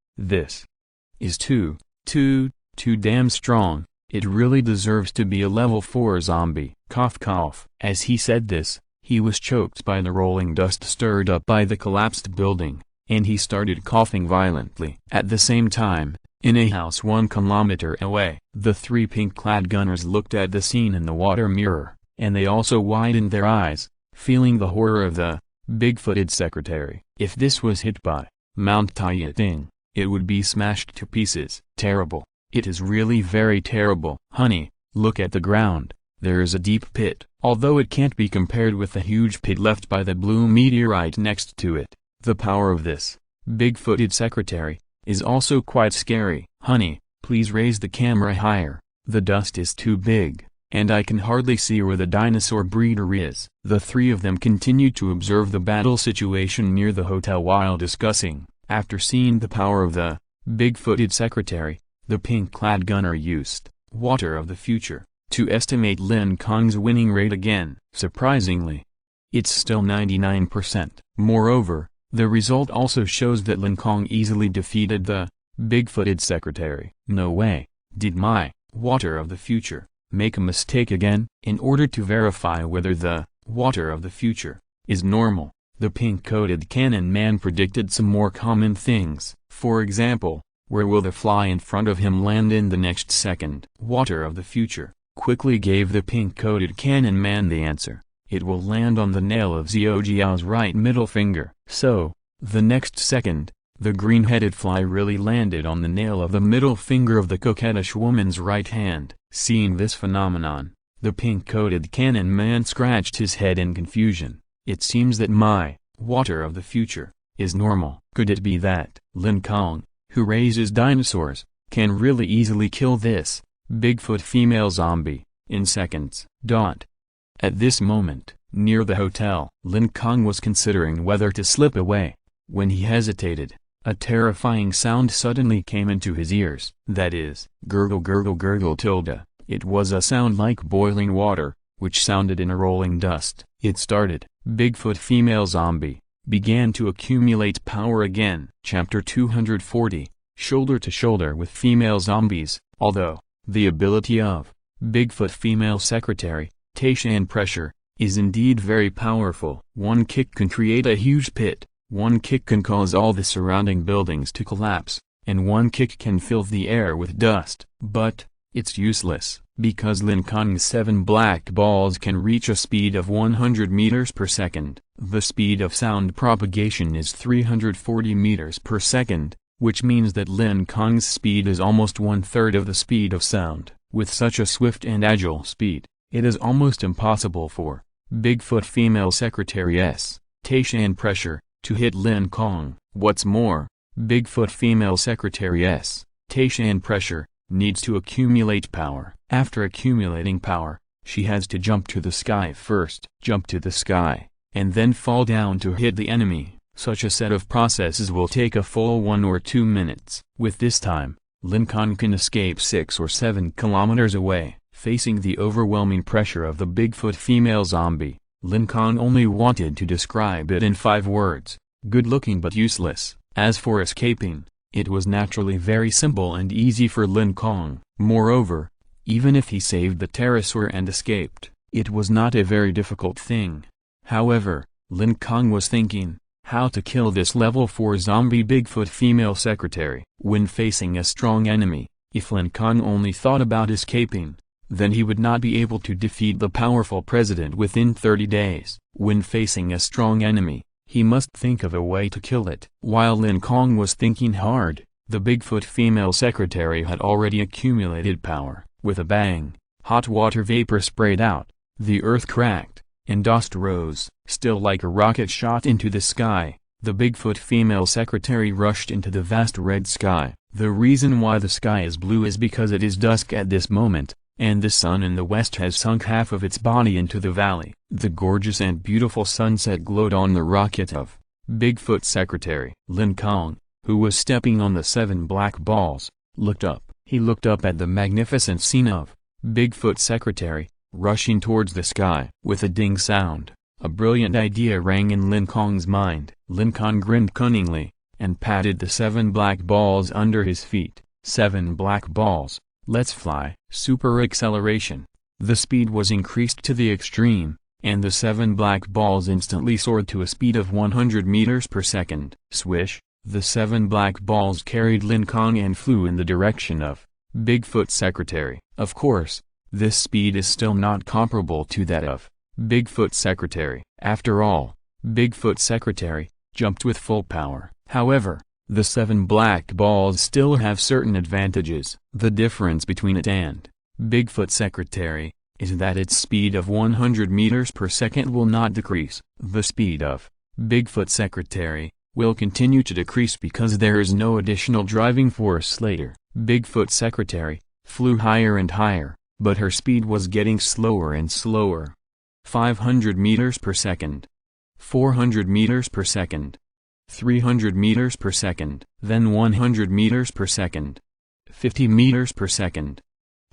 is too damn strong. It really deserves to be a level 4 zombie. Cough cough. As he said this, he was choked by the rolling dust stirred up by the collapsed building, and he started coughing violently. At the same time, in a house 1 kilometer away, the 3 pink-clad gunners looked at the scene in the water mirror. and they also widened their eyes, feeling the horror of the big-footed secretary. If this was hit by Mount Tianting, it would be smashed to pieces. Terrible. It is really very terrible. Honey, look at the ground. There is a deep pit. Although it can't be compared with the huge pit left by the blue meteorite next to it, the power of this big-footed secretary is also quite scary. Honey, please raise the camera higher. The dust is too big, and I can hardly see where the dinosaur breeder is. The three of them continued to observe the battle situation near the hotel while discussing. After seeing the power of the big-footed secretary, the pink-clad gunner used water of the future to estimate Lin Kong's winning rate again. Surprisingly, it's still 99%. Moreover, the result also shows that Lin Kong easily defeated the big-footed secretary. No way, did my water of the future make a mistake again? In order to verify whether the water of the future is normal, the pink-coated cannon man predicted some more common things. For example, where will the fly in front of him land in the next second? Water of the future quickly gave the pink-coated cannon man the answer. It will land on the nail of Xiao Jiao's right middle finger. So, the next second, the green-headed fly really landed on the nail of the middle finger of the coquettish woman's right hand. Seeing this phenomenon, the pink-coated cannon man scratched his head in confusion. It seems that my water of the future is normal. Could it be that Lin Kong, who raises dinosaurs, can really easily kill this Bigfoot female zombie in seconds? At this moment, near the hotel, Lin Kong was considering whether to slip away. When he hesitated, a terrifying sound suddenly came into his ears. That is, gurgle gurgle gurgle tilde. It was a sound like boiling water, which sounded in a rolling dust. It started. Bigfoot female zombie began to accumulate power again. Chapter 240, Shoulder to shoulder with female zombies. Although the ability of Bigfoot female secretary, Taishan pressure, is indeed very powerful. One kick can create a huge pit, one kick can cause all the surrounding buildings to collapse, and one kick can fill the air with dust. But it's useless, because Lin Kong's 7 black balls can reach a speed of 100 meters per second. The speed of sound propagation is 340 meters per second, which means that Lin Kong's speed is almost 1/3 of the speed of sound. With such a swift and agile speed, it is almost impossible for Bigfoot female secretary's Taishan pressure to hit Lin Kong. What's more, Bigfoot female secretary's Taishan pressure needs to accumulate power. After accumulating power, she has to jump to the sky first. Jump to the sky, and then fall down to hit the enemy. Such a set of processes will take a full 1 or 2 minutes. With this time, Lin Kong can escape 6 or 7 kilometers away. Facing the overwhelming pressure of the Bigfoot female zombie, Lin Kong only wanted to describe it in 5 words: good-looking but useless. As for escaping, it was naturally very simple and easy for Lin Kong. Moreover, even if he saved the pterosaur and escaped, it was not a very difficult thing. However, Lin Kong was thinking how to kill this level 4 zombie Bigfoot female secretary. When facing a strong enemy, if Lin Kong only thought about escaping, then he would not be able to defeat the powerful president within 30 days. When facing a strong enemy, he must think of a way to kill it. While Lin Kong was thinking hard, the Bigfoot female secretary had already accumulated power. With a bang, hot water vapor sprayed out, the earth cracked, and dust rose. Still like a rocket shot into the sky, the Bigfoot female secretary rushed into the vast red sky. The reason why the sky is blue is because it is dusk at this moment, and the sun in the west has sunk half of its body into the valley. The gorgeous and beautiful sunset glowed on the rocket of Bigfoot secretary. Lin Kong, who was stepping on the 7 black balls, looked up. He looked up at the magnificent scene of Bigfoot secretary, rushing towards the sky. With a ding sound, a brilliant idea rang in Lin Kong's mind. Lin Kong grinned cunningly, and patted the 7 black balls under his feet. 7 black balls, let's fly. Super acceleration. The speed was increased to the extreme, and the 7 black balls instantly soared to a speed of 100 meters per second. Swish, the 7 black balls carried Lin Kong and flew in the direction of Bigfoot secretary. Of course, This speed is still not comparable to that of Bigfoot Secretary. After all, Bigfoot Secretary jumped with full power. However, the 7 black balls still have certain advantages. The difference between it and Bigfoot Secretary is that its speed of 100 meters per second will not decrease. The speed of Bigfoot Secretary will continue to decrease because there is no additional driving force later. Bigfoot Secretary flew higher and higher, but her speed was getting slower and slower. 500 meters per second, 400 meters per second, 300 meters per second, then 100 meters per second, 50 meters per second,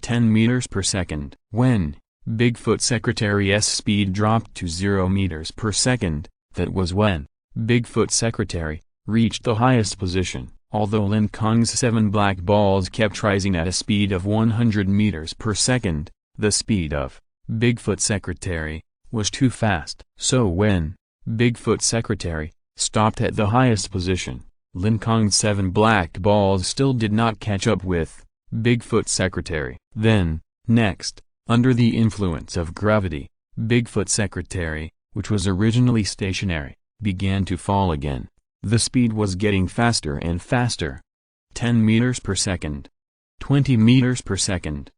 10 meters per second. When Bigfoot Secretary's speed dropped to 0 meters per second, that was when Bigfoot Secretary reached the highest position. Although Lin Kong's 7 black balls kept rising at a speed of 100 meters per second, the speed of Bigfoot Secretary was too fast. So when Bigfoot Secretary stopped at the highest position, Lin Kong's 7 black balls still did not catch up with Bigfoot Secretary. Then, next, under the influence of gravity, Bigfoot Secretary, which was originally stationary, began to fall again. The speed was getting faster and faster. 10 meters per second, 20 meters per second,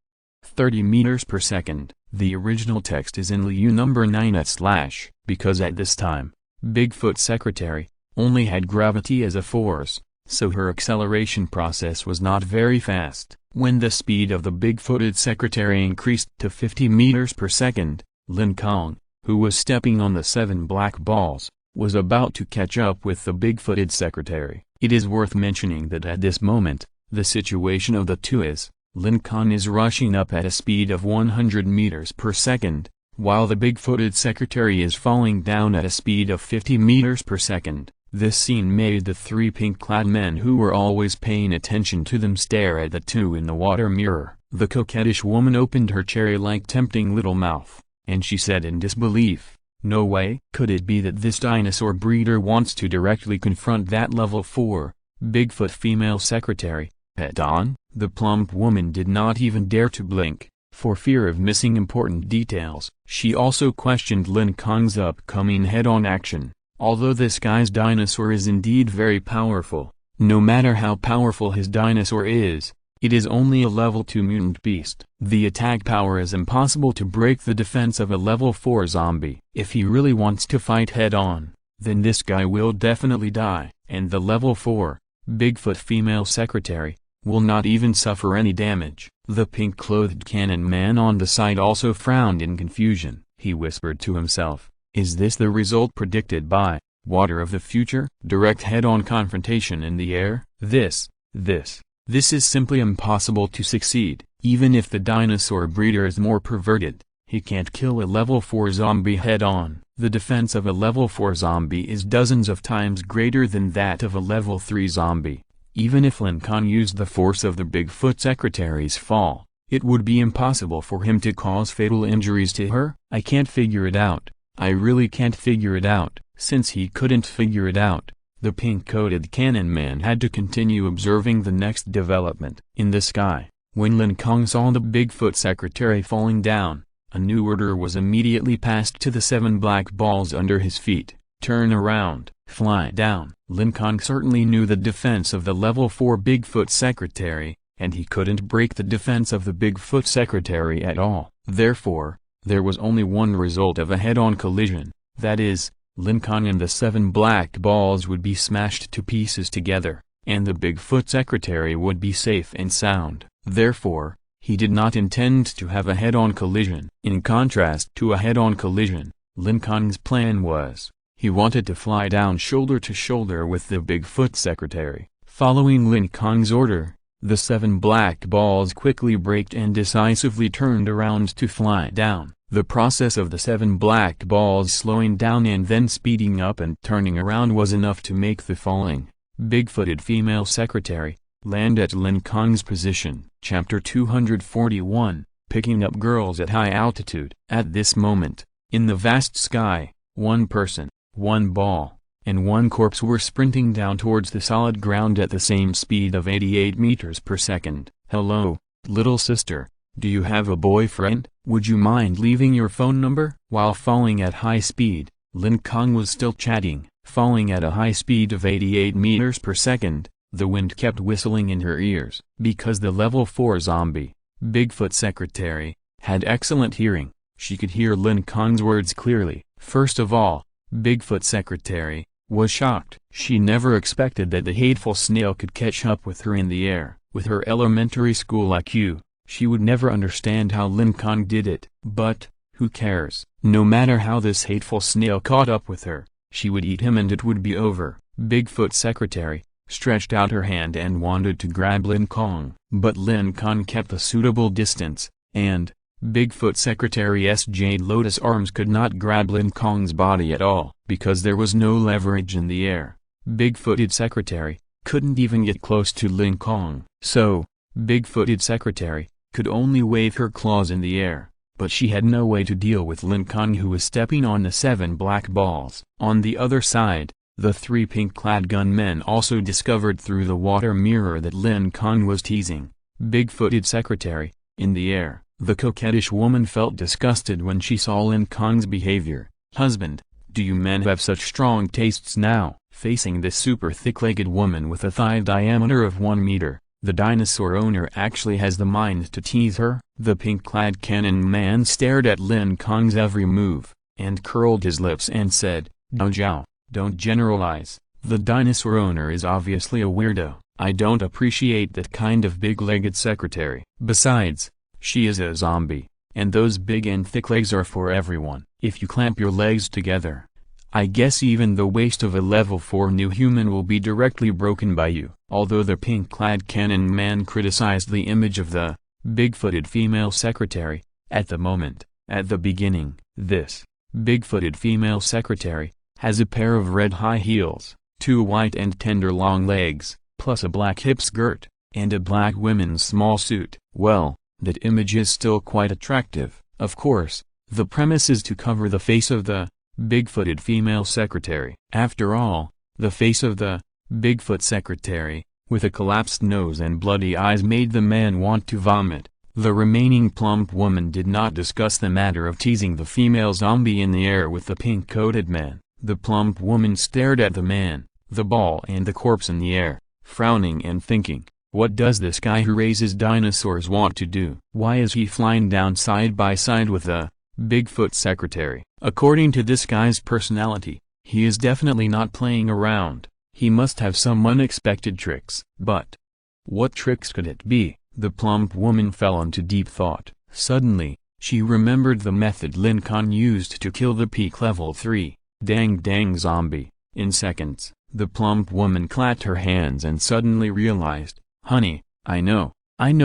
30 meters per second. The original text is in Liu number 9 / because at this time, Bigfoot Secretary only had gravity as a force, so her acceleration process was not very fast. When the speed of the big-footed Secretary increased to 50 meters per second, Lin Kong, who was stepping on the 7 black balls, was about to catch up with the big-footed Secretary. It is worth mentioning that at this moment, the situation of the two is, Lin Kong is rushing up at a speed of 100 meters per second, while the big-footed Secretary is falling down at a speed of 50 meters per second. This scene made the 3 pink-clad men who were always paying attention to them stare at the two in the water mirror. The coquettish woman opened her cherry-like tempting little mouth, and she said in disbelief, "No way." Could it be that this dinosaur breeder wants to directly confront that level 4 Bigfoot female Secretary head-on? The plump woman did not even dare to blink, for fear of missing important details. She also questioned Lin Kong's upcoming head-on action. Although this guy's dinosaur is indeed very powerful, no matter how powerful his dinosaur is, it is only a level 2 mutant beast. The attack power is impossible to break the defense of a level 4 zombie. If he really wants to fight head-on, then this guy will definitely die, and the level 4 Bigfoot female Secretary will not even suffer any damage. The pink-clothed cannon man on the side also frowned in confusion. He whispered to himself, "Is this the result predicted by Water of the future? Direct head-on confrontation in the air? This is simply impossible to succeed. Even if the dinosaur breeder is more perverted, he can't kill a level 4 zombie head-on. The defense of a level 4 zombie is dozens of times greater than that of a level 3 zombie. Even if Lin Kong used the force of the Bigfoot Secretary's fall, it would be impossible for him to cause fatal injuries to her. I can't figure it out. I really can't figure it out." Since he couldn't figure it out, the pink-coated cannon man had to continue observing the next development. In the sky, when Lin Kong saw the Bigfoot Secretary falling down, a new order was immediately passed to the 7 black balls under his feet. "Turn around, fly down." Lin Kong certainly knew the defense of the level 4 Bigfoot Secretary, and he couldn't break the defense of the Bigfoot Secretary at all. Therefore, there was only one result of a head-on collision, that is, Lin Kong and the 7 black balls would be smashed to pieces together, and the Bigfoot Secretary would be safe and sound. Therefore, he did not intend to have a head-on collision. In contrast to a head-on collision, Lin Kong's plan was, he wanted to fly down shoulder to shoulder with the Bigfoot Secretary. Following Lin Kong's order, the 7 black balls quickly braked and decisively turned around to fly down. The process of the 7 black balls slowing down and then speeding up and turning around was enough to make the falling Bigfooted female Secretary land at Lin Kong's position. Chapter 241, Picking Up Girls at High Altitude. At this moment, in the vast sky, one person, one ball, and one corpse were sprinting down towards the solid ground at the same speed of 88 meters per second. "Hello, little sister," Do you have a boyfriend? Would you mind leaving your phone number? While falling at high speed, Lin Kong was still chatting. Falling at a high speed of 88 meters per second, the wind kept whistling in her ears. Because the level 4 zombie, Bigfoot secretary, had excellent hearing, she could hear Lin Kong's words clearly. First of all, Bigfoot secretary was shocked. She never expected that the hateful snail could catch up with her in the air. With her elementary school IQ, she would never understand how Lin Kong did it. But, who cares? No matter how this hateful snail caught up with her, she would eat him and it would be over. Bigfoot secretary stretched out her hand and wanted to grab Lin Kong. But Lin Kong kept a suitable distance, and Bigfoot secretary's jade lotus arms could not grab Lin Kong's body at all, because there was no leverage in the air. Bigfooted secretary couldn't even get close to Lin Kong. So, Bigfooted secretary could only wave her claws in the air, but she had no way to deal with Lin Kong, who was stepping on the 7 black balls. On the other side, the 3 pink-clad gunmen also discovered through the water mirror that Lin Kong was teasing Bigfooted secretary in the air. The coquettish woman felt disgusted when she saw Lin Kong's behavior. Husband, do you men have such strong tastes now? Facing this super thick-legged woman with a thigh diameter of 1 meter, the dinosaur owner actually has the mind to tease her. The pink-clad cannon man stared at Lin Kong's every move, and curled his lips and said, "Zhao, don't generalize. The dinosaur owner is obviously a weirdo. I don't appreciate that kind of big-legged secretary. Besides, she is a zombie, and those big and thick legs are for everyone. If you clamp your legs together, I guess even the waist of a level 4 new human will be directly broken by you." Although the pink-clad cannon man criticized the image of the big-footed female secretary, at the beginning, this big-footed female secretary has a pair of red high heels, 2 white and tender long legs, plus a black hip skirt, and a black women's small suit. Well, that image is still quite attractive. Of course, the premise is to cover the face of the big-footed female secretary. After all, the face of the Bigfoot secretary, with a collapsed nose and bloody eyes, made the man want to vomit. The remaining plump woman did not discuss the matter of teasing the female zombie in the air with the pink-coated man. The plump woman stared at the man, the ball and the corpse in the air, frowning and thinking, what does this guy who raises dinosaurs want to do? Why is he flying down side by side with the Bigfoot secretary? According to this guy's personality, he is definitely not playing around. He must have some unexpected tricks. But what tricks could it be? The plump woman fell into deep thought. Suddenly, she remembered the method Lin Kong used to kill the peak level 3 dang zombie in seconds. The plump woman clapped her hands and suddenly realized, honey, I know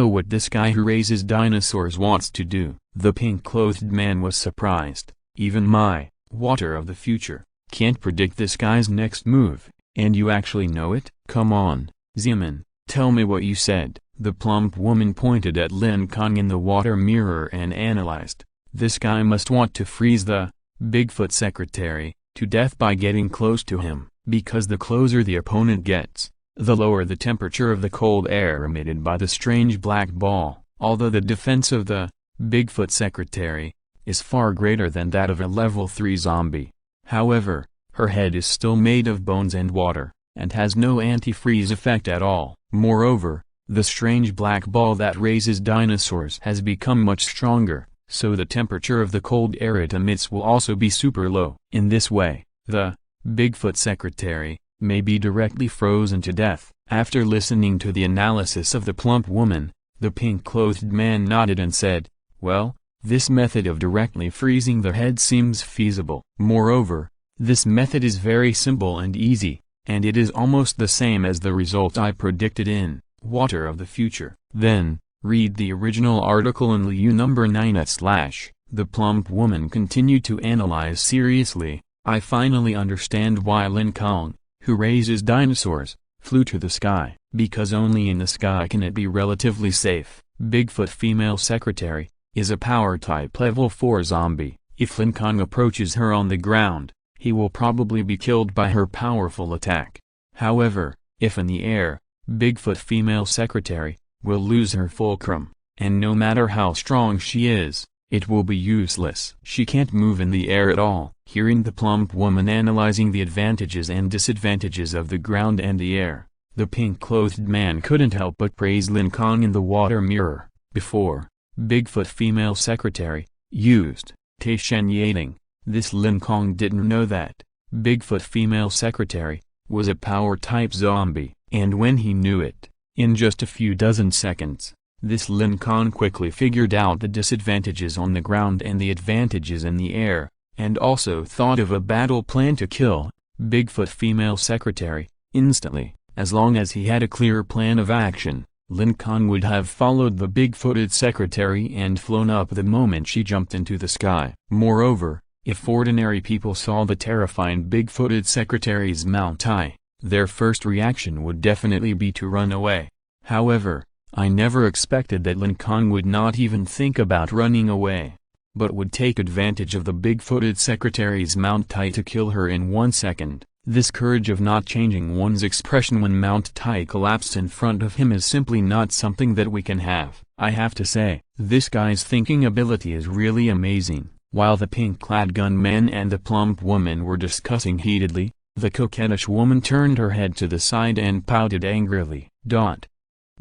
what this guy who raises dinosaurs wants to do. The pink-clothed man was surprised. Even my water of the future can't predict this guy's next move, and you actually know it? Come on, Zeman, tell me what you said. The plump woman pointed at Lin Kong in the water mirror and analyzed. This guy must want to freeze the Bigfoot secretary to death by getting close to him, because the closer the opponent gets, the lower the temperature of the cold air emitted by the strange black ball. Although the defense of the Bigfoot secretary is far greater than that of a level 3 zombie, however, her head is still made of bones and water, and has no antifreeze effect at all. Moreover, the strange black ball that raises dinosaurs has become much stronger, so the temperature of the cold air it emits will also be super low. In this way, the Bigfoot secretary may be directly frozen to death. After listening to the analysis of the plump woman, the pink-clothed man nodded and said, well, this method of directly freezing the head seems feasible. Moreover, this method is very simple and easy, and it is almost the same as the result I predicted in Water of the Future. Then, read the original article in Liu number 9 / The plump woman continued to analyze seriously. I finally understand why Lin Kong, who raises dinosaurs, flew to the sky, because only in the sky can it be relatively safe. Bigfoot female secretary is a power type level 4 zombie. If Lin Kong approaches her on the ground, he will probably be killed by her powerful attack. However, if in the air, Bigfoot female secretary will lose her fulcrum, and no matter how strong she is, it will be useless. She can't move in the air at all. Hearing the plump woman analyzing the advantages and disadvantages of the ground and the air, the pink-clothed man couldn't help but praise Lin Kong in the water mirror. Before, Bigfoot female secretary, used, Taishen. This Lin Kong didn't know that Bigfoot female secretary was a power-type zombie, and when he knew it, in just a few dozen seconds, this Lin Kong quickly figured out the disadvantages on the ground and the advantages in the air, and also thought of a battle plan to kill Bigfoot female secretary instantly. As long as he had a clear plan of action, Lin Kong would have followed the big-footed secretary and flown up the moment she jumped into the sky. Moreover, if ordinary people saw the terrifying big-footed secretary's mount high, their first reaction would definitely be to run away. However, I never expected that Lin Kong would not even think about running away, but would take advantage of the big-footed secretary's mount high to kill her in 1 second. This courage of not changing one's expression when Mount Tai collapsed in front of him is simply not something that we can have. I have to say, this guy's thinking ability is really amazing. While the pink-clad gunman and the plump woman were discussing heatedly, the coquettish woman turned her head to the side and pouted angrily.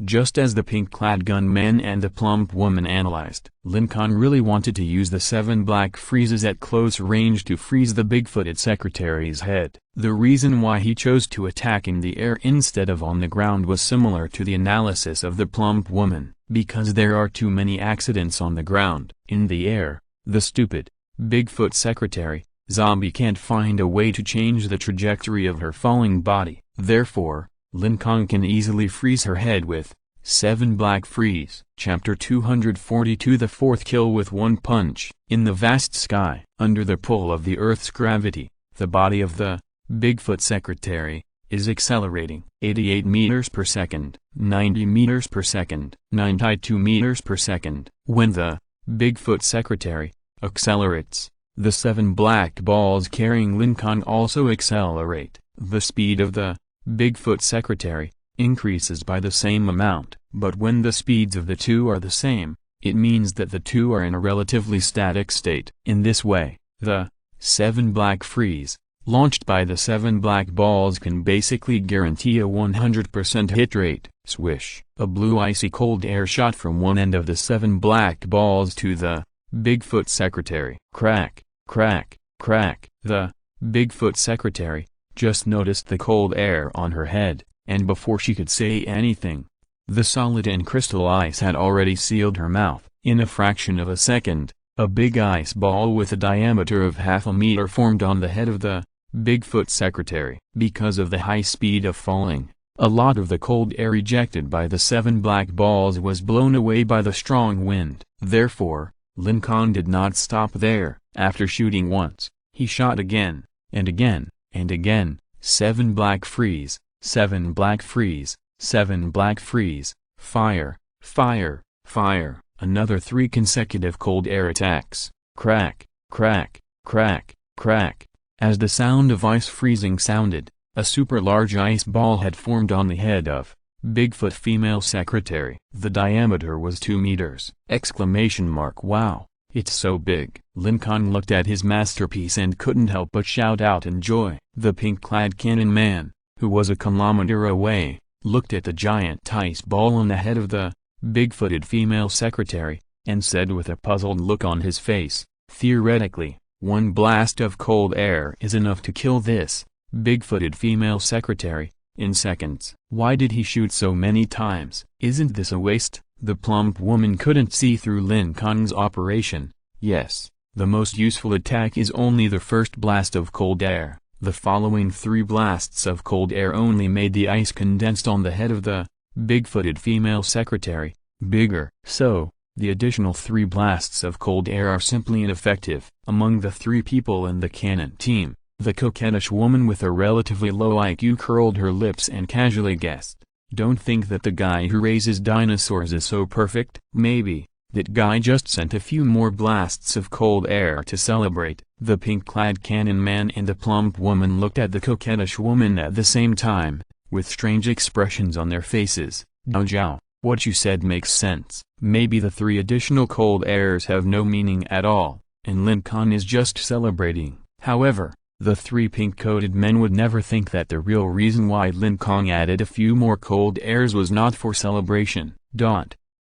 Just as the pink-clad gunman and the plump woman analyzed, Lin Kong really wanted to use the 7 black freezes at close range to freeze the big-footed secretary's head. The reason why he chose to attack in the air instead of on the ground was similar to the analysis of the plump woman, because there are too many accidents on the ground. In the air, the stupid, Bigfoot secretary, zombie can't find a way to change the trajectory of her falling body. Therefore, Lin Kong can easily freeze her head with 7 black freeze. Chapter 242 The fourth kill with one punch. In the vast sky, under the pull of the Earth's gravity, the body of the Bigfoot secretary is accelerating 88 meters per second, 90 meters per second, 92 meters per second. When the Bigfoot secretary accelerates, the 7 black balls carrying Lin Kong also accelerate. The speed of the Bigfoot secretary increases by the same amount, but when the speeds of the two are the same, it means that the two are in a relatively static state. In this way, the 7 black freeze, launched by the 7 black balls, can basically guarantee a 100% hit rate. Swish! A blue icy cold air shot from one end of the 7 black balls to the Bigfoot secretary. Crack, crack, crack. The Bigfoot secretary just noticed the cold air on her head, and before she could say anything, the solid and crystal ice had already sealed her mouth. In a fraction of a second, a big ice ball with a diameter of half a meter formed on the head of the Bigfoot secretary. Because of the high speed of falling, a lot of the cold air ejected by the 7 black balls was blown away by the strong wind. Therefore, Lin Kong did not stop there. After shooting once, he shot again, and again, and again. 7 black freeze, 7 black freeze, 7 black freeze, fire, fire, fire. Another 3 consecutive cold air attacks. Crack, crack, crack, crack. As the sound of ice freezing sounded, a super large ice ball had formed on the head of Bigfoot female secretary. The diameter was 2 meters. Wow, it's so big. Lin Kong looked at his masterpiece and couldn't help but shout out in joy. The pink-clad cannon man, who was a kilometer away, looked at the giant ice ball on the head of the big-footed female secretary, and said with a puzzled look on his face, "Theoretically, one blast of cold air is enough to kill this big-footed female secretary in seconds. Why did he shoot so many times? Isn't this a waste?" The plump woman couldn't see through Lin Kong's operation. Yes, the most useful attack is only the first blast of cold air. The following 3 blasts of cold air only made the ice condensed on the head of the big-footed female secretary bigger. So, the additional 3 blasts of cold air are simply ineffective. Among the 3 people in the cannon team, the coquettish woman with a relatively low IQ curled her lips and casually guessed, "Don't think that the guy who raises dinosaurs is so perfect." Maybe that guy just sent a few more blasts of cold air to celebrate. The pink-clad cannon man and the plump woman looked at the coquettish woman at the same time, with strange expressions on their faces. Jiao. What you said makes sense. Maybe the 3 additional cold airs have no meaning at all, and Lin Kong is just celebrating. However, the 3 pink-coated men would never think that the real reason why Lin Kong added a few more cold airs was not for celebration.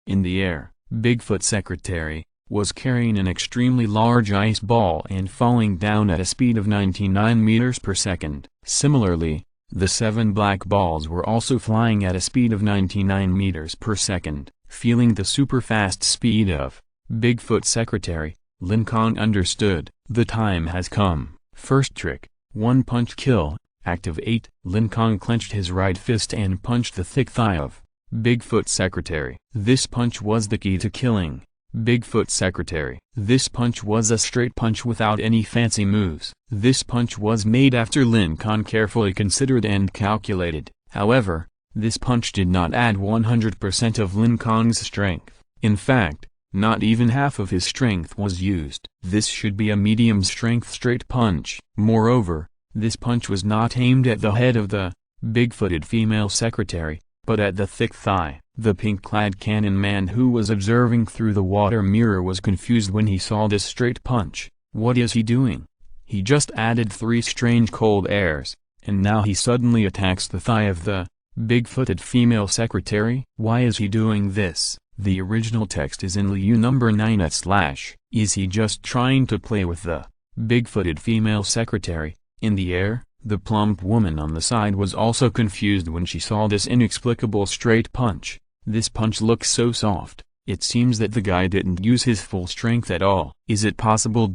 In the air, Bigfoot Secretary was carrying an extremely large ice ball and falling down at a speed of 99 meters per second. Similarly, the 7 black balls were also flying at a speed of 99 meters per second. Feeling the super-fast speed of Bigfoot Secretary, Lin Kong understood, the time has come. First trick, 1 punch kill. Activate. Lin Kong clenched his right fist and punched the thick thigh of Bigfoot Secretary. This punch was the key to killing Bigfoot Secretary. This punch was a straight punch without any fancy moves. This punch was made after Lin Kong carefully considered and calculated. However, this punch did not add 100% of Lin Kong's strength. In fact, not even half of his strength was used. This should be a medium-strength straight punch. Moreover, this punch was not aimed at the head of the big-footed female secretary, but at the thick thigh. The pink-clad cannon man who was observing through the water mirror was confused when he saw this straight punch. What is he doing? He just added 3 strange cold airs, and now he suddenly attacks the thigh of the big-footed female secretary? Why is he doing this? The original text is in Liu number 9 / Is he just trying to play with the big-footed female secretary? In the air, the plump woman on the side was also confused when she saw this inexplicable straight punch. This punch looks so soft, it seems that the guy didn't use his full strength at all. Is it possible ...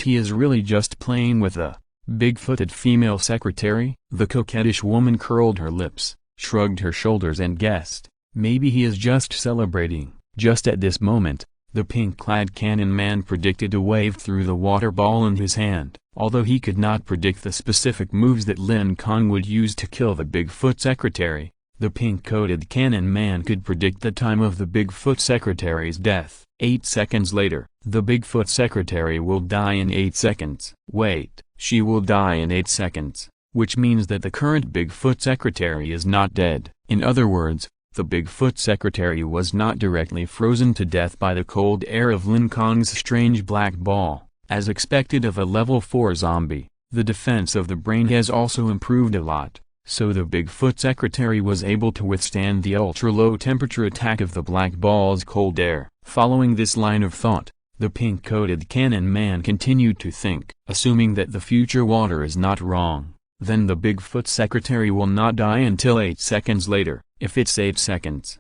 he is really just playing with the big-footed female secretary? The coquettish woman curled her lips, shrugged her shoulders and guessed, maybe he is just celebrating. Just at this moment, the pink-clad cannon man predicted a wave through the water ball in his hand. Although he could not predict the specific moves that Lin Kong would use to kill the Bigfoot Secretary, the pink-coated cannon man could predict the time of the Bigfoot Secretary's death. 8 seconds later, the Bigfoot Secretary will die in 8 seconds. Wait, she will die in 8 seconds, which means that the current Bigfoot Secretary is not dead. In other words, the Bigfoot Secretary was not directly frozen to death by the cold air of Lin Kong's strange black ball. As expected of a level 4 zombie, the defense of the brain has also improved a lot, so the Bigfoot Secretary was able to withstand the ultra-low temperature attack of the black ball's cold air. Following this line of thought, the pink-coated cannon man continued to think. Assuming that the future water is not wrong, then the Bigfoot Secretary will not die until 8 seconds later. If it's 8 seconds.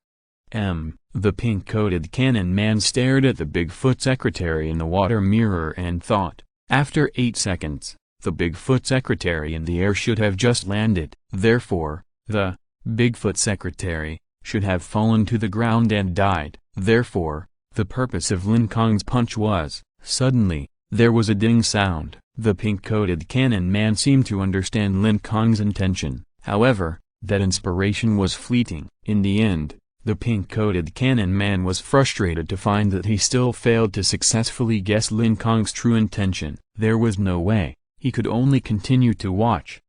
The pink-coated cannon man stared at the Bigfoot Secretary in the water mirror and thought, after 8 seconds, the Bigfoot Secretary in the air should have just landed. Therefore, the Bigfoot Secretary should have fallen to the ground and died. Therefore, the purpose of Lin Kong's punch was, suddenly, there was a ding sound. The pink-coated cannon man seemed to understand Lin Kong's intention. However, that inspiration was fleeting. In the end, the pink-coated cannon man was frustrated to find that he still failed to successfully guess Lin Kong's true intention. There was no way, he could only continue to watch.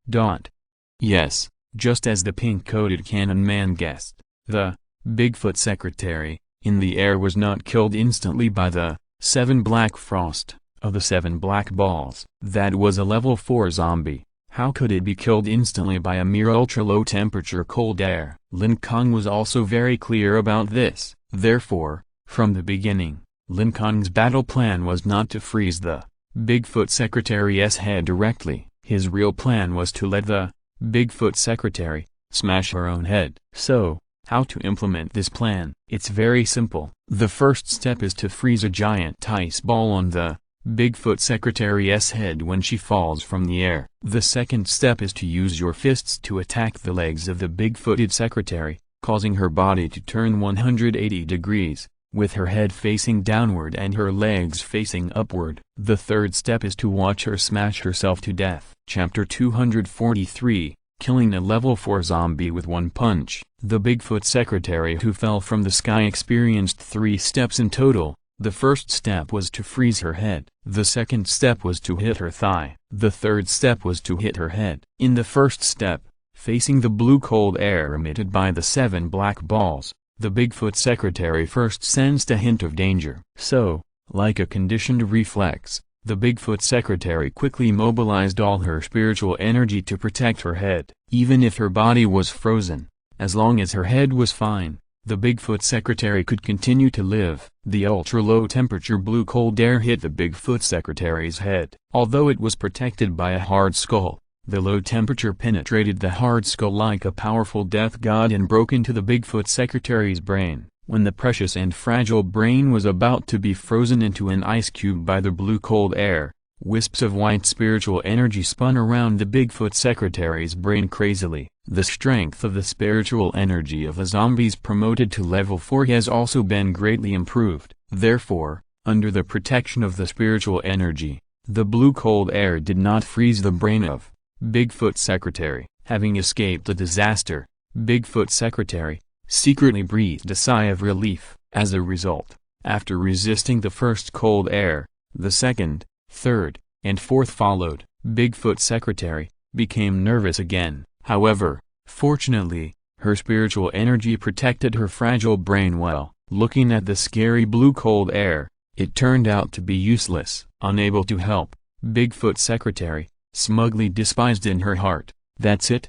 Yes, just as the pink-coated cannon man guessed, the Bigfoot Secretary in the air was not killed instantly by the 7 black frost of the 7 black balls. That was a level 4 zombie. How could it be killed instantly by a mere ultra-low temperature cold air? Lin Kong was also very clear about this. Therefore, from the beginning, Lin Kong's battle plan was not to freeze the Bigfoot Secretary's head directly. His real plan was to let the Bigfoot Secretary smash her own head. So, how to implement this plan? It's very simple. The first step is to freeze a giant ice ball on the Bigfoot Secretary's head when she falls from the air. The second step is to use your fists to attack the legs of the big-footed secretary, causing her body to turn 180 degrees, with her head facing downward and her legs facing upward. The third step is to watch her smash herself to death. Chapter 243, Killing a Level 4 Zombie with One Punch. The Bigfoot Secretary who fell from the sky experienced 3 steps in total. The first step was to freeze her head. The second step was to hit her thigh. The third step was to hit her head. In the first step, facing the blue cold air emitted by the 7 black balls, the Bigfoot secretary first sensed a hint of danger. So, like a conditioned reflex, the Bigfoot secretary quickly mobilized all her spiritual energy to protect her head. Even if her body was frozen, as long as her head was fine, the Bigfoot secretary could continue to live. The ultra-low temperature blue cold air hit the Bigfoot secretary's head. Although it was protected by a hard skull, the low temperature penetrated the hard skull like a powerful death god and broke into the Bigfoot secretary's brain. When the precious and fragile brain was about to be frozen into an ice cube by the blue cold air, wisps of white spiritual energy spun around the Bigfoot secretary's brain crazily. The strength of the spiritual energy of the zombies promoted to level 4 has also been greatly improved. Therefore, under the protection of the spiritual energy, the blue cold air did not freeze the brain of Bigfoot secretary. Having escaped the disaster, Bigfoot secretary secretly breathed a sigh of relief. As a result, after resisting the first cold air, the second, third, and fourth followed. Bigfoot secretary became nervous again. However, fortunately, her spiritual energy protected her fragile brain well. Looking at the scary blue cold air, it turned out to be useless. Unable to help, Bigfoot secretary smugly despised in her heart, "That's it?"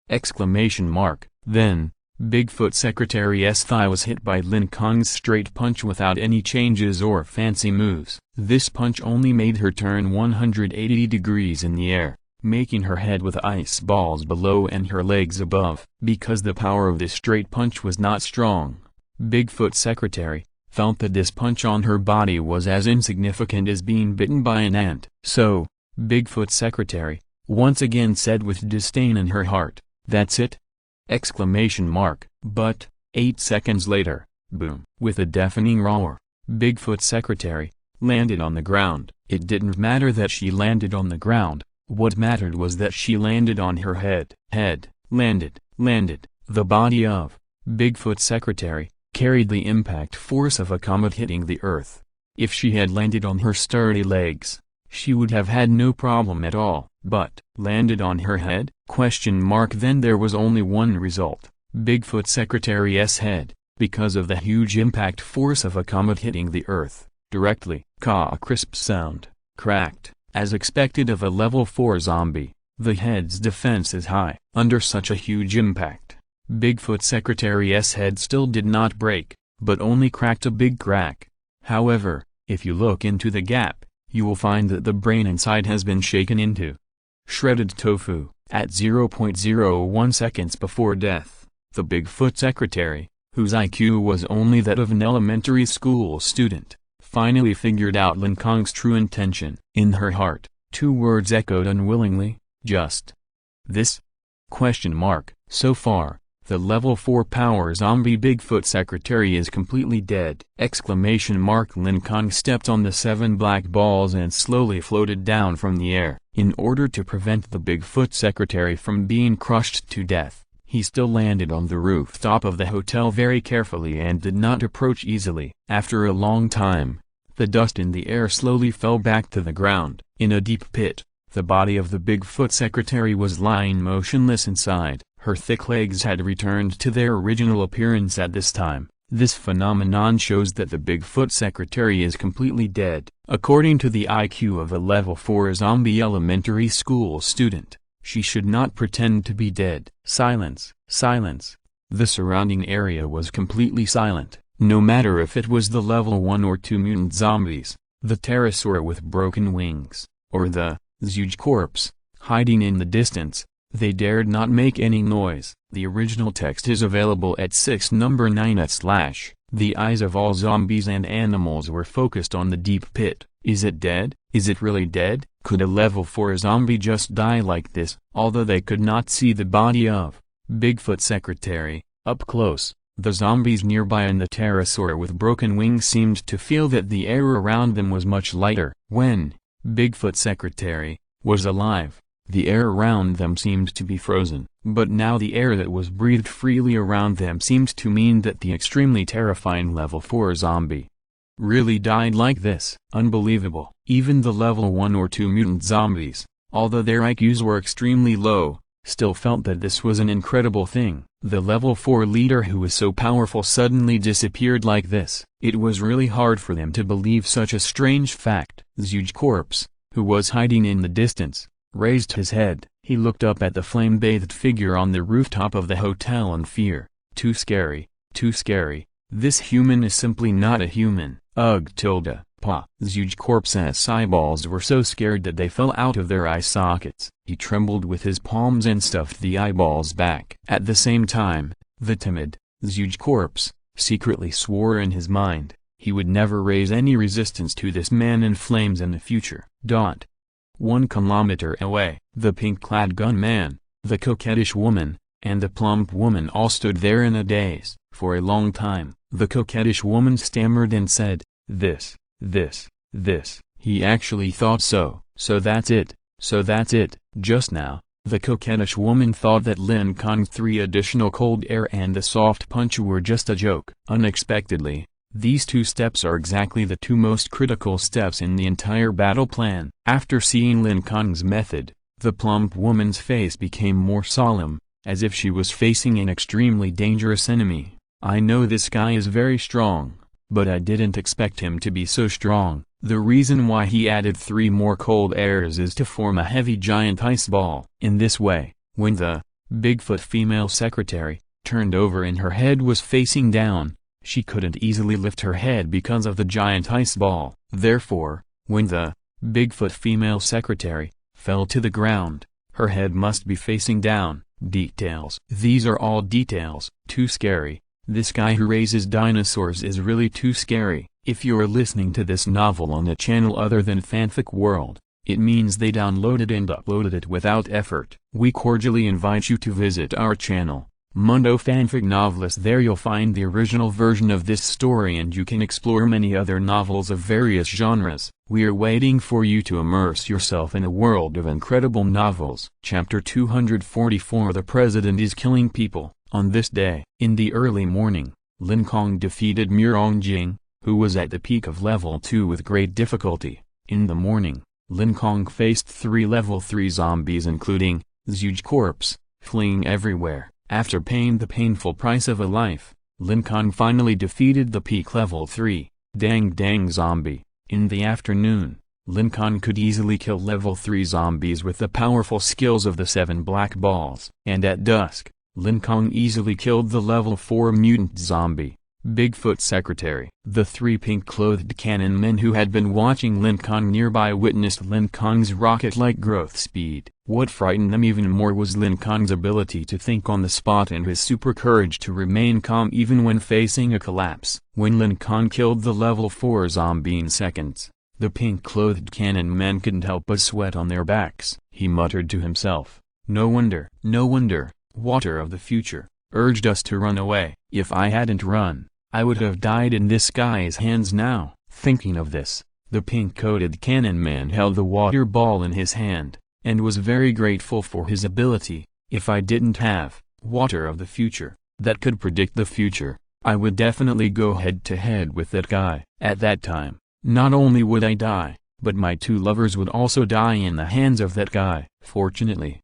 Exclamation mark. Then, Bigfoot secretary's thigh was hit by Lin Kong's straight punch without any changes or fancy moves. This punch only made her turn 180 degrees in the air, making her head with ice balls below and her legs above. Because the power of this straight punch was not strong, Bigfoot secretary felt that this punch on her body was as insignificant as being bitten by an ant. So, Bigfoot secretary once again said with disdain in her heart, "That's it?" Exclamation mark. But, 8 seconds later, boom! With a deafening roar, Bigfoot secretary landed on the ground. It didn't matter that she landed on the ground, what mattered was that she landed on her head. Landed. The body of Bigfoot secretary carried the impact force of a comet hitting the earth. If she had landed on her sturdy legs, she would have had no problem at all. But, landed on her head? Then there was only one result. Bigfoot secretary's head, because of the huge impact force of a comet hitting the earth, directly, a crisp sound, cracked. As expected of a level 4 zombie, the head's defense is high. Under such a huge impact, Bigfoot secretary's head still did not break, but only cracked a big crack. However, if you look into the gap, you will find that the brain inside has been shaken into shredded tofu. At 0.01 seconds before death, the Bigfoot secretary, whose IQ was only that of an elementary school student, finally figured out Lin Kong's true intention. In her heart, 2 words echoed unwillingly, "Just this?" So far, the level 4 power zombie Bigfoot secretary is completely dead. Lin Kong stepped on the 7 black balls and slowly floated down from the air. In order to prevent the Bigfoot secretary from being crushed to death, he still landed on the rooftop of the hotel very carefully and did not approach easily. After a long time, the dust in the air slowly fell back to the ground. In a deep pit, the body of the Bigfoot secretary was lying motionless inside. Her thick legs had returned to their original appearance at this time. This phenomenon shows that the Bigfoot secretary is completely dead. According to the IQ of a level 4 zombie elementary school student, she should not pretend to be dead. Silence. The surrounding area was completely silent. No matter if it was the level 1 or 2 mutant zombies, the pterosaur with broken wings, or the huge corpse hiding in the distance, they dared not make any noise. The original text is available at 6:9. The eyes of all zombies and animals were focused on the deep pit. Is it dead? Is it really dead? Could a level 4 zombie just die like this? Although they could not see the body of Bigfoot secretary up close, the zombies nearby and the pterosaur with broken wings seemed to feel that the air around them was much lighter. When Bigfoot secretary was alive, the air around them seemed to be frozen, but now the air that was breathed freely around them seemed to mean that the extremely terrifying level 4 zombie really died like this. Unbelievable. Even the level 1 or 2 mutant zombies, although their IQs were extremely low, still felt that this was an incredible thing. The level 4 leader who was so powerful suddenly disappeared like this. It was really hard for them to believe such a strange fact. Huge corpse, who was hiding in the distance, raised his head. He looked up at the flame-bathed figure on the rooftop of the hotel in fear. Too scary, too scary. This human is simply not a human. Ugh tilde. Pa. Huge corpse's eyeballs were so scared that they fell out of their eye sockets. He trembled with his palms and stuffed the eyeballs back. At the same time, the timid, huge corpse, secretly swore in his mind, he would never raise any resistance to this man in flames in the future. 1 kilometer away, the pink-clad gunman, the coquettish woman, and the plump woman all stood there in a daze. For a long time, the coquettish woman stammered and said, this. He actually thought so. So that's it. Just now, the coquettish woman thought that Lin Kong's 3 additional cold air and the soft punch were just a joke. Unexpectedly, these 2 steps are exactly the 2 most critical steps in the entire battle plan. After seeing Lin Kong's method, the plump woman's face became more solemn, as if she was facing an extremely dangerous enemy. I know this guy is very strong, but I didn't expect him to be so strong. The reason why he added 3 more cold airs is to form a heavy giant ice ball. In this way, when the Bigfoot female secretary turned over and her head was facing down, she couldn't easily lift her head because of the giant ice ball. Therefore, when the Bigfoot female secretary fell to the ground, her head must be facing down. Details. These are all details. Too scary. This guy who raises dinosaurs is really too scary. If you're listening to this novel on a channel other than Fanfic World, it means they downloaded and uploaded it without effort. We cordially invite you to visit our channel, Mundo Fanfic Novelist. There you'll find the original version of this story and you can explore many other novels of various genres. We are waiting for you to immerse yourself in a world of incredible novels. Chapter 244. The President is killing people. On this day, in the early morning, Lin Kong defeated Mirongjing, who was at the peak of level 2 with great difficulty. In the morning, Lin Kong faced 3 level 3 zombies including huge corpse, fleeing everywhere. After paying the painful price of a life, Lin Kong finally defeated the peak level 3, Dang zombie. In the afternoon, Lin Kong could easily kill level 3 zombies with the powerful skills of the 7 black balls. And at dusk, Lin Kong easily killed the level 4 mutant zombie, Bigfoot secretary. The 3 pink-clothed cannon men who had been watching Lin Kong nearby witnessed Lin Kong's rocket-like growth speed. What frightened them even more was Lin Kong's ability to think on the spot and his super courage to remain calm even when facing a collapse. When Lin Kong killed the level 4 zombie in seconds, the pink-clothed cannon men couldn't help but sweat on their backs. He muttered to himself, no wonder, water of the future, urged us to run away. If I hadn't run, I would have died in this guy's hands now. Thinking of this, the pink-coated cannon man held the water ball in his hand, and was very grateful for his ability. If I didn't have water of the future, that could predict the future, I would definitely go head-to-head with that guy. At that time, not only would I die, but my 2 lovers would also die in the hands of that guy. Fortunately,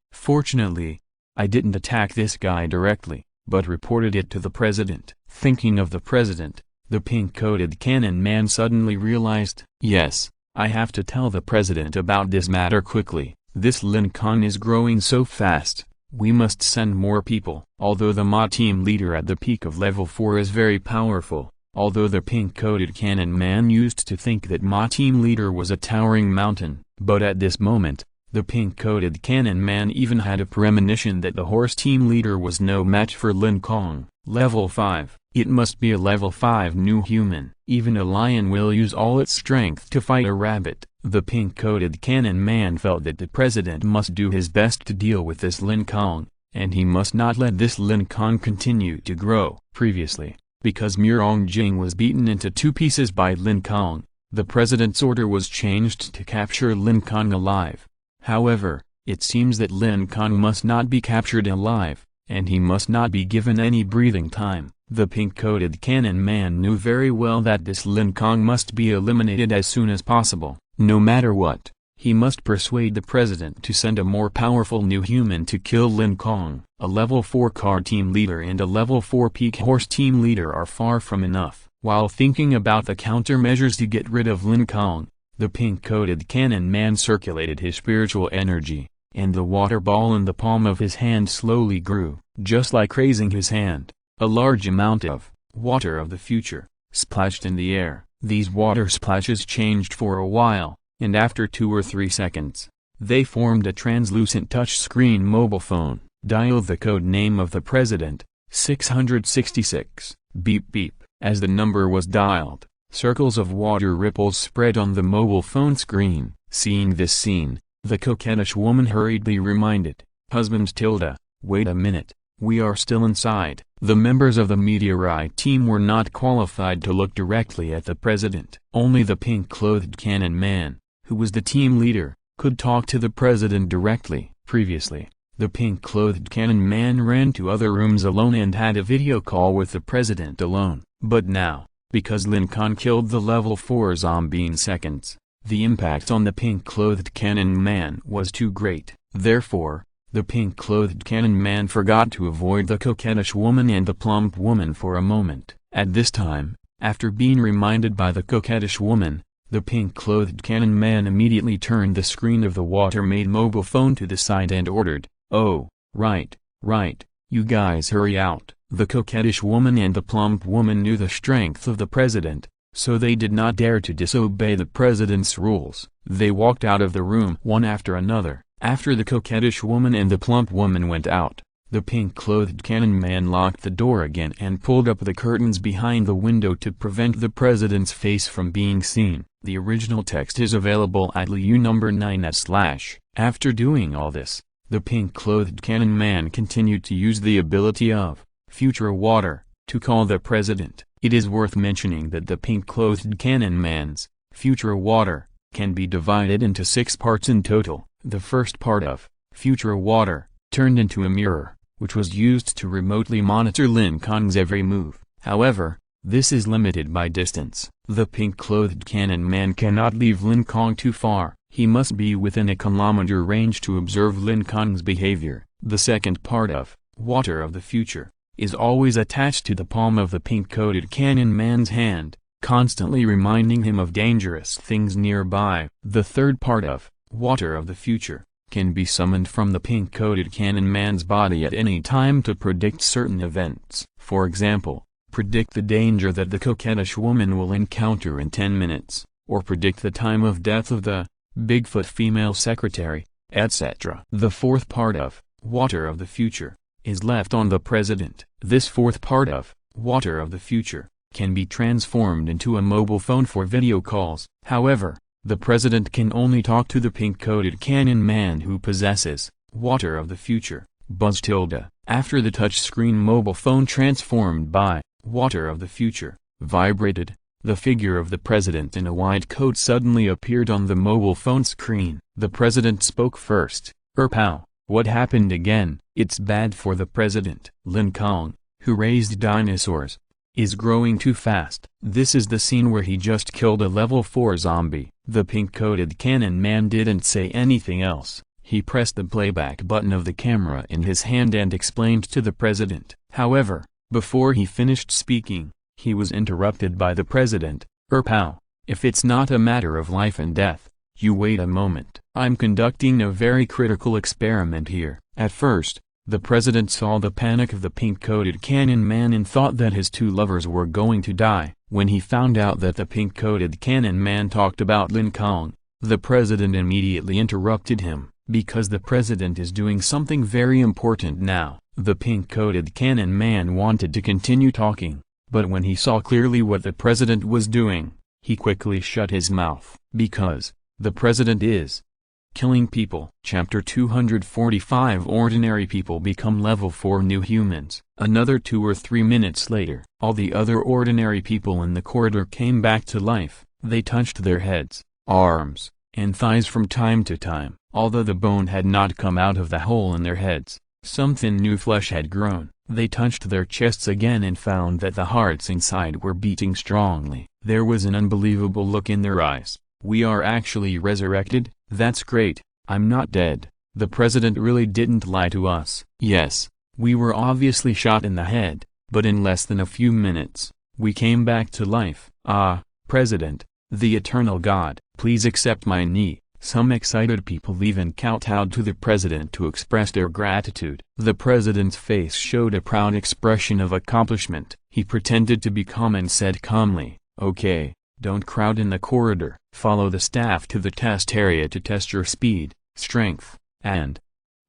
I didn't attack this guy directly, but reported it to the president. Thinking of the president, the pink-coated cannon man suddenly realized, yes, I have to tell the president about this matter quickly. This Lin Kong is growing so fast, we must send more people. Although the Ma team leader at the peak of level 4 is very powerful, although the pink-coated cannon man used to think that Ma team leader was a towering mountain, but at this moment, the pink-coated cannon man even had a premonition that the horse team leader was no match for Lin Kong. Level 5. It must be a level 5 new human. Even a lion will use all its strength to fight a rabbit. The pink-coated cannon man felt that the president must do his best to deal with this Lin Kong, and he must not let this Lin Kong continue to grow. Previously, because Mirongjing was beaten into 2 pieces by Lin Kong, the president's order was changed to capture Lin Kong alive. However, it seems that Lin Kong must not be captured alive, and he must not be given any breathing time. The pink-coated cannon man knew very well that this Lin Kong must be eliminated as soon as possible, no matter what. He must persuade the president to send a more powerful new human to kill Lin Kong. A level 4 car team leader and a level 4 peak horse team leader are far from enough. While thinking about the countermeasures to get rid of Lin Kong, the pink-coated cannon man circulated his spiritual energy, and the water ball in the palm of his hand slowly grew, just like raising his hand. A large amount of water of the future splashed in the air. These water splashes changed for a while, and after 2 or 3 seconds, they formed a translucent touchscreen mobile phone. Dial the code name of the president, 666, beep beep. As the number was dialed, circles of water ripples spread on the mobile phone screen. Seeing this scene, the coquettish woman hurriedly reminded husband Tilda, "Wait a minute, we are still inside." The members of the meteorite team were not qualified to look directly at the president. Only the pink-clothed cannon man, who was the team leader, could talk to the president directly. Previously, the pink-clothed cannon man ran to other rooms alone and had a video call with the president alone. But now, because Lin Kong killed the level 4 zombie in seconds, the impact on the pink-clothed cannon man was too great. Therefore, the pink-clothed cannon man forgot to avoid the coquettish woman and the plump woman for a moment. At this time, after being reminded by the coquettish woman, the pink-clothed cannon man immediately turned the screen of the water-made mobile phone to the side and ordered, "Oh, right, you guys hurry out." The coquettish woman and the plump woman knew the strength of the president, so they did not dare to disobey the president's rules. They walked out of the room one after another. After the coquettish woman and the plump woman went out, the pink-clothed cannon man locked the door again and pulled up the curtains behind the window to prevent the president's face from being seen. The original text is available at LU number 9/. After doing all this, the pink-clothed cannon man continued to use the ability of future water to call the president. It is worth mentioning that the pink-clothed cannon man's future water can be divided into 6 parts in total. The first part of future water turned into a mirror, which was used to remotely monitor Lin Kong's every move. However, this is limited by distance. The pink-clothed cannon man cannot leave Lin Kong too far. He must be within a kilometer range to observe Lin Kong's behavior. The second part of water of the future is always attached to the palm of the pink-coated cannon man's hand, constantly reminding him of dangerous things nearby. The third part of water of the future can be summoned from the pink-coated cannon man's body at any time to predict certain events. For example, predict the danger that the coquettish woman will encounter in 10 minutes, or predict the time of death of the Bigfoot female secretary, etc. The fourth part of water of the future is left on the president. This fourth part of water of the future can be transformed into a mobile phone for video calls. However, the president can only talk to the pink-coated cannon man who possesses water of the future. Buzz tilde. After the touchscreen mobile phone transformed by water of the future vibrated, the figure of the president in a white coat suddenly appeared on the mobile phone screen. The president spoke first. "Pow, what happened again?" "It's bad for the president. Lin Kong, who raised dinosaurs, is growing too fast." This is the scene where he just killed a level 4 zombie. The pink-coated cannon man didn't say anything else. He pressed the playback button of the camera in his hand and explained to the president. However, before he finished speaking, he was interrupted by the president. "Pow, if it's not a matter of life and death, you wait a moment. I'm conducting a very critical experiment here." At first, the president saw the panic of the pink-coated cannon man and thought that his 2 lovers were going to die. When he found out that the pink-coated cannon man talked about Lin Kong, the president immediately interrupted him, because the president is doing something very important now. The pink-coated cannon man wanted to continue talking, but when he saw clearly what the president was doing, he quickly shut his mouth. Because the president is killing people. Chapter 245 Ordinary people become level 4 new humans. Another 2 or 3 minutes later, all the other ordinary people in the corridor came back to life. They touched their heads, arms, and thighs from time to time. Although the bone had not come out of the hole in their heads, some thin new flesh had grown. They touched their chests again and found that the hearts inside were beating strongly. There was an unbelievable look in their eyes. We are actually resurrected? That's great, I'm not dead. The president really didn't lie to us. Yes, we were obviously shot in the head, but in less than a few minutes, we came back to life. Ah, President, the eternal God, please accept my knee. Some excited people even kowtowed to the president to express their gratitude. The president's face showed a proud expression of accomplishment. He pretended to be calm and said calmly, "Okay, don't crowd in the corridor. Follow the staff to the test area to test your speed, strength, and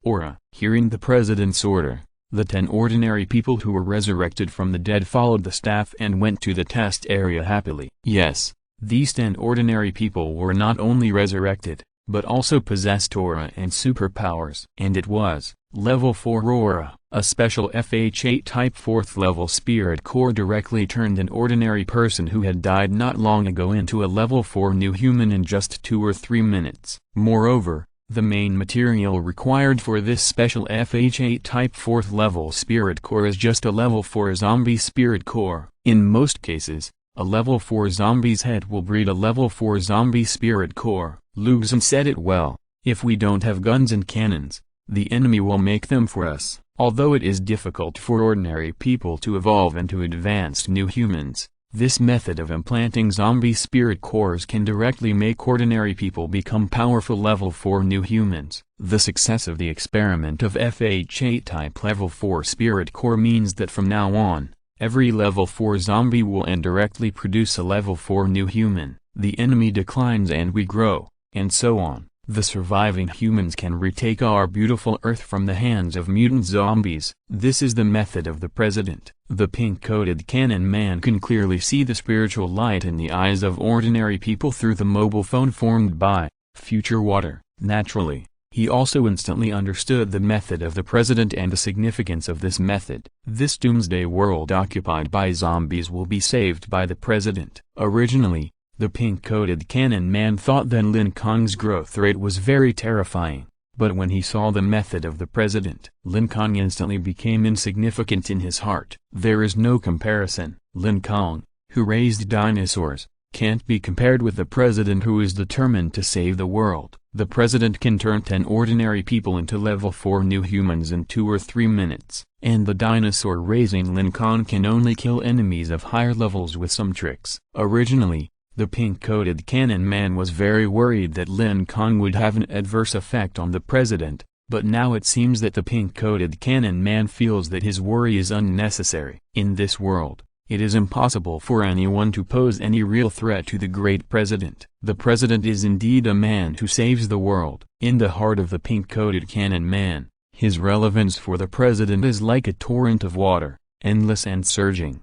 aura." Hearing the president's order, the 10 ordinary people who were resurrected from the dead followed the staff and went to the test area happily. Yes, these 10 ordinary people were not only resurrected, but also possessed aura and superpowers. And it was Level 4 Aura, a special FH8 type 4th level spirit core directly turned an ordinary person who had died not long ago into a Level 4 new human in just 2 or 3 minutes. Moreover, the main material required for this special FH8 type 4th level spirit core is just a Level 4 zombie spirit core. In most cases, a Level 4 zombie's head will breed a Level 4 zombie spirit core. Lugzon said it well, if we don't have guns and cannons, the enemy will make them for us. Although it is difficult for ordinary people to evolve into advanced new humans, this method of implanting zombie spirit cores can directly make ordinary people become powerful Level 4 new humans. The success of the experiment of FH8 type Level 4 spirit core means that from now on, every Level 4 zombie will indirectly produce a Level 4 new human. The enemy declines and we grow, and so on. The surviving humans can retake our beautiful Earth from the hands of mutant zombies. This is the method of the president. The pink-coated cannon man can clearly see the spiritual light in the eyes of ordinary people through the mobile phone formed by future water. Naturally, he also instantly understood the method of the president and the significance of this method. This doomsday world occupied by zombies will be saved by the president. Originally, the pink-coated cannon man thought that Lin Kong's growth rate was very terrifying, but when he saw the method of the president, Lin Kong instantly became insignificant in his heart. There is no comparison. Lin Kong, who raised dinosaurs, can't be compared with the president who is determined to save the world. The president can turn 10 ordinary people into Level 4 new humans in 2 or 3 minutes, and the dinosaur raising Lin Kong can only kill enemies of higher levels with some tricks. Originally, the pink-coated cannon man was very worried that Lin Kong would have an adverse effect on the president, but now it seems that the pink-coated cannon man feels that his worry is unnecessary. In this world, it is impossible for anyone to pose any real threat to the great president. The president is indeed a man who saves the world. In the heart of the pink-coated cannon man, his relevance for the president is like a torrent of water, endless and surging.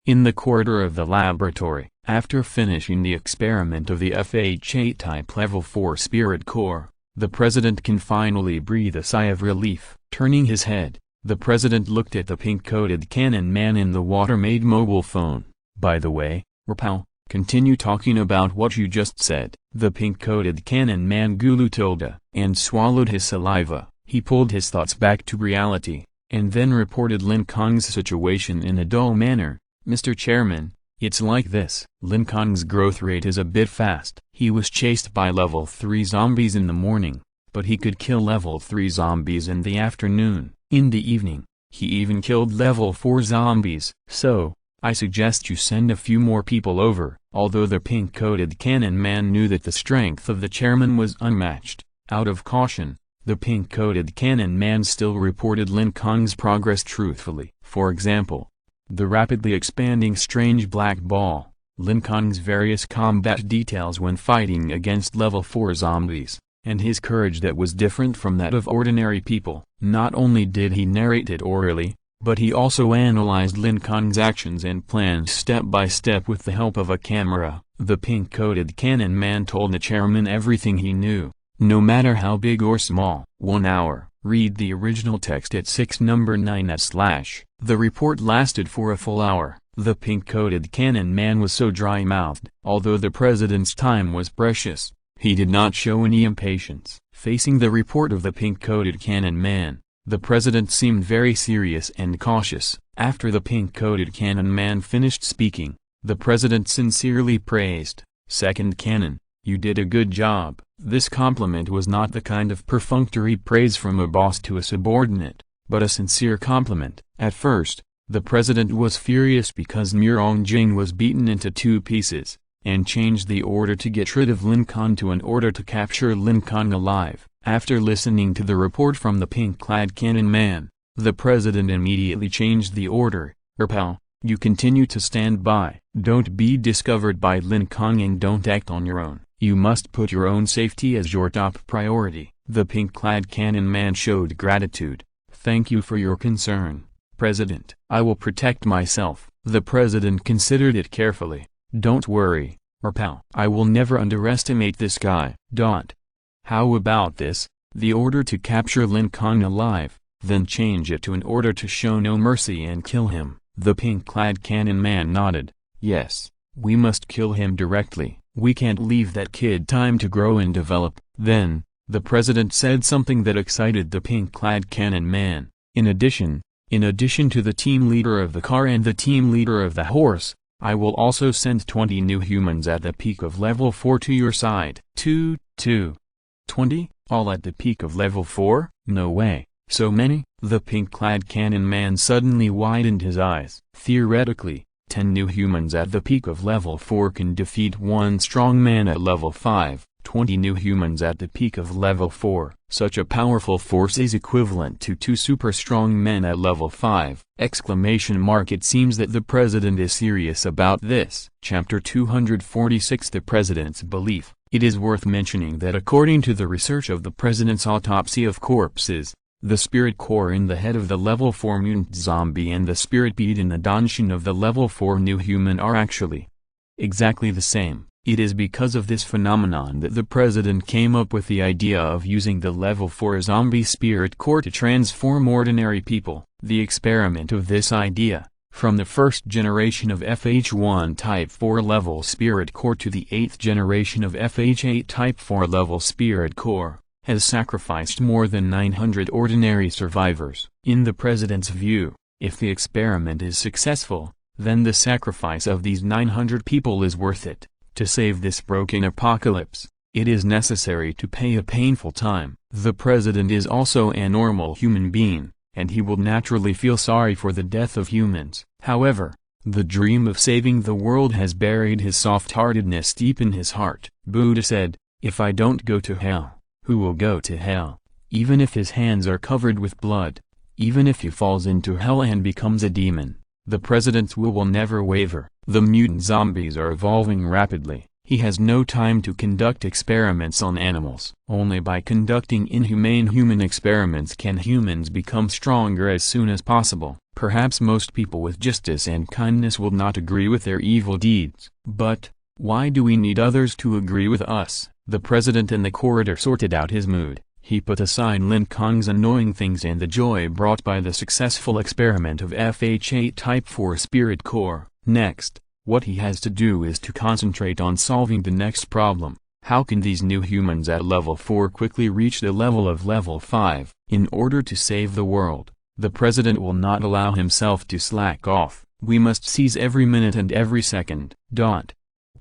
In the corridor of the laboratory, after finishing the experiment of the FH8 type Level 4 spirit core, the president can finally breathe a sigh of relief. Turning his head, the president looked at the pink-coated cannon man in the water-made mobile phone. By the way, Rapow, continue talking about what you just said. The pink-coated cannon man gulutilda and swallowed his saliva. He pulled his thoughts back to reality, and then reported Lin Kong's situation in a dull manner. Mr. Chairman, it's like this. Lin Kong's growth rate is a bit fast. He was chased by Level 3 zombies in the morning, but he could kill Level 3 zombies in the afternoon. In the evening, he even killed Level 4 zombies. So, I suggest you send a few more people over. Although the pink-coated cannon man knew that the strength of the chairman was unmatched, out of caution, the pink-coated cannon man still reported Lin Kong's progress truthfully. For example, the rapidly expanding strange black ball, Lin Kong's various combat details when fighting against Level 4 zombies, and his courage that was different from that of ordinary people. Not only did he narrate it orally, but he also analyzed Lin Kong's actions and plans step by step with the help of a camera. The pink-coated cannon man told the chairman everything he knew, no matter how big or small. 1 hour. Read the original text at 6 number 9/. The report lasted for a full hour. The pink-coated cannon man was so dry-mouthed. Although the president's time was precious, he did not show any impatience. Facing the report of the pink-coated cannon man, the president seemed very serious and cautious. After the pink-coated cannon man finished speaking, the president sincerely praised Second canon, you did a good job. This compliment was not the kind of perfunctory praise from a boss to a subordinate, but a sincere compliment. At first, the president was furious because Murong-Jing was beaten into 2 pieces, and changed the order to get rid of Lin Kong to an order to capture Lin Kong alive. After listening to the report from the pink-clad cannon man, the president immediately changed the order. Pal, you continue to stand by. Don't be discovered by Lin Kong and don't act on your own. You must put your own safety as your top priority. The pink-clad cannon man showed gratitude. Thank you for your concern, President. I will protect myself. The president considered it carefully. Don't worry, pal. I will never underestimate this guy. How about this? The order to capture Lin Kong alive, then change it to an order to show no mercy and kill him. The pink-clad cannon man nodded. Yes, we must kill him directly. We can't leave that kid time to grow and develop. Then, the president said something that excited the pink-clad cannon man. In addition to the team leader of the car and the team leader of the horse, I will also send 20 new humans at the peak of level 4 to your side. 20? All at the peak of level 4? No way. So many? The pink-clad cannon man suddenly widened his eyes. Theoretically, 10 new humans at the peak of level 4 can defeat 1 strong man at level 5. 20 new humans at the peak of level 4. Such a powerful force is equivalent to 2 super strong men at level 5! It seems that the president is serious about this. Chapter 246 The President's Belief. It is worth mentioning that according to the research of the president's autopsy of corpses, the spirit core in the head of the level 4 mutant zombie and the spirit bead in the danshin of the level 4 new human are actually exactly the same. It is because of this phenomenon that the president came up with the idea of using the level 4 zombie spirit core to transform ordinary people. The experiment of this idea, from the first generation of FH1 Type 4 level spirit core to the 8th generation of FH8 Type 4 level spirit core, has sacrificed more than 900 ordinary survivors. In the president's view, if the experiment is successful, then the sacrifice of these 900 people is worth it. To save this broken apocalypse, it is necessary to pay a painful time. The president is also a normal human being, and he will naturally feel sorry for the death of humans. However, the dream of saving the world has buried his soft-heartedness deep in his heart. Buddha said, "If I don't go to hell, who will go to hell?" Even if his hands are covered with blood, even if he falls into hell and becomes a demon, the president's will never waver. The mutant zombies are evolving rapidly. He has no time to conduct experiments on animals. Only by conducting inhumane human experiments can humans become stronger as soon as possible. Perhaps most people with justice and kindness will not agree with their evil deeds. But, why do we need others to agree with us? The president in the corridor sorted out his mood. He put aside Lin Kong's annoying things and the joy brought by the successful experiment of FH8 Type 4 Spirit Core. Next, what he has to do is to concentrate on solving the next problem. How can these new humans at level 4 quickly reach the level of level 5? In order to save the world, the president will not allow himself to slack off. We must seize every minute and every second.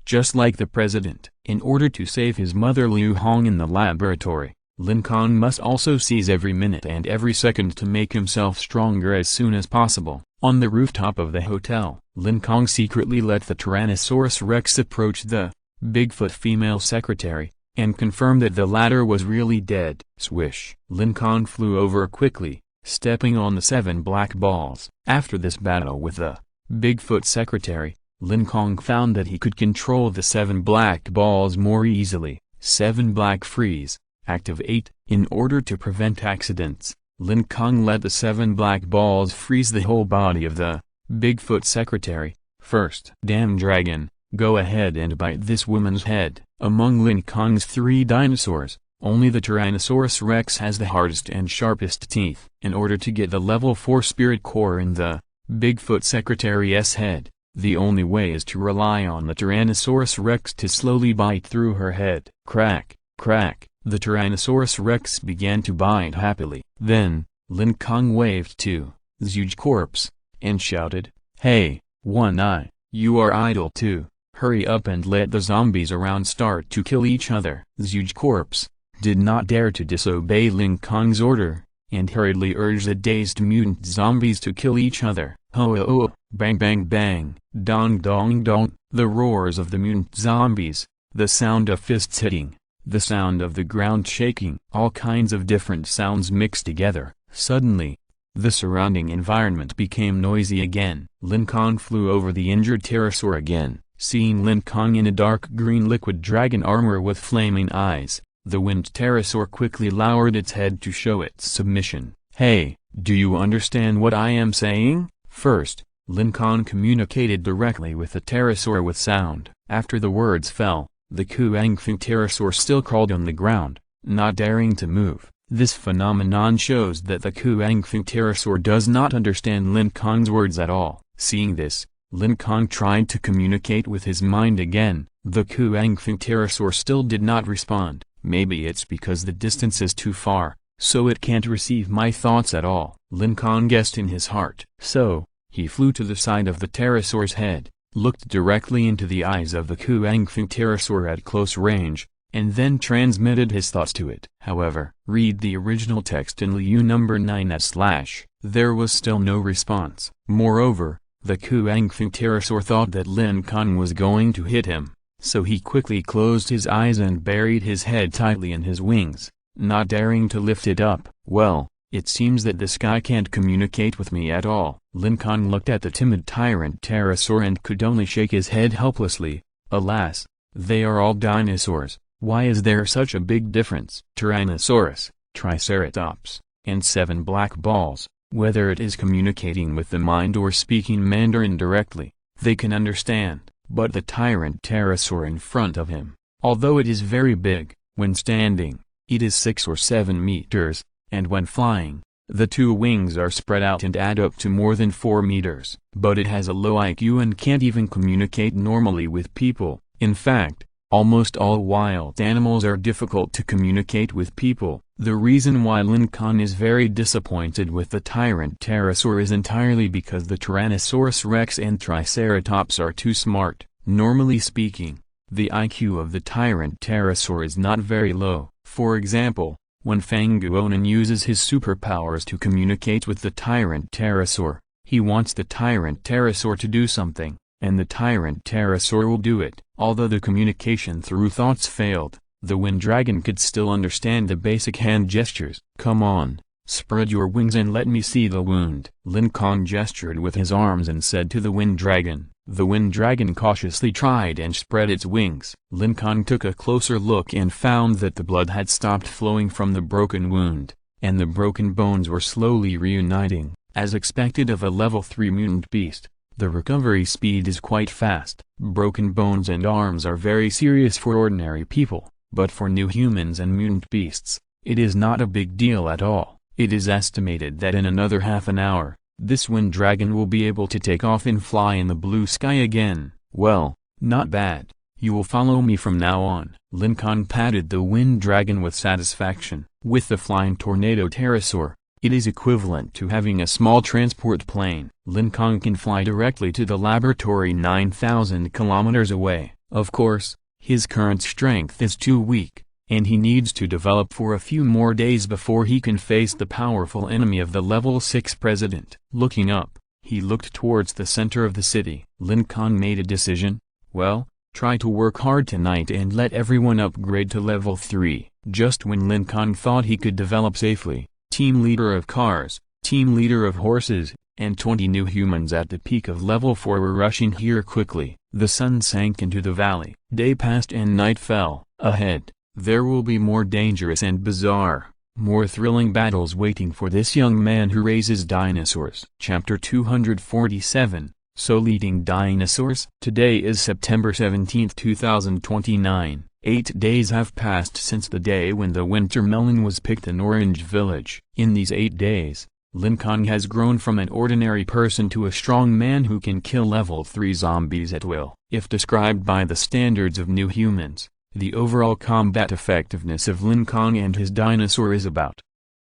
Just like the president, in order to save his mother Liu Hong in the laboratory, Lin Kong must also seize every minute and every second to make himself stronger as soon as possible. On the rooftop of the hotel, Lin Kong secretly let the Tyrannosaurus Rex approach the Bigfoot female secretary, and confirm that the latter was really dead. Swish! Lin Kong flew over quickly, stepping on the 7 black balls. After this battle with the Bigfoot secretary, Lin Kong found that he could control the 7 black balls more easily. 7 black freeze. Activate. In order to prevent accidents, Lin Kong let the 7 black balls freeze the whole body of the Bigfoot secretary. First, damn dragon, go ahead and bite this woman's head. Among Lin Kong's 3 dinosaurs, only the Tyrannosaurus Rex has the hardest and sharpest teeth. In order to get the level 4 spirit core in the Bigfoot secretary's head, the only way is to rely on the Tyrannosaurus Rex to slowly bite through her head. Crack, crack. The Tyrannosaurus Rex began to bite happily. Then, Lin Kong waved to the huge corpse, and shouted, "Hey, One Eye, you are idle too. Hurry up and let the zombies around start to kill each other. Zhuge Corpse did not dare to disobey Lin Kong's order, and hurriedly urged the dazed mutant zombies to kill each other. Ho-oh, bang bang bang, dong dong dong, the roars of the mutant zombies, the sound of fists hitting, the sound of the ground shaking, all kinds of different sounds mixed together. Suddenly, the surrounding environment became noisy again. Lin Kong flew over the injured pterosaur again. Seeing Lin Kong in a dark green liquid dragon armor with flaming eyes, the winged pterosaur quickly lowered its head to show its submission. Hey, do you understand what I am saying? First, Lin Kong communicated directly with the pterosaur with sound. After the words fell, the Kuang-Fu pterosaur still crawled on the ground, not daring to move. This phenomenon shows that the Kuang-Fu pterosaur does not understand Lin Kong's words at all. Seeing this, Lin Kong tried to communicate with his mind again. The Kuang-Fu pterosaur still did not respond. Maybe it's because the distance is too far, so it can't receive my thoughts at all, Lin Kong guessed in his heart. So, he flew to the side of the pterosaur's head, looked directly into the eyes of the Kuang-Fu pterosaur at close range, and then transmitted his thoughts to it. However, read the original text in Liu number 9/. There was still no response. Moreover, the Kuang-Fu pterosaur thought that Lin Kong was going to hit him, so he quickly closed his eyes and buried his head tightly in his wings, not daring to lift it up. Well, it seems that this guy can't communicate with me at all. Lin Kong looked at the timid tyrant pterosaur and could only shake his head helplessly. Alas, they are all dinosaurs. Why is there such a big difference? Tyrannosaurus, Triceratops, and 7 black balls. Whether it is communicating with the mind or speaking Mandarin directly, they can understand. But the tyrant pterosaur in front of him, although it is very big, when standing, it is 6 or 7 meters, and when flying, the 2 wings are spread out and add up to more than 4 meters. But it has a low IQ and can't even communicate normally with people. In fact, almost all wild animals are difficult to communicate with people. The reason why Lin Kong is very disappointed with the tyrant pterosaur is entirely because the Tyrannosaurus rex and Triceratops are too smart. Normally speaking, the IQ of the tyrant pterosaur is not very low. For example, when Fang Guonan uses his superpowers to communicate with the tyrant pterosaur, he wants the tyrant pterosaur to do something, and the tyrant pterosaur will do it. Although the communication through thoughts failed, the wind dragon could still understand the basic hand gestures. Come on, spread your wings and let me see the wound. Lin Kong gestured with his arms and said to the wind dragon. The wind dragon cautiously tried and spread its wings. Lin Kong took a closer look and found that the blood had stopped flowing from the broken wound, and the broken bones were slowly reuniting. As expected of a level 3 mutant beast, the recovery speed is quite fast. Broken bones and arms are very serious for ordinary people, but for new humans and mutant beasts, it is not a big deal at all. It is estimated that in another half an hour, this wind dragon will be able to take off and fly in the blue sky again. Well, not bad. You will follow me from now on. Lin Kong patted the wind dragon with satisfaction. With the flying tornado pterosaur, it is equivalent to having a small transport plane. Lin Kong can fly directly to the laboratory 9,000 kilometers away. Of course, his current strength is too weak, and he needs to develop for a few more days before he can face the powerful enemy of the level 6 president. Looking up, he looked towards the center of the city. Lin Kong made a decision. Well, try to work hard tonight and let everyone upgrade to level 3. Just when Lin Kong thought he could develop safely, team leader of cars, team leader of horses, and 20 new humans at the peak of level 4 were rushing here quickly. The sun sank into the valley. Day passed and night fell. Ahead, there will be more dangerous and bizarre, more thrilling battles waiting for this young man who raises dinosaurs. Chapter 247, So Leading Dinosaurs. Today is September 17, 2029. 8 days have passed since the day when the winter melon was picked in Orange Village. In these 8 days, Lin Kong has grown from an ordinary person to a strong man who can kill level 3 zombies at will. If described by the standards of new humans, the overall combat effectiveness of Lin Kong and his dinosaur is about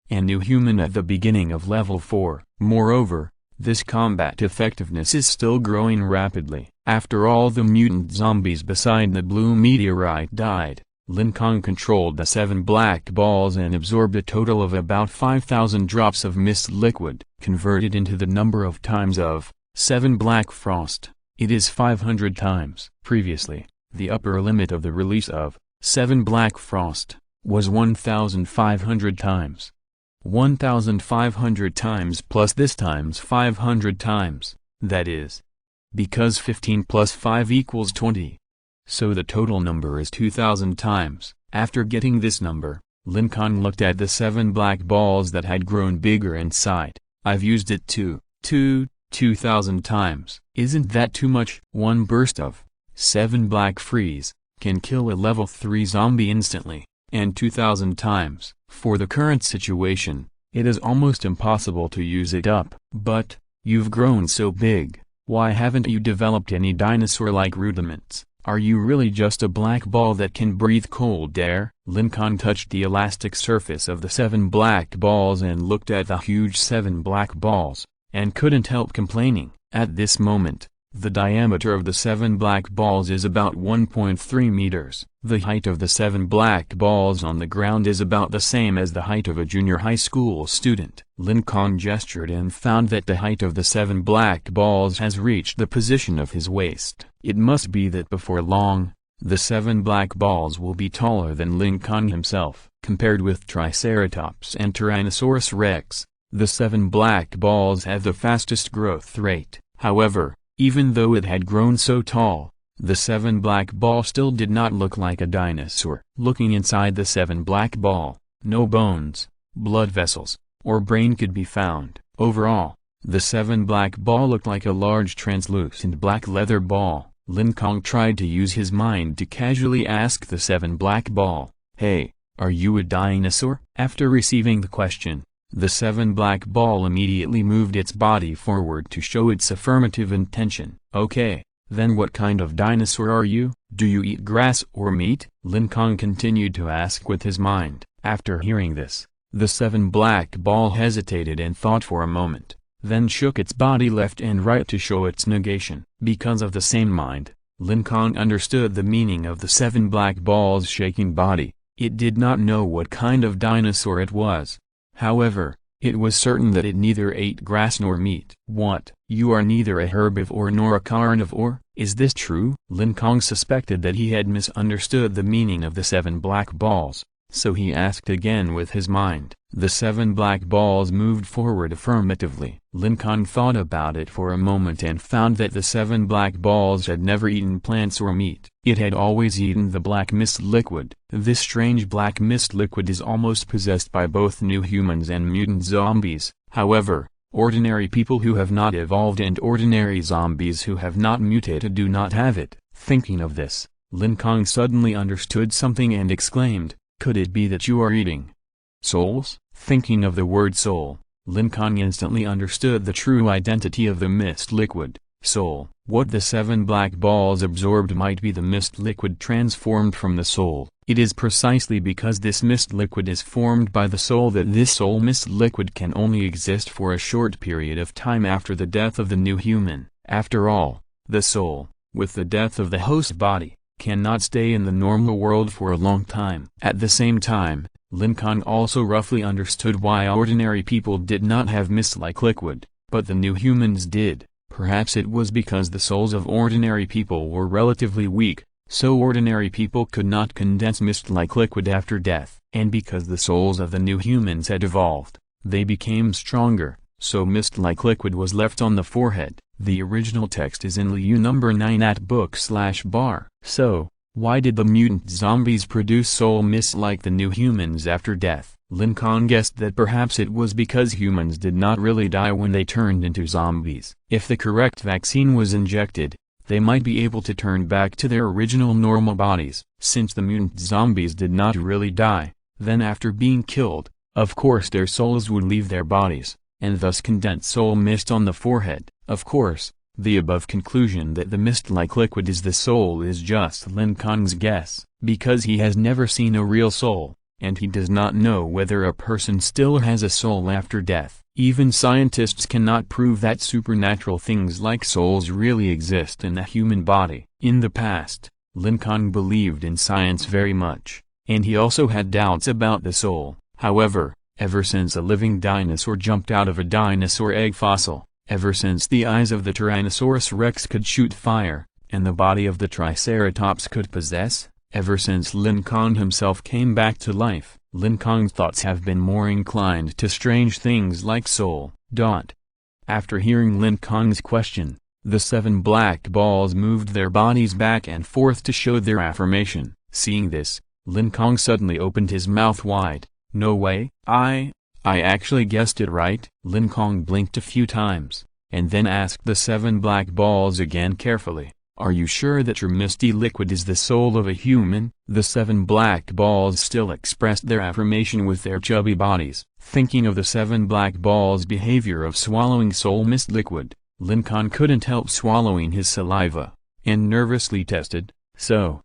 a new human at the beginning of level 4. Moreover, This combat effectiveness is still growing rapidly. After all the mutant zombies beside the blue meteorite died, Lin Kong controlled the 7 black balls and absorbed a total of about 5,000 drops of mist liquid. Converted into the number of times of 7 black frost, it is 500 times. Previously, the upper limit of the release of 7 black frost was 1,500 times. 1,500 times plus this times 500 times, that is. Because 15 plus 5 equals 20. So the total number is 2,000 times. After getting this number, Lin Kong looked at the 7 black balls that had grown bigger inside. I've used it 2,000 times. Isn't that too much? One burst of 7 black freeze can kill a level 3 zombie instantly, and 2,000 times. For the current situation, it is almost impossible to use it up. But, you've grown so big, why haven't you developed any dinosaur-like rudiments? Are you really just a black ball that can breathe cold air? Lin Kong touched the elastic surface of the 7 black balls and looked at the huge 7 black balls, and couldn't help complaining. At this moment, the diameter of the 7 black balls is about 1.3 meters. The height of the 7 black balls on the ground is about the same as the height of a junior high school student. Lin Kong gestured and found that the height of the 7 black balls has reached the position of his waist. It must be that before long, the 7 black balls will be taller than Lin Kong himself. Compared with Triceratops and Tyrannosaurus rex, the 7 black balls have the fastest growth rate. However, even though it had grown so tall, the 7 black ball still did not look like a dinosaur. Looking inside the 7 black ball, no bones, blood vessels, or brain could be found. Overall, the 7 black ball looked like a large translucent black leather ball. Lin Kong tried to use his mind to casually ask the 7 black ball, "Hey, are you a dinosaur?" After receiving the question, the 7 black ball immediately moved its body forward to show its affirmative intention. "Okay, then what kind of dinosaur are you? Do you eat grass or meat?" Lin Kong continued to ask with his mind. After hearing this, the 7 black ball hesitated and thought for a moment, then shook its body left and right to show its negation. Because of the same mind, Lin Kong understood the meaning of the 7 black balls' shaking body. It did not know what kind of dinosaur it was. However, it was certain that it neither ate grass nor meat. "What? You are neither a herbivore nor a carnivore? Is this true?" Lin Kong suspected that he had misunderstood the meaning of the 7 black balls, so he asked again with his mind. The 7 black balls moved forward affirmatively. Lin Kong thought about it for a moment and found that the 7 black balls had never eaten plants or meat. It had always eaten the black mist liquid. This strange black mist liquid is almost possessed by both new humans and mutant zombies. However, ordinary people who have not evolved and ordinary zombies who have not mutated do not have it. Thinking of this, Lin Kong suddenly understood something and exclaimed, "Could it be that you are eating souls?" Thinking of the word soul, Lin Kong instantly understood the true identity of the mist liquid, soul. What the 7 black balls absorbed might be the mist liquid transformed from the soul. It is precisely because this mist liquid is formed by the soul that this soul mist liquid can only exist for a short period of time after the death of the new human. After all, the soul, with the death of the host body, cannot stay in the normal world for a long time. At the same time, Lin Kong also roughly understood why ordinary people did not have mist-like liquid, but the new humans did. Perhaps it was because the souls of ordinary people were relatively weak, so ordinary people could not condense mist-like liquid after death. And because the souls of the new humans had evolved, they became stronger, so mist-like liquid was left on the forehead. The original text is in Liu number 9 at book/bar. So, why did the mutant zombies produce soul mist like the new humans after death? Lin Kong guessed that perhaps it was because humans did not really die when they turned into zombies. If the correct vaccine was injected, they might be able to turn back to their original normal bodies. Since the mutant zombies did not really die, then after being killed, of course their souls would leave their bodies, and thus condense soul mist on the forehead. Of course, the above conclusion that the mist-like liquid is the soul is just Lin Kong's guess, because he has never seen a real soul. and he does not know whether a person still has a soul after death. Even scientists cannot prove that supernatural things like souls really exist in the human body. In the past, Lin Kong believed in science very much, and he also had doubts about the soul. However, ever since a living dinosaur jumped out of a dinosaur egg fossil, ever since the eyes of the Tyrannosaurus rex could shoot fire, and the body of the Triceratops could possess, ever since Lin Kong himself came back to life, Lin Kong's thoughts have been more inclined to strange things like soul. After hearing Lin Kong's question, the 7 black balls moved their bodies back and forth to show their affirmation. Seeing this, Lin Kong suddenly opened his mouth wide. No way, I actually guessed it right. Lin Kong blinked a few times, and then asked the 7 black balls again carefully, "Are you sure that your misty liquid is the soul of a human?" The 7 black balls still expressed their affirmation with their chubby bodies. Thinking of the 7 black balls' behavior of swallowing soul mist liquid, Lin Kong couldn't help swallowing his saliva, and nervously tested, "So,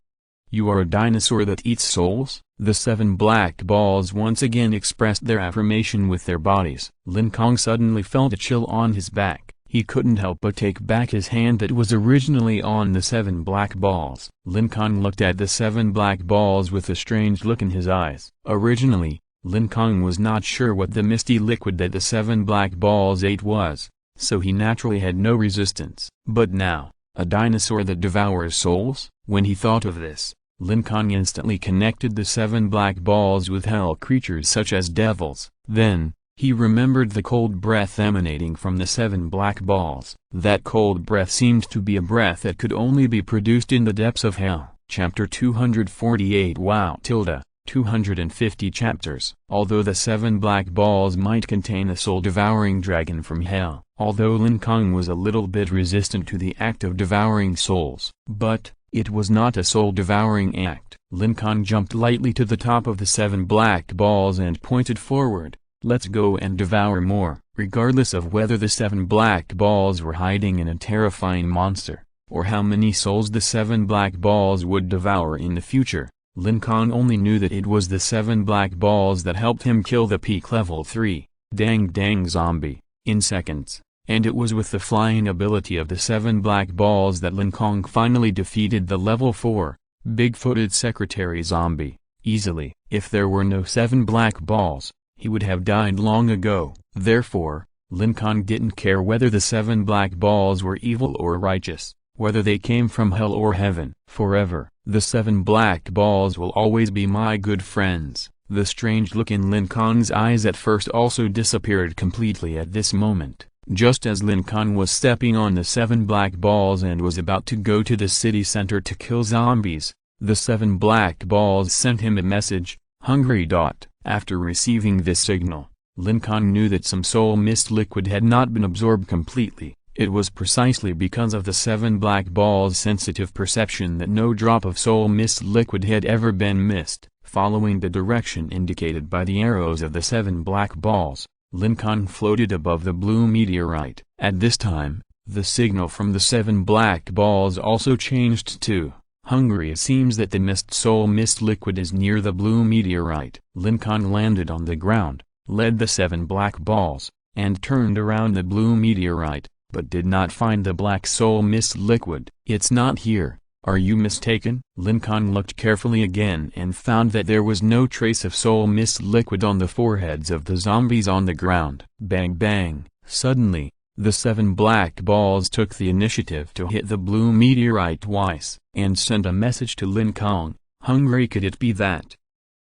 you are a dinosaur that eats souls?" The 7 black balls once again expressed their affirmation with their bodies. Lin Kong suddenly felt a chill on his back. He couldn't help but take back his hand that was originally on the 7 black balls. Lin Kong looked at the 7 black balls with a strange look in his eyes. Originally, Lin Kong was not sure what the misty liquid that the 7 black balls ate was, so he naturally had no resistance. But now, a dinosaur that devours souls? When he thought of this, Lin Kong instantly connected the 7 black balls with hell creatures such as devils. Then, he remembered the cold breath emanating from the 7 black balls. That cold breath seemed to be a breath that could only be produced in the depths of hell. Chapter 248 Wow! 250 chapters. Although the 7 black balls might contain a soul-devouring dragon from hell, although Lin Kong was a little bit resistant to the act of devouring souls, but it was not a soul-devouring act. Lin Kong jumped lightly to the top of the 7 black balls and pointed forward. "Let's go and devour more." Regardless of whether the 7 black balls were hiding in a terrifying monster, or how many souls the 7 black balls would devour in the future, Lin Kong only knew that it was the 7 black balls that helped him kill the peak level 3, dang zombie, in seconds. And it was with the flying ability of the 7 black balls that Lin Kong finally defeated the level 4, big-footed secretary zombie, easily. If there were no 7 black balls, he would have died long ago. Therefore, Lin Kong didn't care whether the 7 black balls were evil or righteous, whether they came from hell or heaven. Forever, the 7 black balls will always be my good friends. The strange look in Lin Kong's eyes at first also disappeared completely at this moment. Just as Lin Kong was stepping on the 7 black balls and was about to go to the city center to kill zombies, the 7 black balls sent him a message, "Hungry." After receiving this signal, Lin Kong knew that some soul mist liquid had not been absorbed completely. It was precisely because of the 7 black balls' sensitive perception that no drop of soul mist liquid had ever been missed. Following the direction indicated by the arrows of the 7 black balls, Lin Kong floated above the blue meteorite. At this time, the signal from the 7 black balls also changed to "Hungry." It seems that the soul mist liquid is near the blue meteorite. Lin Kong landed on the ground, led the 7 black balls, and turned around the blue meteorite, but did not find the black soul mist liquid. "It's not here. Are you mistaken?" Lin Kong looked carefully again and found that there was no trace of soul mist liquid on the foreheads of the zombies on the ground. Bang bang! Suddenly, the 7 black balls took the initiative to hit the blue meteorite twice, and sent a message to Lin Kong, "Hungry." Could it be that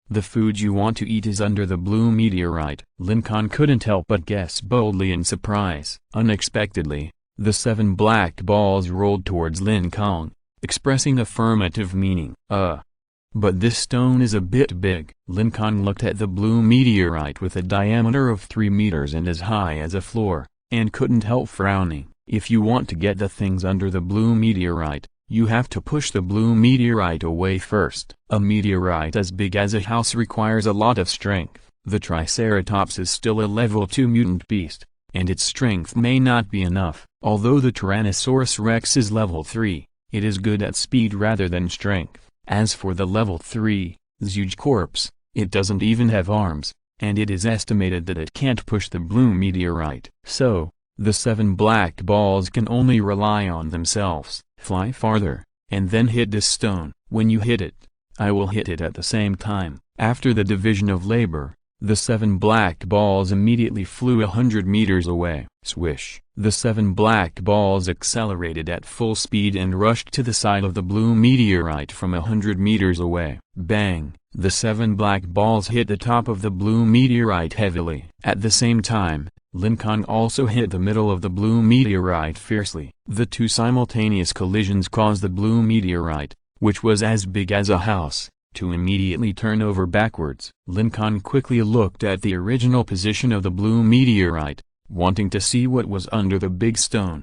the food you want to eat is under the blue meteorite? Lin Kong couldn't help but guess boldly in surprise. Unexpectedly, the 7 black balls rolled towards Lin Kong, expressing affirmative meaning. But this stone is a bit big." Lin Kong looked at the blue meteorite with a diameter of 3 meters and as high as a floor, and couldn't help frowning. If you want to get the things under the blue meteorite, you have to push the blue meteorite away first. A meteorite as big as a house requires a lot of strength. The Triceratops is still a level 2 mutant beast, and its strength may not be enough. Although the Tyrannosaurus rex is level 3, it is good at speed rather than strength. As for the level 3, huge corpse, It doesn't even have arms, and it is estimated that it can't push the blue meteorite. So, the 7 black balls can only rely on themselves, fly farther, and then hit this stone. When you hit it, I will hit it at the same time. After the division of labor, the 7 black balls immediately flew 100 meters away. Swish! The 7 black balls accelerated at full speed and rushed to the side of the blue meteorite from 100 meters away. Bang! The 7 black balls hit the top of the blue meteorite heavily. At the same time, Lin Kong also hit the middle of the blue meteorite fiercely. The two simultaneous collisions caused the blue meteorite, which was as big as a house, to immediately turn over backwards. Lin Kong quickly looked at the original position of the blue meteorite, wanting to see what was under the big stone.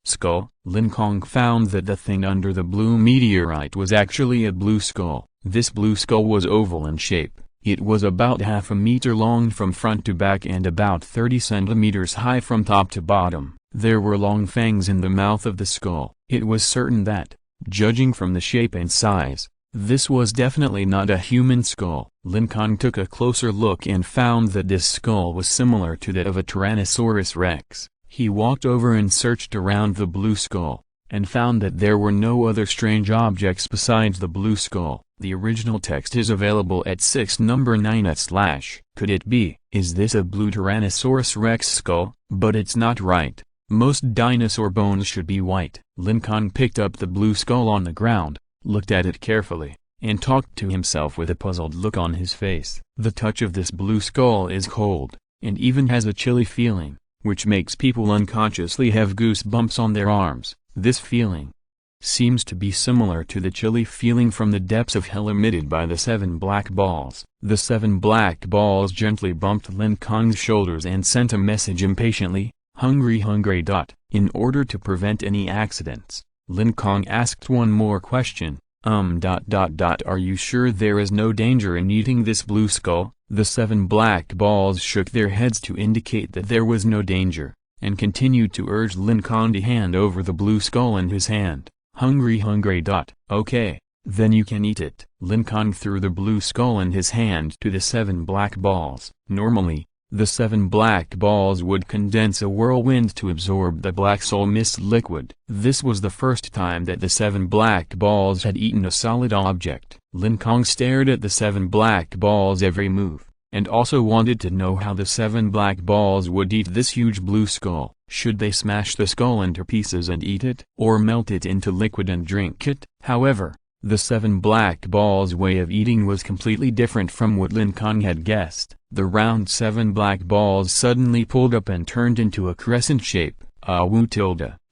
Skull? Lin Kong found that the thing under the blue meteorite was actually a blue skull. This blue skull was oval in shape. It was about half a meter long from front to back and about 30 centimeters high from top to bottom. There were long fangs in the mouth of the skull. It was certain that, judging from the shape and size, this was definitely not a human skull. Lin Kong took a closer look and found that this skull was similar to that of a Tyrannosaurus rex. He walked over and searched around the blue skull, and found that there were no other strange objects besides the blue skull. The original text is available at 6:9. Could it be? Is this a blue Tyrannosaurus rex skull? But it's not right. Most dinosaur bones should be white. Lin Kong picked up the blue skull on the ground, looked at it carefully, and talked to himself with a puzzled look on his face. The touch of this blue skull is cold, and even has a chilly feeling, which makes people unconsciously have goosebumps on their arms. This feeling seems to be similar to the chilly feeling from the depths of hell emitted by the 7 black balls. The 7 black balls gently bumped Lin Kong's shoulders and sent a message impatiently, hungry. In order to prevent any accidents, Lin Kong asked one more question, Are you sure there is no danger in eating this blue skull? The 7 black balls shook their heads to indicate that there was no danger, and continued to urge Lin Kong to hand over the blue skull in his hand. Hungry. Okay, then you can eat it. Lin Kong threw the blue skull in his hand to the 7 black balls. Normally, the 7 black balls would condense a whirlwind to absorb the black soul mist liquid. This was the first time that the 7 black balls had eaten a solid object. Lin Kong stared at the 7 black balls' every move, and also wanted to know how the 7 black balls would eat this huge blue skull. Should they smash the skull into pieces and eat it, or melt it into liquid and drink it? However, the 7 black balls' way of eating was completely different from what Lin Kong had guessed. The round 7 black balls suddenly pulled up and turned into a crescent shape,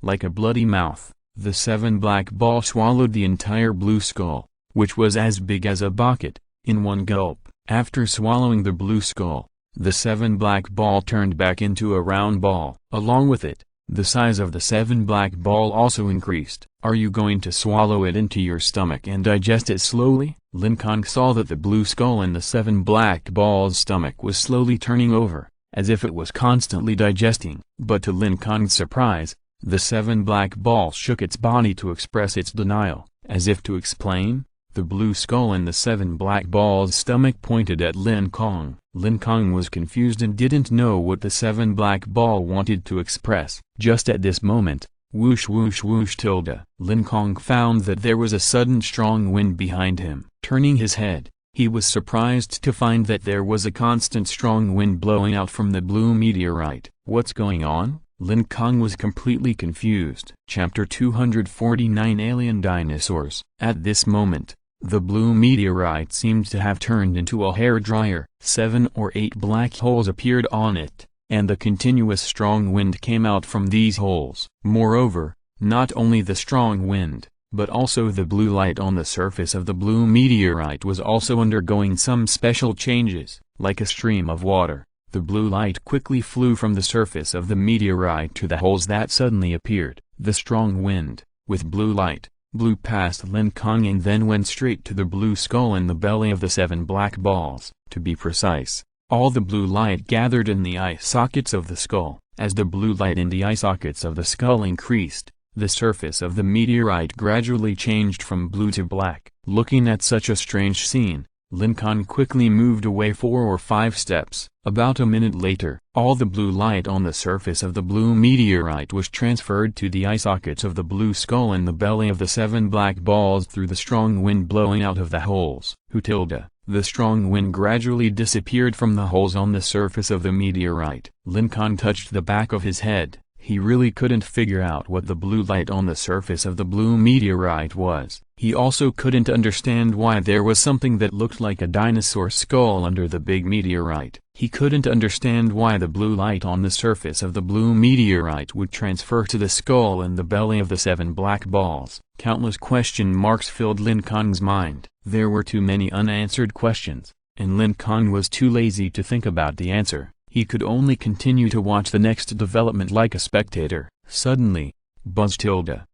like a bloody mouth. The 7 black ball swallowed the entire blue skull, which was as big as a bucket, in one gulp. After swallowing the blue skull, the 7 black ball turned back into a round ball. Along with it, the size of the 7 black ball also increased. Are you going to swallow it into your stomach and digest it slowly? Lin Kong saw that the blue skull in the 7 black ball's stomach was slowly turning over, as if it was constantly digesting. But to Lin Kong's surprise, the 7 black ball shook its body to express its denial, as if to explain. The blue skull in the 7 black balls' stomach pointed at Lin Kong. Lin Kong was confused and didn't know what the 7 black ball wanted to express. Just at this moment, whoosh. Lin Kong found that there was a sudden strong wind behind him. Turning his head, he was surprised to find that there was a constant strong wind blowing out from the blue meteorite. What's going on? Lin Kong was completely confused. Chapter 249 Alien Dinosaurs. At this moment, the blue meteorite seemed to have turned into a hairdryer. 7 or 8 black holes appeared on it, and the continuous strong wind came out from these holes. Moreover, not only the strong wind, but also the blue light on the surface of the blue meteorite was also undergoing some special changes. Like a stream of water, the blue light quickly flew from the surface of the meteorite to the holes that suddenly appeared. The strong wind, with blue light, blew past Lin Kong and then went straight to the blue skull in the belly of the 7 black balls. To be precise, all the blue light gathered in the eye sockets of the skull. As the blue light in the eye sockets of the skull increased, the surface of the meteorite gradually changed from blue to black. Looking at such a strange scene, Lin Kong quickly moved away 4 or 5 steps. About a minute later, all the blue light on the surface of the blue meteorite was transferred to the eye sockets of the blue skull and the belly of the 7 black balls through the strong wind blowing out of the holes. The strong wind gradually disappeared from the holes on the surface of the meteorite. Lin Kong touched the back of his head. He really couldn't figure out what the blue light on the surface of the blue meteorite was. He also couldn't understand why there was something that looked like a dinosaur skull under the big meteorite. He couldn't understand why the blue light on the surface of the blue meteorite would transfer to the skull and the belly of the 7 black balls. Countless question marks filled Lin Kong's mind. There were too many unanswered questions, and Lin Kong was too lazy to think about the answer. He could only continue to watch the next development like a spectator. Suddenly, buzz.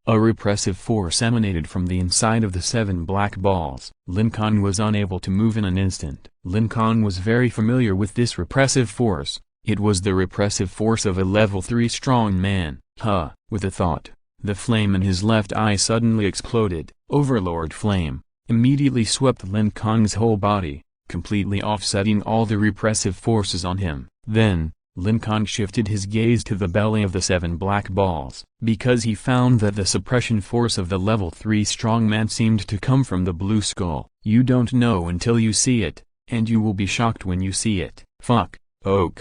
A repressive force emanated from the inside of the 7 black balls. Lin Kong was unable to move in an instant. Lin Kong was very familiar with this repressive force. It was the repressive force of a level 3 strong man. With a thought, the flame in his left eye suddenly exploded. Overlord flame immediately swept Lin Kong's whole body, completely offsetting all the repressive forces on him. Then, Lin Kong shifted his gaze to the belly of the 7 black balls, because he found that the suppression force of the level 3 strongman seemed to come from the blue skull. You don't know until you see it, and you will be shocked when you see it. Fuck. Oh,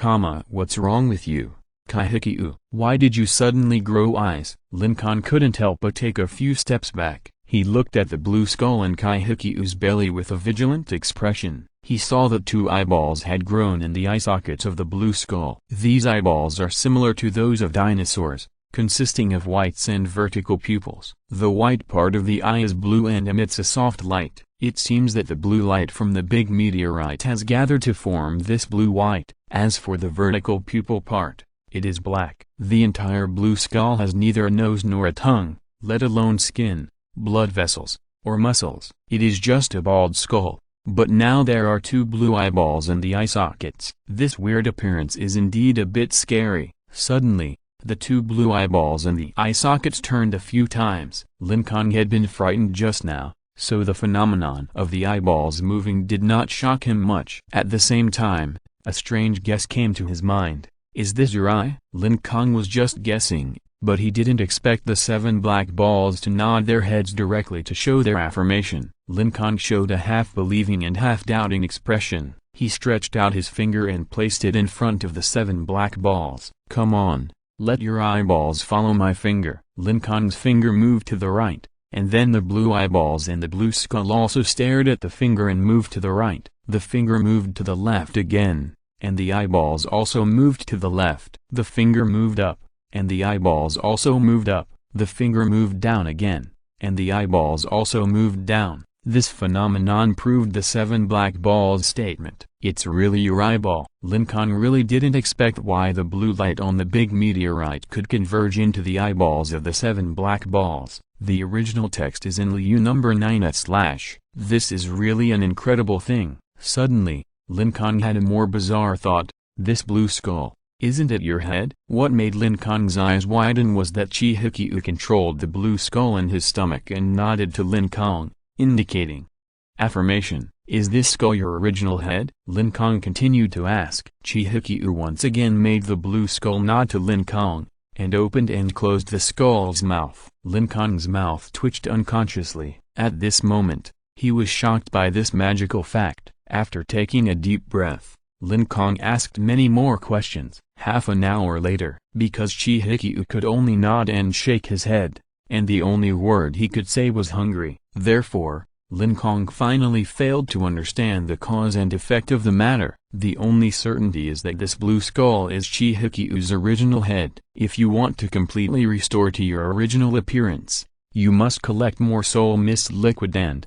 what's wrong with you, Kaihikyu? Why did you suddenly grow eyes? Lin Kong couldn't help but take a few steps back. He looked at the blue skull and Kaihikyu's belly with a vigilant expression. He saw that 2 eyeballs had grown in the eye sockets of the blue skull. These eyeballs are similar to those of dinosaurs, consisting of whites and vertical pupils. The white part of the eye is blue and emits a soft light. It seems that the blue light from the big meteorite has gathered to form this blue-white. As for the vertical pupil part, it is black. The entire blue skull has neither a nose nor a tongue, let alone skin, blood vessels, or muscles. It is just a bald skull. But now there are 2 blue eyeballs in the eye sockets. This weird appearance is indeed a bit scary. Suddenly, the 2 blue eyeballs in the eye sockets turned a few times. Lin Kong had been frightened just now, so the phenomenon of the eyeballs moving did not shock him much. At the same time, a strange guess came to his mind. Is this your eye? Lin Kong was just guessing, but he didn't expect the 7 black balls to nod their heads directly to show their affirmation. Lin Kong showed a half-believing and half-doubting expression. He stretched out his finger and placed it in front of the 7 black balls. Come on, let your eyeballs follow my finger. Lin Kong's finger moved to the right, and then the blue eyeballs and the blue skull also stared at the finger and moved to the right. The finger moved to the left again, and the eyeballs also moved to the left. The finger moved up, and the eyeballs also moved up. The finger moved down again, and the eyeballs also moved down. This phenomenon proved the 7 black balls' statement. It's really your eyeball. Lin Kong really didn't expect why the blue light on the big meteorite could converge into the eyeballs of the 7 black balls. The original text is in Liu number 9/. This is really an incredible thing. Suddenly, Lin Kong had a more bizarre thought. This blue skull, isn't it your head? What made Lin Kong's eyes widen was that Chihikyu controlled the blue skull in his stomach and nodded to Lin Kong, indicating affirmation. Is this skull your original head? Lin Kong continued to ask. Chihikyu once again made the blue skull nod to Lin Kong, and opened and closed the skull's mouth. Lin Kong's mouth twitched unconsciously. At this moment, he was shocked by this magical fact. After taking a deep breath, Lin Kong asked many more questions. Half an hour later, because Chihikyu could only nod and shake his head, and the only word he could say was hungry. Therefore, Lin Kong finally failed to understand the cause and effect of the matter. The only certainty is that this blue skull is Chihikyu's original head. If you want to completely restore to your original appearance, you must collect more soul mist liquid and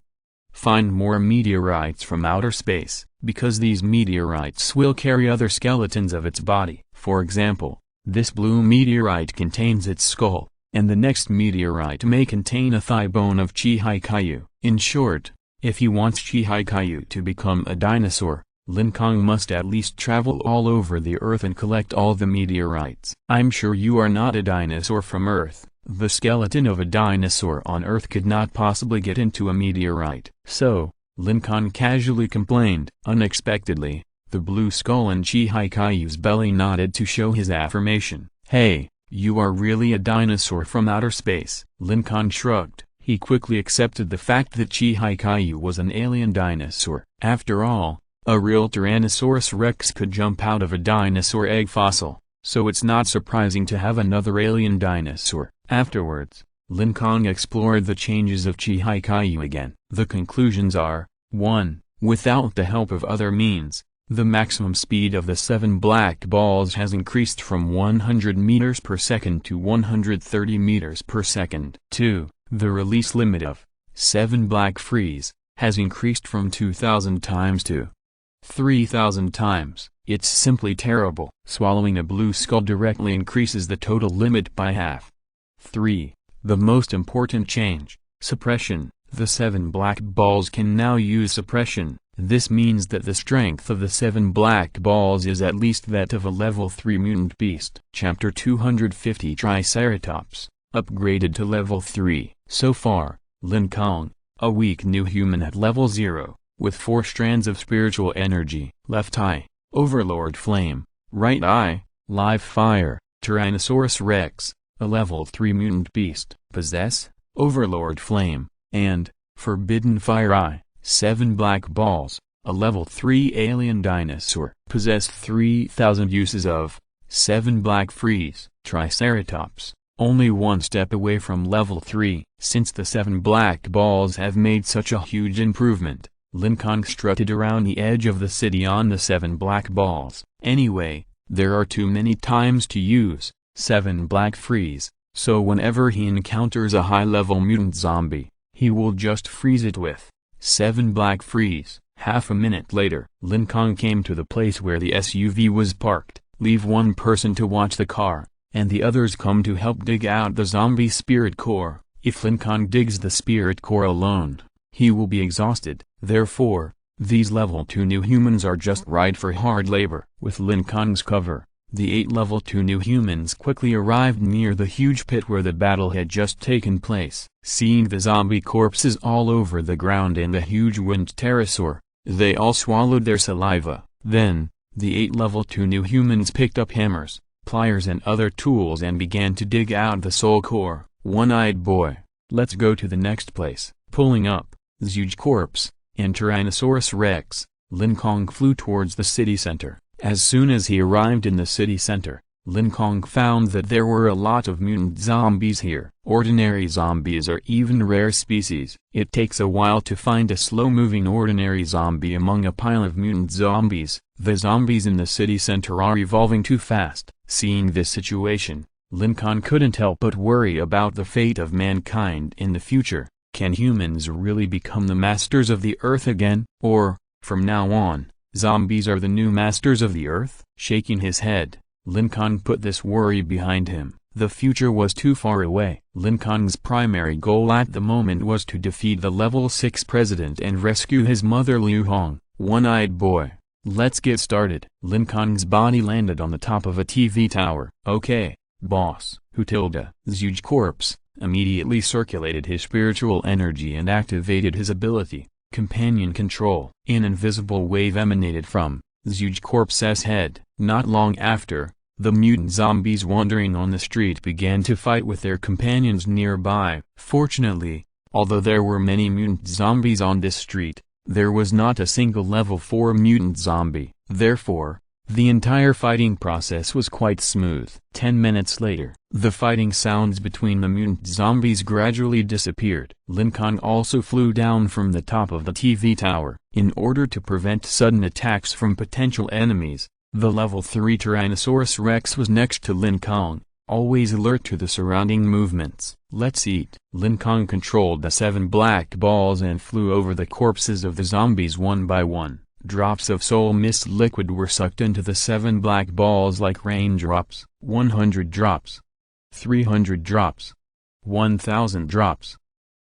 find more meteorites from outer space, because these meteorites will carry other skeletons of its body. For example, this blue meteorite contains its skull, and the next meteorite may contain a thigh bone of Chihikyu. In short, if he wants Chihikyu to become a dinosaur, Lin Kong must at least travel all over the Earth and collect all the meteorites. I'm sure you are not a dinosaur from Earth. The skeleton of a dinosaur on Earth could not possibly get into a meteorite. So, Lin Kong casually complained. Unexpectedly, the blue skull in Chihikai's belly nodded to show his affirmation. Hey, you are really a dinosaur from outer space. Lin Kong shrugged. He quickly accepted the fact that Chihikai was an alien dinosaur. After all, a real Tyrannosaurus rex could jump out of a dinosaur egg fossil, so it's not surprising to have another alien dinosaur. Afterwards, Lin Kong explored the changes of Chihikai again. The conclusions are: 1. Without the help of other means, the maximum speed of the 7 black balls has increased from 100 meters per second to 130 meters per second. 2. The release limit of 7 black freeze has increased from 2,000 times to 3,000 times. It's simply terrible. Swallowing a blue skull directly increases the total limit by half. 3. The most important change, suppression. The 7 black balls can now use suppression. This means that the strength of the 7 black balls is at least that of a level 3 mutant beast. Chapter 250 Triceratops, upgraded to level 3. So far, Lin Kong, a weak new human at level 0, with 4 strands of spiritual energy. Left eye, Overlord Flame. Right eye, Live Fire. Tyrannosaurus Rex, a level 3 mutant beast. Possess, Overlord Flame, and Forbidden Fire Eye. 7 black balls, a level 3 alien dinosaur. Possess 3,000 uses of 7 black freeze. Triceratops, only one step away from level 3. Since the 7 black balls have made such a huge improvement, Lin Kong strutted around the edge of the city on the 7 black balls. Anyway, there are too many times to use 7 black freeze, so whenever he encounters a high-level mutant zombie, he will just freeze it with 7 black freeze. Half a minute later, Lin Kong came to the place where the SUV was parked. Leave one person to watch the car, and the others come to help dig out the zombie spirit core. If Lin Kong digs the spirit core alone, he will be exhausted. Therefore, these level 2 new humans are just right for hard labor. With Lin Kong's cover, the 8 level 2 new humans quickly arrived near the huge pit where the battle had just taken place. Seeing the zombie corpses all over the ground and the huge winged pterosaur, they all swallowed their saliva. Then, the 8 level 2 new humans picked up hammers, pliers and other tools and began to dig out the soul core. One-eyed boy, let's go to the next place. Pulling up, the huge corpse, and Tyrannosaurus Rex, Lin Kong flew towards the city center. As soon as he arrived in the city center, Lin Kong found that there were a lot of mutant zombies here. Ordinary zombies are even rare species. It takes a while to find a slow-moving ordinary zombie among a pile of mutant zombies. The zombies in the city center are evolving too fast. Seeing this situation, Lin Kong couldn't help but worry about the fate of mankind in the future. Can humans really become the masters of the earth again? Or, from now on, zombies are the new masters of the earth? Shaking his head, Lin Kong put this worry behind him. The future was too far away. Lin Kong's primary goal at the moment was to defeat the level 6 president and rescue his mother Liu Hong. One-eyed boy, let's get started. Lin Kong's body landed on the top of a TV tower. Okay, boss. Hutilda, the huge corpse, immediately circulated his spiritual energy and activated his ability, Companion Control. An invisible wave emanated from the huge corpse's head. Not long after, the mutant zombies wandering on the street began to fight with their companions nearby. Fortunately, although there were many mutant zombies on this street, there was not a single level 4 mutant zombie. Therefore, the entire fighting process was quite smooth. 10 minutes later, the fighting sounds between the mutant zombies gradually disappeared. Lin Kong also flew down from the top of the TV tower. In order to prevent sudden attacks from potential enemies, the level 3 Tyrannosaurus Rex was next to Lin Kong, always alert to the surrounding movements. Let's eat. Lin Kong controlled the 7 black balls and flew over the corpses of the zombies one by one. Drops of soul mist liquid were sucked into the 7 black balls like raindrops. 100 drops. 300 drops. 1,000 drops.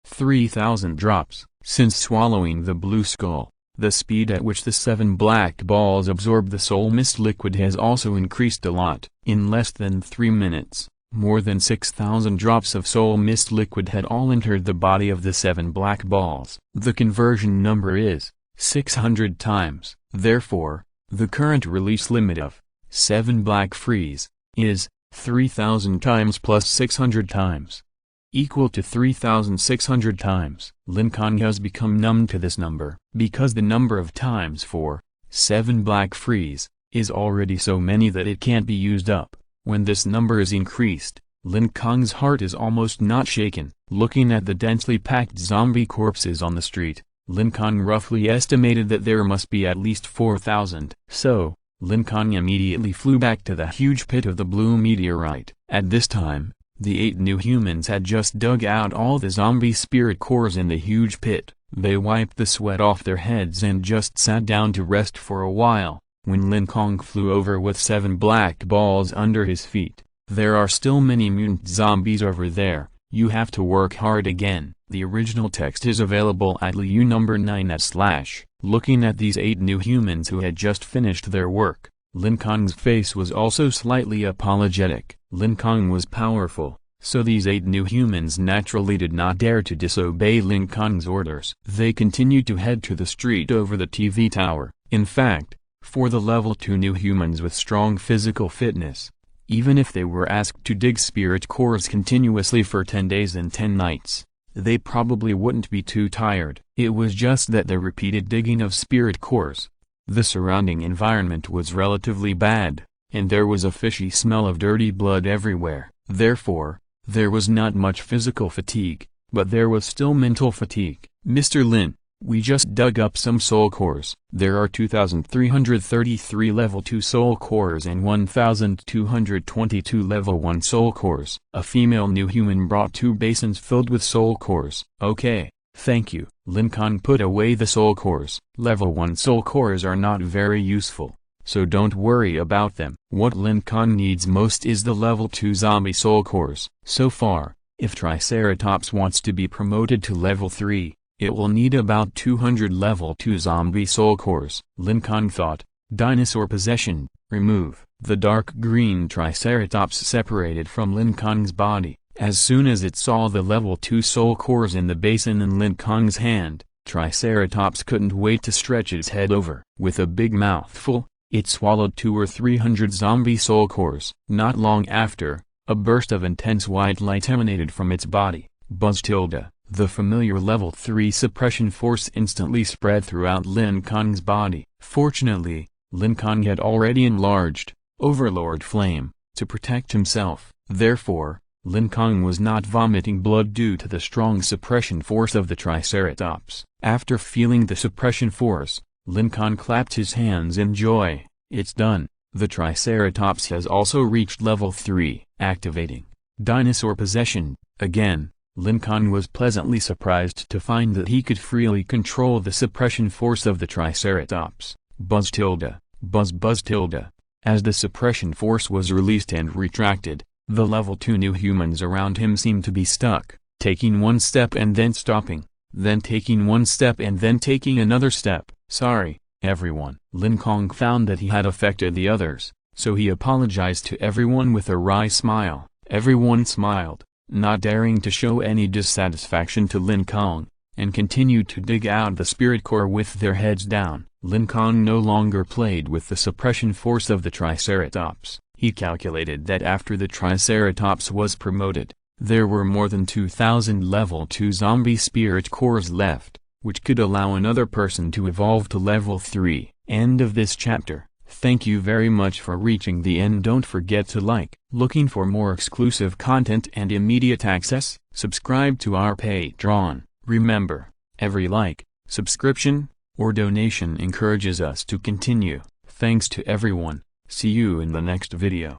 3,000 drops. Since swallowing the blue skull, the speed at which the 7 black balls absorb the soul mist liquid has also increased a lot. In less than 3 minutes, More than 6,000 drops of soul mist liquid had all entered the body of the 7 black balls. The conversion number is 600 times. Therefore, the current release limit of 7 black freeze is 3,000 times plus 600 times, equal to 3,600 times. Lin Kong has become numb to this number, because the number of times for 7 black freeze is already so many that it can't be used up. When this number is increased, Lin Kong's heart is almost not shaken. Looking at the densely packed zombie corpses on the street, Lin Kong roughly estimated that there must be at least 4,000. So, Lin Kong immediately flew back to the huge pit of the blue meteorite. At this time, the 8 new humans had just dug out all the zombie spirit cores in the huge pit. They wiped the sweat off their heads and just sat down to rest for a while, when Lin Kong flew over with 7 black balls under his feet. There are still many mutant zombies over there, you have to work hard again. The original text is available at LU number 9/. Looking at these 8 new humans who had just finished their work, Lin Kong's face was also slightly apologetic. Lin Kong was powerful, so these 8 new humans naturally did not dare to disobey Lin Kong's orders. They continued to head to the street over the TV tower. In fact, for the level 2 new humans with strong physical fitness, even if they were asked to dig spirit cores continuously for 10 days and 10 nights, they probably wouldn't be too tired. It was just that the repeated digging of spirit cores. The surrounding environment was relatively bad, and there was a fishy smell of dirty blood everywhere. Therefore, there was not much physical fatigue, but there was still mental fatigue. "Mr. Lin, we just dug up some soul cores. There are 2,333 level 2 soul cores and 1,222 level 1 soul cores." A female new human brought 2 basins filled with soul cores. "Okay, thank you." Lin Kong put away the soul cores. Level 1 soul cores are not very useful, so don't worry about them. What Lin Kong needs most is the level 2 zombie soul cores. So far, if Triceratops wants to be promoted to level 3, it will need about 200 level 2 zombie soul cores. Lin Kong thought. Dinosaur possession. Remove. The dark green Triceratops separated from Lin Kong's body. As soon as it saw the level 2 soul cores in the basin in Lin Kong's hand, Triceratops couldn't wait to stretch its head over. With a big mouthful, it swallowed 200 or 300 zombie soul cores. Not long after, a burst of intense white light emanated from its body. Buzz tilde. The familiar level 3 suppression force instantly spread throughout Lin Kong's body. Fortunately, Lin Kong had already enlarged Overlord Flame to protect himself. Therefore, Lin Kong was not vomiting blood due to the strong suppression force of the Triceratops. After feeling the suppression force, Lin Kong clapped his hands in joy. It's done. The Triceratops has also reached level 3. Activating Dinosaur possession. Again, Lin Kong was pleasantly surprised to find that he could freely control the suppression force of the Triceratops. Buzz tilde. Buzz tilde. As the suppression force was released and retracted, the level 2 new humans around him seemed to be stuck, taking one step and then stopping, then taking one step and then taking another step. "Sorry, everyone." Lin Kong found that he had affected the others, so he apologized to everyone with a wry smile. Everyone smiled, not daring to show any dissatisfaction to Lin Kong, and continued to dig out the spirit core with their heads down. Lin Kong no longer played with the suppression force of the Triceratops. He calculated that after the Triceratops was promoted, there were more than 2,000 level 2 zombie spirit cores left, which could allow another person to evolve to level 3. End of this chapter. Thank you very much for reaching the end. Don't forget to like. Looking for more exclusive content and immediate access? Subscribe to our Patreon. Remember, every like, subscription, or donation encourages us to continue. Thanks to everyone. See you in the next video.